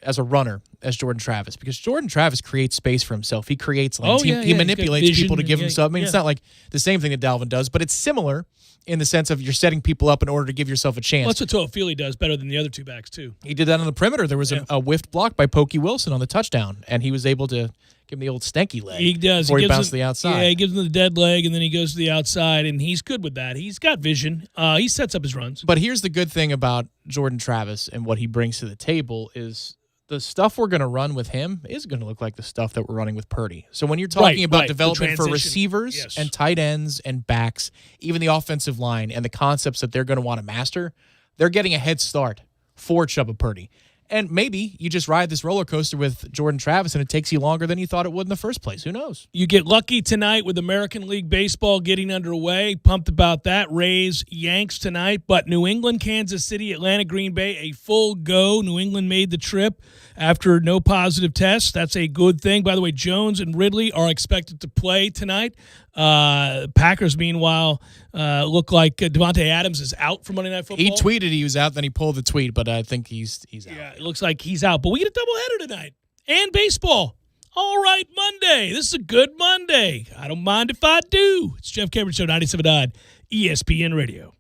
as a runner as Jordan Travis, because Jordan Travis creates space for himself. He creates lanes. He manipulates people to give himself. I mean, it's not like the same thing that Dalvin does, but it's similar in the sense of you're setting people up in order to give yourself a chance. Well, that's what Toafili does better than the other two backs, too. He did that on the perimeter. There was a whiffed block by Pokey Wilson on the touchdown, and he was able to give him the old stanky leg. He does. Before he bounced to the outside. Yeah, he gives him the dead leg, and then he goes to the outside, and he's good with that. He's got vision. He sets up his runs. But here's the good thing about Jordan Travis and what he brings to the table is the stuff we're going to run with him is going to look like the stuff that we're running with Purdy. So when you're talking about development for receivers and tight ends and backs, even the offensive line and the concepts that they're going to want to master, they're getting a head start for Chuba Purdy. And maybe you just ride this roller coaster with Jordan Travis and it takes you longer than you thought it would in the first place. Who knows? You get lucky tonight with American League Baseball getting underway. Pumped about that. Rays, Yanks tonight. But New England, Kansas City, Atlanta, Green Bay, a full go. New England made the trip after no positive tests. That's a good thing. By the way, Jones and Ridley are expected to play tonight. Packers, meanwhile, look like Devontae Adams is out for Monday Night Football. He tweeted he was out, then he pulled the tweet, but I think he's out. Yeah, it looks like he's out. But we get a doubleheader tonight. And baseball. All right, Monday. This is a good Monday. I don't mind if I do. It's Jeff Cameron Show, 97.9 ESPN Radio.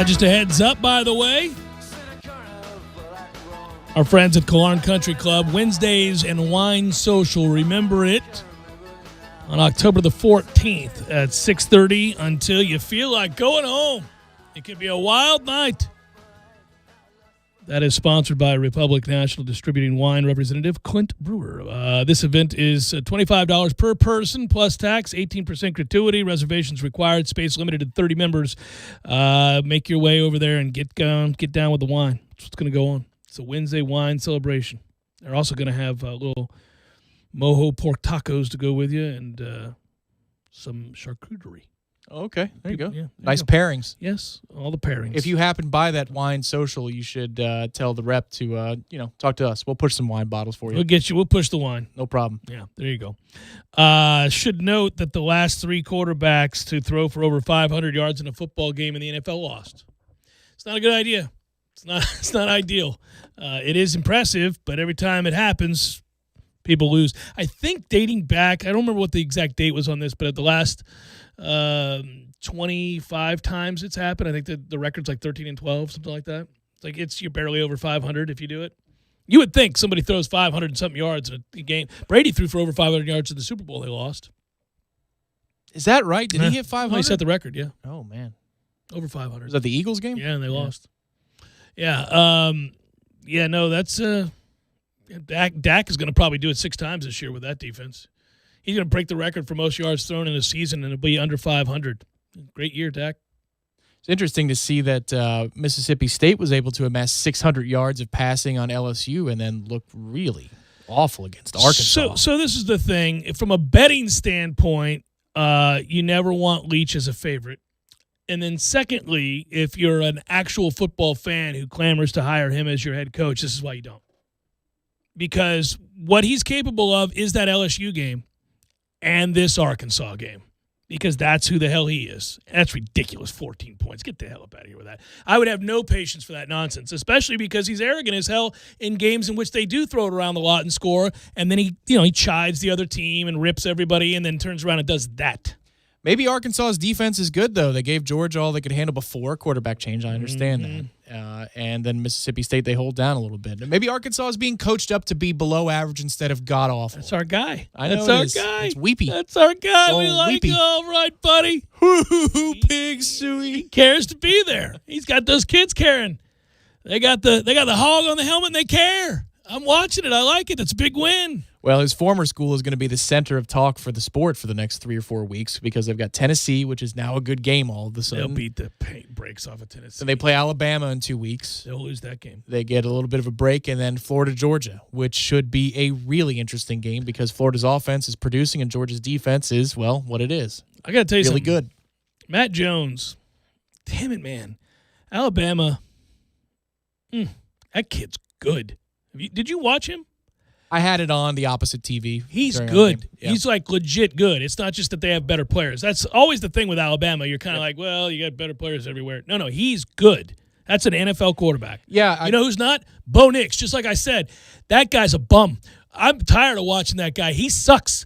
Just a heads up, by the way. Our friends at Killearn Country Club, Wednesdays and Wine Social. Remember it on October the 14th at 6:30 until you feel like going home. It could be a wild night. That is sponsored by Republic National Distributing Wine representative Clint Brewer. This event is $25 per person plus tax, 18% gratuity, reservations required, space limited to 30 members. Make your way over there and get down with the wine. That's what's going to go on. It's a Wednesday wine celebration. They're also going to have little mojo pork tacos to go with you and some charcuterie. Okay, there you go. Yeah, nice pairings. Yes, all the pairings. If you happen by that wine social, you should tell the rep to talk to us. We'll push some wine bottles for you. We'll get you. We'll push the wine. No problem. Yeah, there you go. Should note that the last three quarterbacks to throw for over 500 yards in a football game in the NFL lost. It's not a good idea. It's not ideal. It is impressive, but every time it happens, people lose. I think dating back, I don't remember what the exact date was on this, but at the last 25 times it's happened. I think the record's like 13 and 12, something like that. It's like you're barely over 500 if you do it. You would think somebody throws 500 and something yards in a game. Brady threw for over 500 yards in the Super Bowl. They lost. Is that right? Did he hit 500? Well, he set the record, yeah. Oh, man. Over 500. Was that the Eagles game? Yeah, and they lost. Yeah. No, that's Dak is going to probably do it 6 times this year with that defense. He's going to break the record for most yards thrown in a season, and it'll be under 500. Great year, Dak. It's interesting to see that Mississippi State was able to amass 600 yards of passing on LSU and then look really awful against Arkansas. So this is the thing. From a betting standpoint, you never want Leach as a favorite. And then secondly, if you're an actual football fan who clamors to hire him as your head coach, this is why you don't. Because what he's capable of is that LSU game and this Arkansas game, because that's who the hell he is. That's ridiculous, 14 points. Get the hell up out of here with that. I would have no patience for that nonsense, especially because he's arrogant as hell in games in which they do throw it around the lot and score, and then he chides the other team and rips everybody and then turns around and does that. Maybe Arkansas's defense is good, though. They gave Georgia all they could handle before quarterback change. I understand that. And then Mississippi State, they hold down a little bit. Maybe Arkansas is being coached up to be below average instead of god-awful. That's our guy. I know That's our guy. It's weepy. That's our guy. So we like weepy. him. All right, buddy. Pig suey. He cares to be there. He's got those kids caring. They got the hog on the helmet, and they care. I'm watching it. I like it. It's a big win. Well, his former school is going to be the center of talk for the sport for the next 3 or 4 weeks because they've got Tennessee, which is now a good game all of a sudden. They'll beat the brakes off of Tennessee. And they play Alabama in 2 weeks. They'll lose that game. They get a little bit of a break, and then Florida, Georgia, which should be a really interesting game because Florida's offense is producing and Georgia's defense is, well, what it is. I got to tell you really something. Good. Matt Jones. Damn it, man. Alabama. That kid's good. Did you watch him? I had it on the opposite TV. He's good. Yeah. He's like legit good. It's not just that they have better players. That's always the thing with Alabama. You're kind of like, well, you got better players everywhere. No, he's good. That's an NFL quarterback. Yeah. You know who's not? Bo Nix. Just like I said, that guy's a bum. I'm tired of watching that guy. He sucks.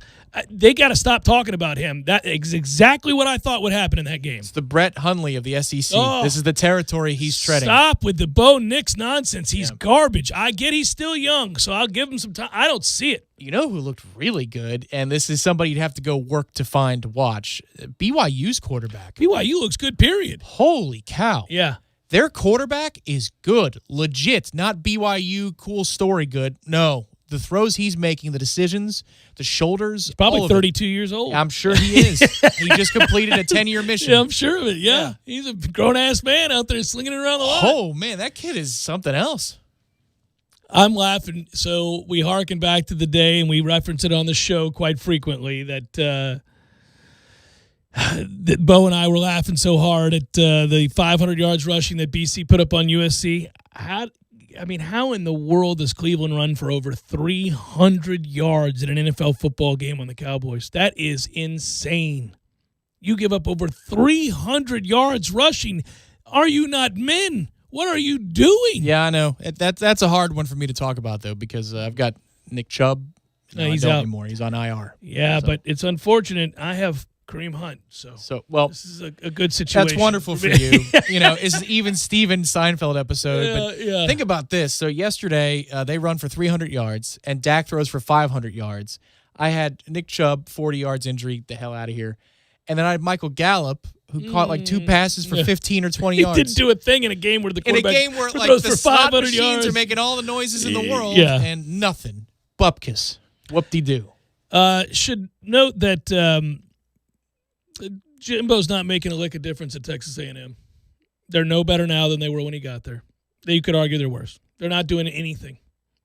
They got to stop talking about him. That is exactly what I thought would happen in that game. It's the Brett Hundley of the SEC. This is the territory he's treading. Stop with the Bo Nix nonsense. He's garbage. I get he's still young, so I'll give him some time. I don't see it. You know who looked really good, and this is somebody you'd have to go work to find to watch? BYU's quarterback. BYU looks good, period. Holy cow. Yeah. Their quarterback is good. Legit. Not BYU, cool story good. No. The throws he's making, the decisions, the shoulders. He's probably 32 years old. I'm sure he is. He just completed a 10-year mission. Yeah, I'm sure of it. Yeah. He's a grown-ass man out there slinging it around the lot. Oh, man, that kid is something else. I'm laughing. So we harken back to the day, and we reference it on the show quite frequently, that Bo and I were laughing so hard at the 500 yards rushing that BC put up on USC. How in the world does Cleveland run for over 300 yards in an NFL football game on the Cowboys? That is insane. You give up over 300 yards rushing. Are you not men? What are you doing? Yeah, I know. That's a hard one for me to talk about, though, because I've got Nick Chubb. No, he's I don't out anymore. He's on IR. Yeah, but it's unfortunate. I have Kareem Hunt. So well, this is a good situation. That's wonderful for you. It's even Steven Seinfeld episode. But think about this. So yesterday, they run for 300 yards, and Dak throws for 500 yards. I had Nick Chubb, 40 yards injury, the hell out of here. And then I had Michael Gallup, who caught like 2 passes for 15 or 20 yards. He didn't do a thing in a game where the quarterback like throws the for slot 500 machines yards. are making all the noises in the world, and nothing. Bupkis. Whoop-de-doo. Should note that Jimbo's not making a lick of difference at Texas A&M. They're no better now than they were when he got there. You could argue they're worse. They're not doing anything.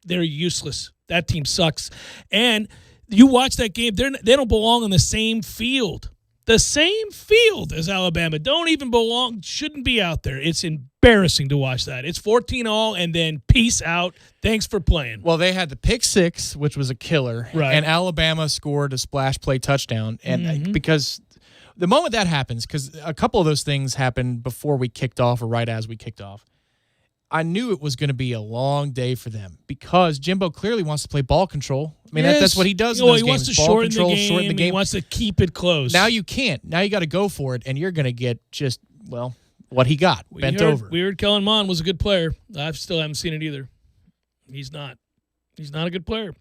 They're useless. That team sucks. And you watch that game, they don't belong on the same field. The same field as Alabama. Don't even belong, shouldn't be out there. It's embarrassing to watch that. It's 14-all, and then peace out. Thanks for playing. Well, they had the pick six, which was a killer, right. And Alabama scored a splash play touchdown. And because the moment that happens, because a couple of those things happened before we kicked off or right as we kicked off, I knew it was going to be a long day for them because Jimbo clearly wants to play ball control. I mean, that's what he does in those he games. Wants to ball shorten control, the game. shorten the game. He wants to keep it close. Now you can't. Now you got to go for it, and you're going to get just, what he got, bent over. We heard Kellen Mond was a good player. I still haven't seen it either. He's not. He's not a good player.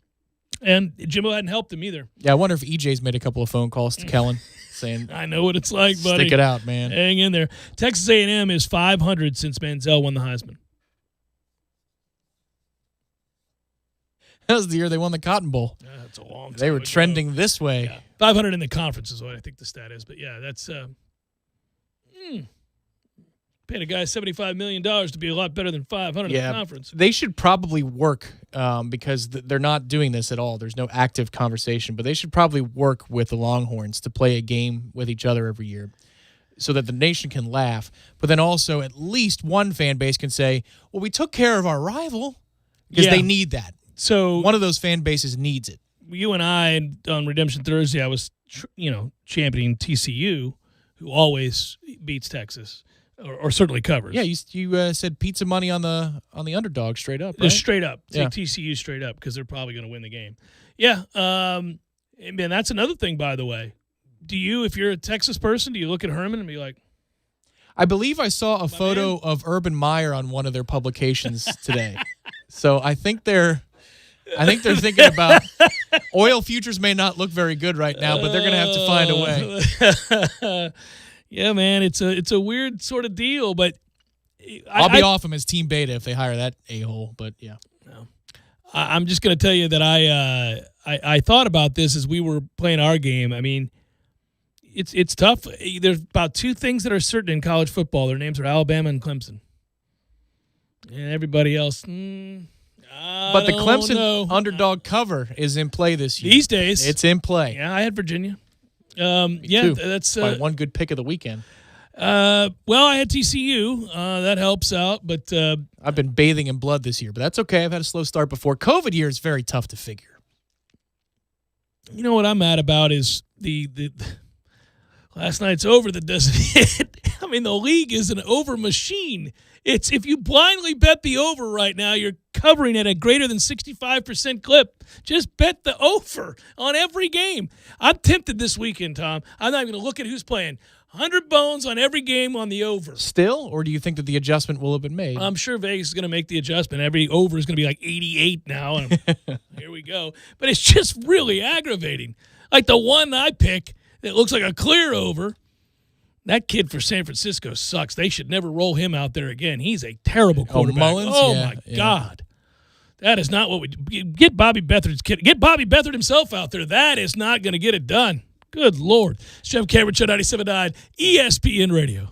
And Jimbo hadn't helped him either. Yeah, I wonder if EJ's made a couple of phone calls to Kellen saying, I know what it's like, buddy. Stick it out, man. Hang in there. Texas A&M is 500 since Manziel won the Heisman. That was the year they won the Cotton Bowl. That's a long time They were ago. trending this way. Yeah. 500 in the conference is what I think the stat is. But, yeah, that's paid a guy $75 million to be a lot better than 500 in the conference. They should probably work because they're not doing this at all. There's no active conversation. But they should probably work with the Longhorns to play a game with each other every year so that the nation can laugh. But then also at least one fan base can say, well, we took care of our rival because they need that. So one of those fan bases needs it. You and I on Redemption Thursday, I was championing TCU, who always beats Texas or certainly covers. Yeah, you said pizza money on the underdog straight up. Right? Just straight up, yeah. Take TCU straight up because they're probably going to win the game. Yeah, and that's another thing. By the way, if you're a Texas person, do you look at Herman and be like? I believe I saw a photo of Urban Meyer on one of their publications today, so I think they're thinking about oil futures may not look very good right now, but they're going to have to find a way. Yeah, man, it's a weird sort of deal, but I'll be off them as Team Beta if they hire that a-hole, but yeah. No. I'm just going to tell you that I thought about this as we were playing our game. I mean, it's tough. There's about two things that are certain in college football. Their names are Alabama and Clemson. And everybody else, but the Clemson underdog cover is in play this year. These days. It's in play. Yeah, I had Virginia. Too. That's by one good pick of the weekend. Well, I had TCU. That helps out, but I've been bathing in blood this year, but that's okay. I've had a slow start before. COVID year is very tough to figure. You know what I'm mad about is the last night's over that doesn't hit. I mean, the league is an over machine. It's if you blindly bet the over right now, you're covering at a greater than 65% clip. Just bet the over on every game. I'm tempted this weekend, Tom. I'm not even going to look at who's playing. 100 bones on every game on the over. Still? Or do you think that the adjustment will have been made? I'm sure Vegas is going to make the adjustment. Every over is going to be like 88 now. And here we go. But it's just really aggravating. Like the one I pick that looks like a clear over. That kid for San Francisco sucks. They should never roll him out there again. He's a terrible quarterback. Mullins? My God. That is not what we do. Get Bobby Beathard's kid. Get Bobby Beathard himself out there. That is not going to get it done. Good Lord. Jeff Cameron, Show 97.9, ESPN Radio.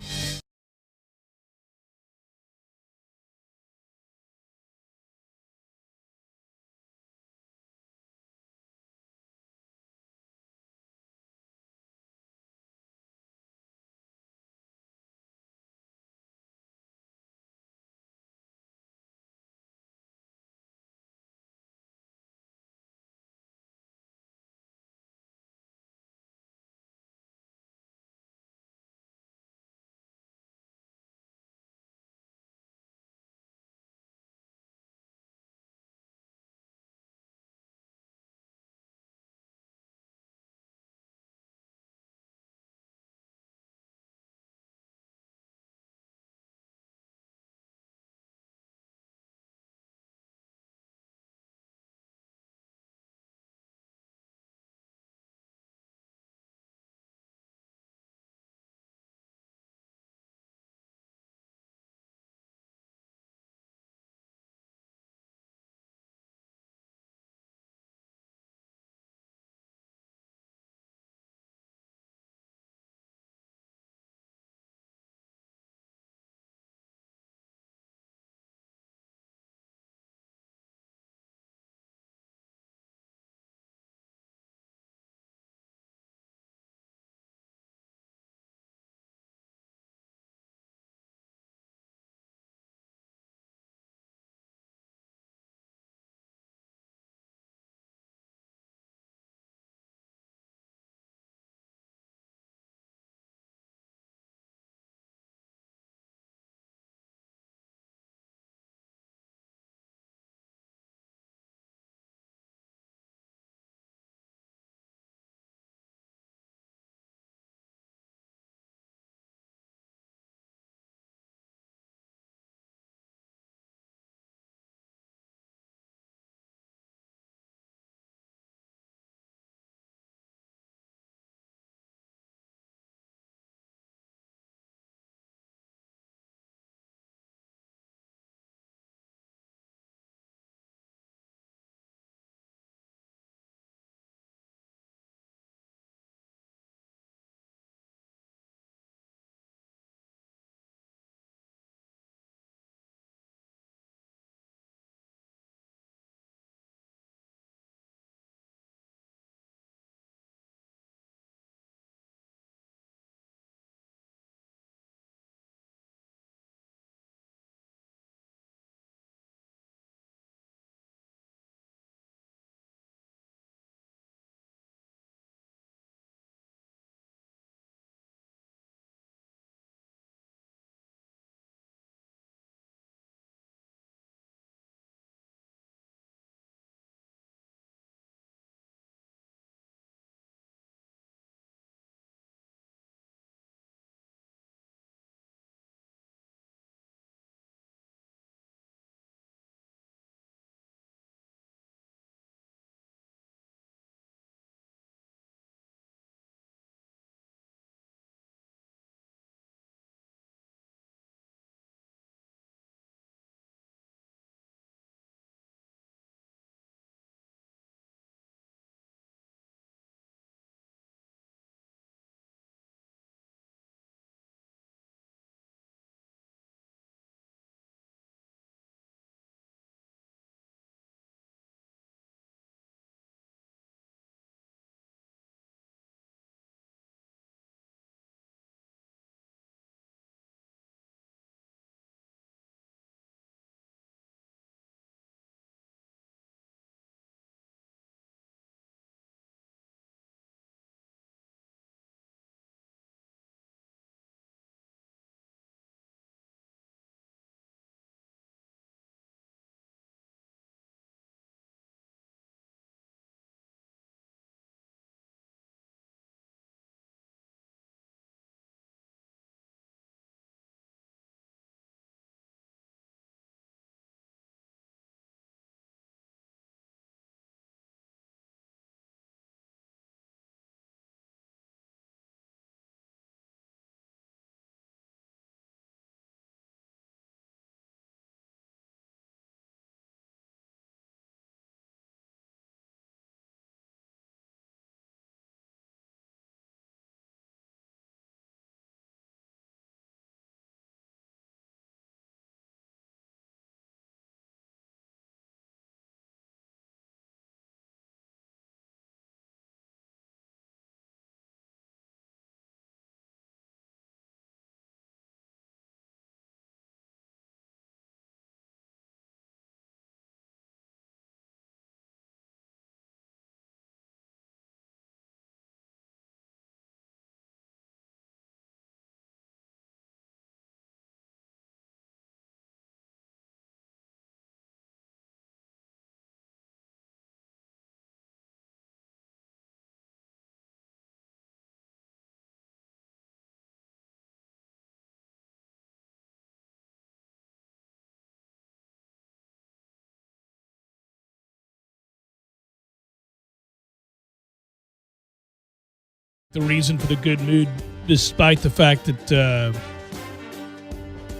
the reason for the good mood, despite the fact that,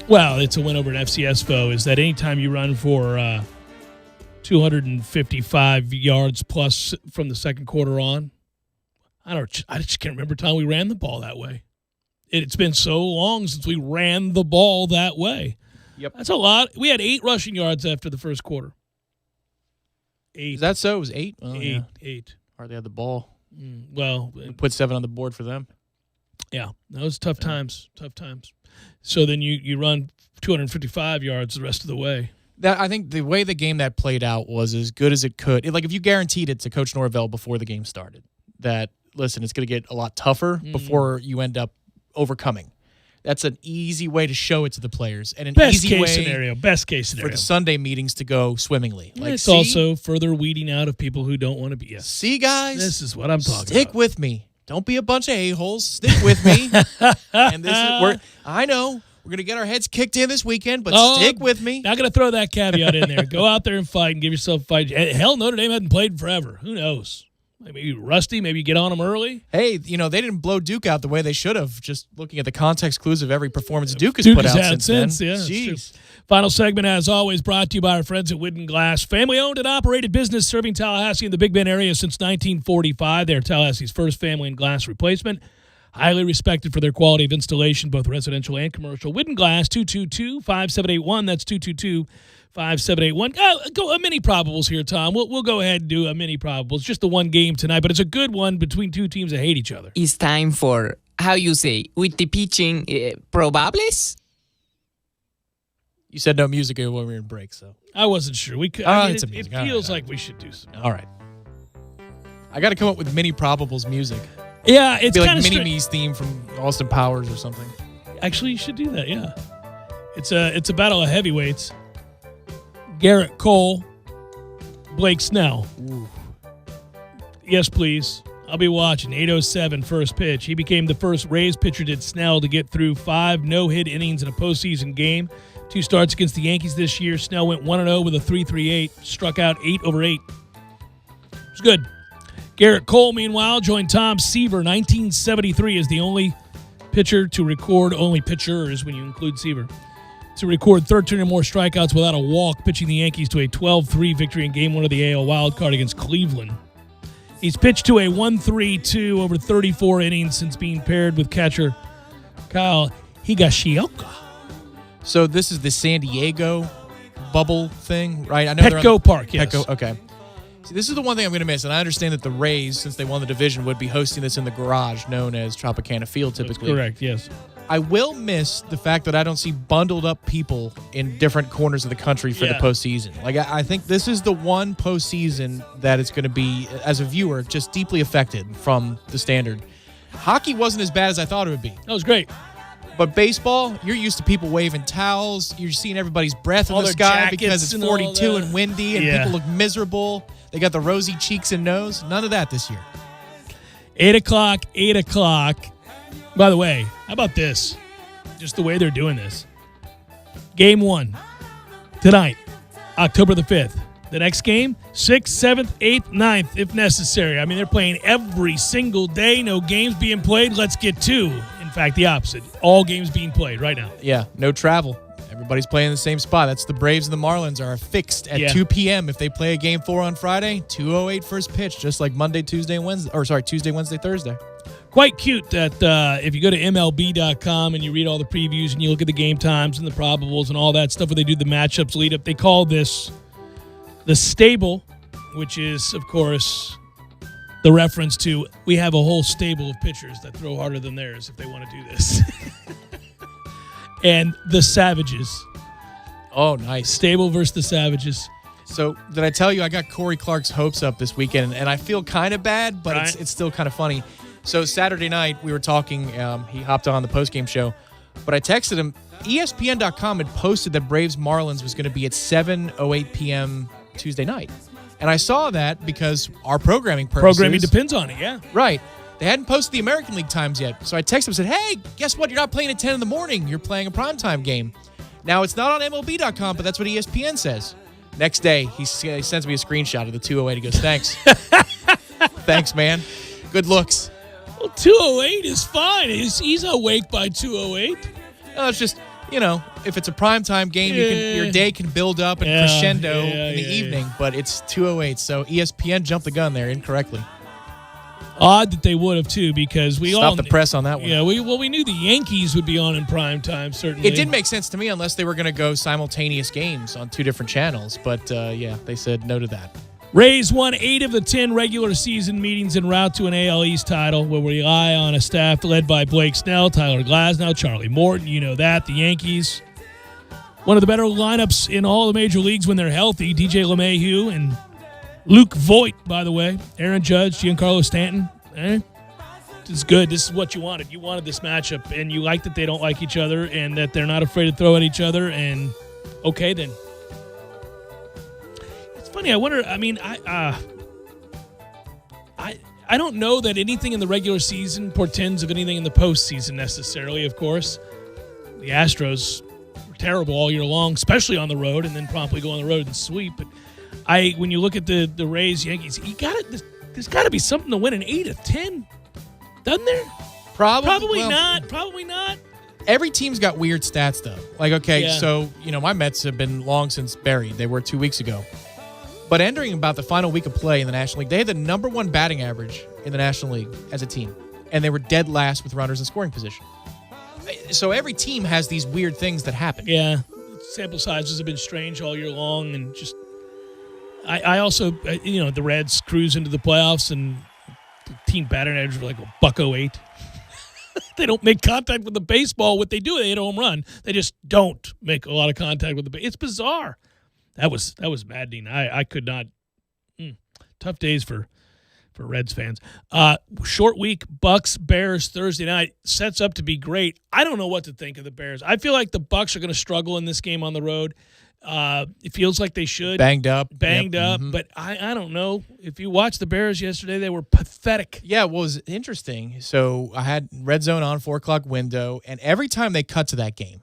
well, it's a win over an FCS foe, is that anytime you run for 255 yards plus from the second quarter on, I just can't remember time we ran the ball that way. It's been so long since we ran the ball that way. Yep. That's a lot. We had 8 rushing yards after the first quarter. 8. Is that so? It was 8? Oh, 8. yeah. 8. Hardly had the ball. Well, We put 7 on the board for them. yeah, that was tough times. Tough times. So then you run 255 yards the rest of the way. I think the way the game that played out was as good as it could. Like, if you guaranteed it to Coach Norvell before the game started, that, listen, it's going to get a lot tougher before you end up overcoming. That's an easy way to show it to the players, and an Best easy way case scenario for the Sunday meetings to go swimmingly. Like, it's also further weeding out of people who don't want to be. Yes. See, guys, This is what I'm talking about. Stick with me. Don't be a bunch of a-holes. Stick with me. And this is I know we're going to get our heads kicked in this weekend, but stick with me. Not going to throw that caveat in there. Go out there and fight and give yourself a fight. Hell, Notre Dame hadn't played in forever. Who knows? Maybe rusty. Maybe you get on them early. Hey, they didn't blow Duke out the way they should have, just looking at the context clues of every performance Duke has put out since then. Yeah, Jeez. Final segment, as always, brought to you by our friends at Wooden Glass. Family-owned and operated business serving Tallahassee and the Big Bend area since 1945. They're Tallahassee's first family and glass replacement. Highly respected for their quality of installation, both residential and commercial. Wooden Glass, 222-5781. That's 222-5781. Go a mini probables here, Tom. We'll go ahead and do a mini probables. Just the one game tonight, but it's a good one between two teams that hate each other. It's time for, how you say, with the pitching, probables? You said no music when we were in break, so. I wasn't sure. We could. It's it amazing. feels All like we should do something. All right. I got to come up with mini probables music. Yeah, it's Be kind like of Mini-Me's theme from Austin Powers or something. Actually, you should do that. Yeah, it's a battle of heavyweights. Garrett Cole, Blake Snell. Ooh. Yes, please. I'll be watching. 8:07 first pitch. He became the first Rays pitcher, did Snell, to get through 5 no-hit innings in a postseason game. 2 starts against the Yankees this year. Snell went 1-0 with a 3.38. Struck out 8 over 8. It was good. Garrett Cole, meanwhile, joined Tom Seaver. 1973 is the only pitcher to record, only pitchers when you include Seaver, to record 13 or more strikeouts without a walk, pitching the Yankees to a 12-3 victory in Game 1 of the AL wildcard against Cleveland. He's pitched to a 1.32 over 34 innings since being paired with catcher Kyle Higashioka. So this is the San Diego bubble thing, right? I know Petco Park, yes. Petco, okay. See, this is the one thing I'm going to miss, and I understand that the Rays, since they won the division, would be hosting this in the garage known as Tropicana Field typically. That's correct, yes. I will miss the fact that I don't see bundled up people in different corners of the country for the postseason. Like, I think this is the one postseason that is going to be, as a viewer, just deeply affected from the standard. Hockey wasn't as bad as I thought it would be. That was great. But baseball, you're used to people waving towels. You're seeing everybody's breath in All the their sky jackets because it's and 42 all and that. windy and people look miserable. They got the rosy cheeks and nose. None of that this year. 8 o'clock. By the way, how about this? Just the way they're doing this. Game 1, tonight, October the 5th. The next game, 6th, 7th, 8th, 9th, if necessary. I mean, they're playing every single day. No games being played. Let's get 2. In fact, the opposite. All games being played right now. Yeah, no travel. Everybody's playing in the same spot. That's the Braves and the Marlins are fixed at 2 p.m. If they play a Game 4 on Friday, 2:08 first pitch, just like Tuesday, Wednesday, Thursday. Quite cute that if you go to MLB.com and you read all the previews and you look at the game times and the probables and all that stuff where they do the matchups lead up, they call this the stable, which is, of course, the reference to we have a whole stable of pitchers that throw harder than theirs if they want to do this. And the Savages. Oh, nice. Stable versus the Savages. So did I tell you I got Corey Clark's hopes up this weekend, and I feel kind of bad, but it's still kind of funny. So Saturday night we were talking. He hopped on the postgame show, but I texted him. ESPN.com had posted that Braves Marlins was going to be at 7:08 p.m. Tuesday night, and I saw that because our programming purposes. Programming depends on it, yeah. Right. They hadn't posted the American League times yet, so I texted him and said, "Hey, guess what? You're not playing at 10 in the morning. You're playing a primetime game." Now it's not on MLB.com, but that's what ESPN says. Next day, he sends me a screenshot of the 2:08. He goes, "Thanks, thanks, man. Good looks." Well, 208 is fine. He's awake by 208. No, it's just, if it's a primetime game, your day can build up and crescendo in the evening, but it's 208. So ESPN jumped the gun there incorrectly. Odd that they would have, too, because we Stopped the press on that one. Yeah, we knew the Yankees would be on in prime time, certainly. It didn't make sense to me unless they were going to go simultaneous games on 2 different channels, but they said no to that. Rays won 8 of the 10 regular season meetings en route to an AL East title, where we rely on a staff led by Blake Snell, Tyler Glasnow, Charlie Morton. You know that. The Yankees, one of the better lineups in all the major leagues when they're healthy. DJ LeMahieu and Luke Voigt, by the way. Aaron Judge, Giancarlo Stanton. This is good. This is what you wanted. You wanted this matchup, and you like that they don't like each other and that they're not afraid to throw at each other. And okay, then. Funny, I wonder. I mean, I don't know that anything in the regular season portends of anything in the postseason necessarily. Of course, the Astros were terrible all year long, especially on the road, and then promptly go on the road and sweep. But when you look at the Rays, Yankees, there's got to be something to win an 8 of 10, doesn't there? Probably not. Probably not. Every team's got weird stats though. So my Mets have been long since buried. They were 2 weeks ago. But entering about the final week of play in the National League, they had the number 1 batting average in the National League as a team. And they were dead last with runners in scoring position. So every team has these weird things that happen. Yeah. Sample sizes have been strange all year long. And just, I also, the Reds cruise into the playoffs and the team batting average were like a $108. They don't make contact with the baseball. What they do, they hit a home run. They just don't make a lot of contact with the baseball. It's bizarre. That was maddening. I could not. Tough days for Reds fans. Short week, Bucks Bears Thursday night sets up to be great. I don't know what to think of the Bears. I feel like the Bucks are going to struggle in this game on the road. It feels like they should. Banged up, mm-hmm. But I don't know. If you watched the Bears yesterday, they were pathetic. Yeah, it was interesting. So I had Red Zone on 4:00 window, and every time they cut to that game,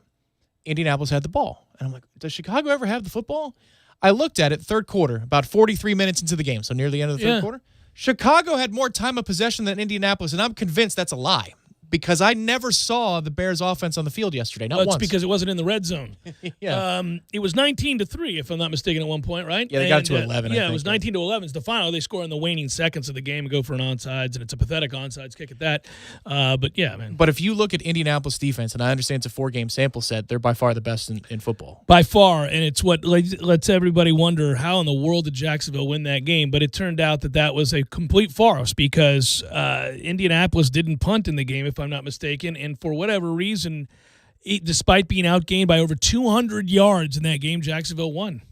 Indianapolis had the ball. And I'm like, does Chicago ever have the football? I looked at it, third quarter, about 43 minutes into the game, so near the end of the third quarter. Chicago had more time of possession than Indianapolis, and I'm convinced that's a lie because I never saw the Bears' offense on the field yesterday, not once. It's because it wasn't in the red zone. Yeah. It was 19-3, if I'm not mistaken, at one point, right? Yeah, they got it to 11, I think. It was 19-11. It's the final. They score in the waning seconds of the game and go for an onside, and it's a pathetic onside kick at that. But, yeah, man. But if you look at Indianapolis defense, and I understand it's a 4-game sample set, they're by far the best in football. By far, and it's what lets everybody wonder how in the world did Jacksonville win that game. But it turned out that was a complete farce because Indianapolis didn't punt in the game, if I'm not mistaken. And for whatever reason, despite being outgained by over 200 yards in that game, Jacksonville won.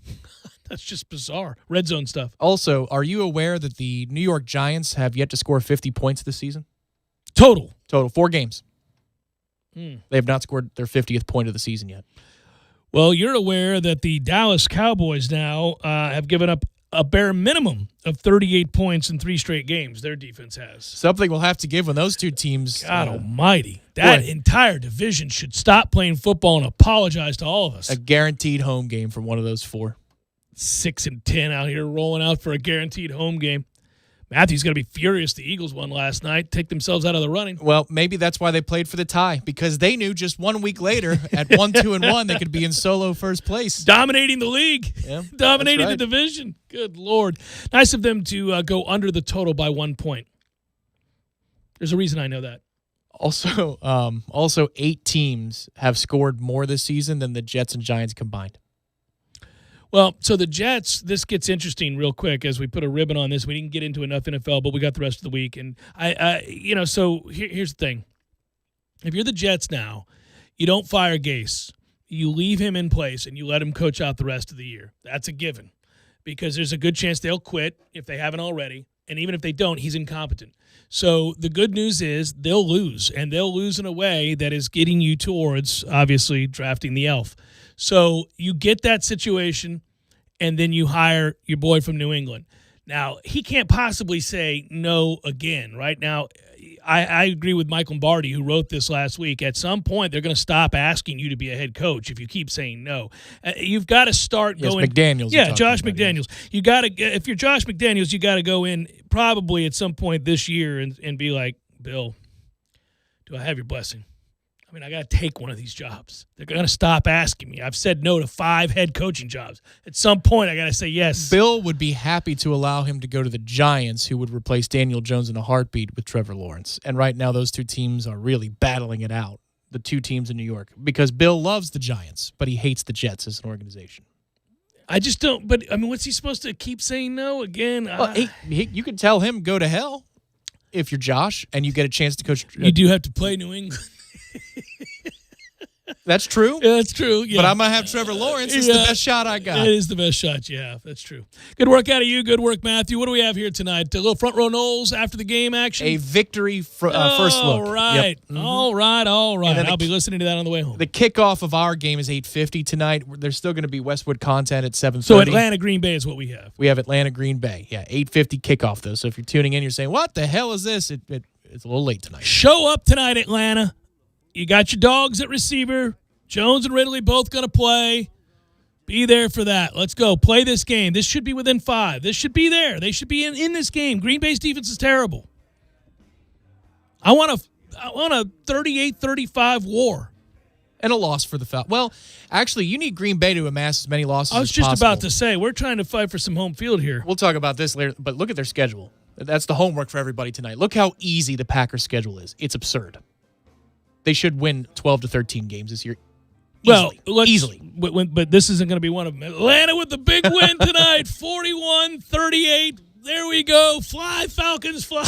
That's just bizarre. Red zone stuff. Also, are you aware that the New York Giants have yet to score 50 points this season? Total. 4 games. They have not scored their 50th point of the season yet. Well, you're aware that the Dallas Cowboys now have given up a bare minimum of 38 points in 3 straight games. Their defense has. Something we'll have to give when those two teams. God almighty. That entire division should stop playing football and apologize to all of us. A guaranteed home game from one of those 4. 6-10 out here rolling out for a guaranteed home game. Matthew's going to be furious the Eagles won last night, take themselves out of the running. Well, maybe that's why they played for the tie, because they knew just 1 week later at 1-2-1 they could be in solo first place. Dominating the league. Yeah, dominating the division. Good Lord. Nice of them to go under the total by 1 point. There's a reason I know that. Also 8 teams have scored more this season than the Jets and Giants combined. Well, so the Jets, this gets interesting real quick as we put a ribbon on this. We didn't get into enough NFL, but we got the rest of the week. And, so here's the thing. If you're the Jets now, you don't fire Gase. You leave him in place, and you let him coach out the rest of the year. That's a given because there's a good chance they'll quit if they haven't already. And even if they don't, he's incompetent. So the good news is they'll lose, and they'll lose in a way that is getting you towards, obviously, drafting the elf. So you get that situation, and then you hire your boy from New England. Now, he can't possibly say no again, right? Now, I agree with Mike Lombardi, who wrote this last week. At some point, they're going to stop asking you to be a head coach if you keep saying no. You've got to start going. McDaniels. Yeah, Josh McDaniels. You got to. If you're Josh McDaniels, you got to go in probably at some point this year and be like, Bill, do I have your blessing? I mean, I got to take one of these jobs. They're going to stop asking me. I've said no to 5 head coaching jobs. At some point, I got to say yes. Bill would be happy to allow him to go to the Giants, who would replace Daniel Jones in a heartbeat with Trevor Lawrence. And right now, those two teams are really battling it out, the two teams in New York, because Bill loves the Giants, but he hates the Jets as an organization. I just don't. But, I mean, what's he supposed to keep saying no again? Well, you could tell him go to hell if you're Josh and you get a chance to coach. You do have to play New England. That's true. Yeah, that's true. Yeah. But I'm going to have Trevor Lawrence. It's the best shot I got. It is the best shot you have. That's true. Good work out of you. Good work, Matthew. What do we have here tonight? A little front row Knowles after the game action? A victory first look. All right. Yep. Mm-hmm. All right. I'll be listening to that on the way home. The kickoff of our game is 8:50 tonight. There's still going to be Westwood content at 7:30. So Atlanta, Green Bay is what we have. We have Atlanta, Green Bay. Yeah, 8:50 kickoff, though. So if you're tuning in, you're saying, what the hell is this? It's a little late tonight. Show up tonight, Atlanta. You got your dogs at receiver. Jones and Ridley both going to play. Be there for that. Let's go. Play this game. This should be within 5. This should be there. They should be in this game. Green Bay's defense is terrible. I want a 38-35 war. And a loss for the Falcons. Well, actually, you need Green Bay to amass as many losses as possible. I was just about to say, we're trying to fight for some home field here. We'll talk about this later, but look at their schedule. That's the homework for everybody tonight. Look how easy the Packers' schedule is. It's absurd. They should win 12 to 13 games this year. Easily. But this isn't going to be one of them. Atlanta with the big win tonight, 41-38. There we go. Fly, Falcons, fly.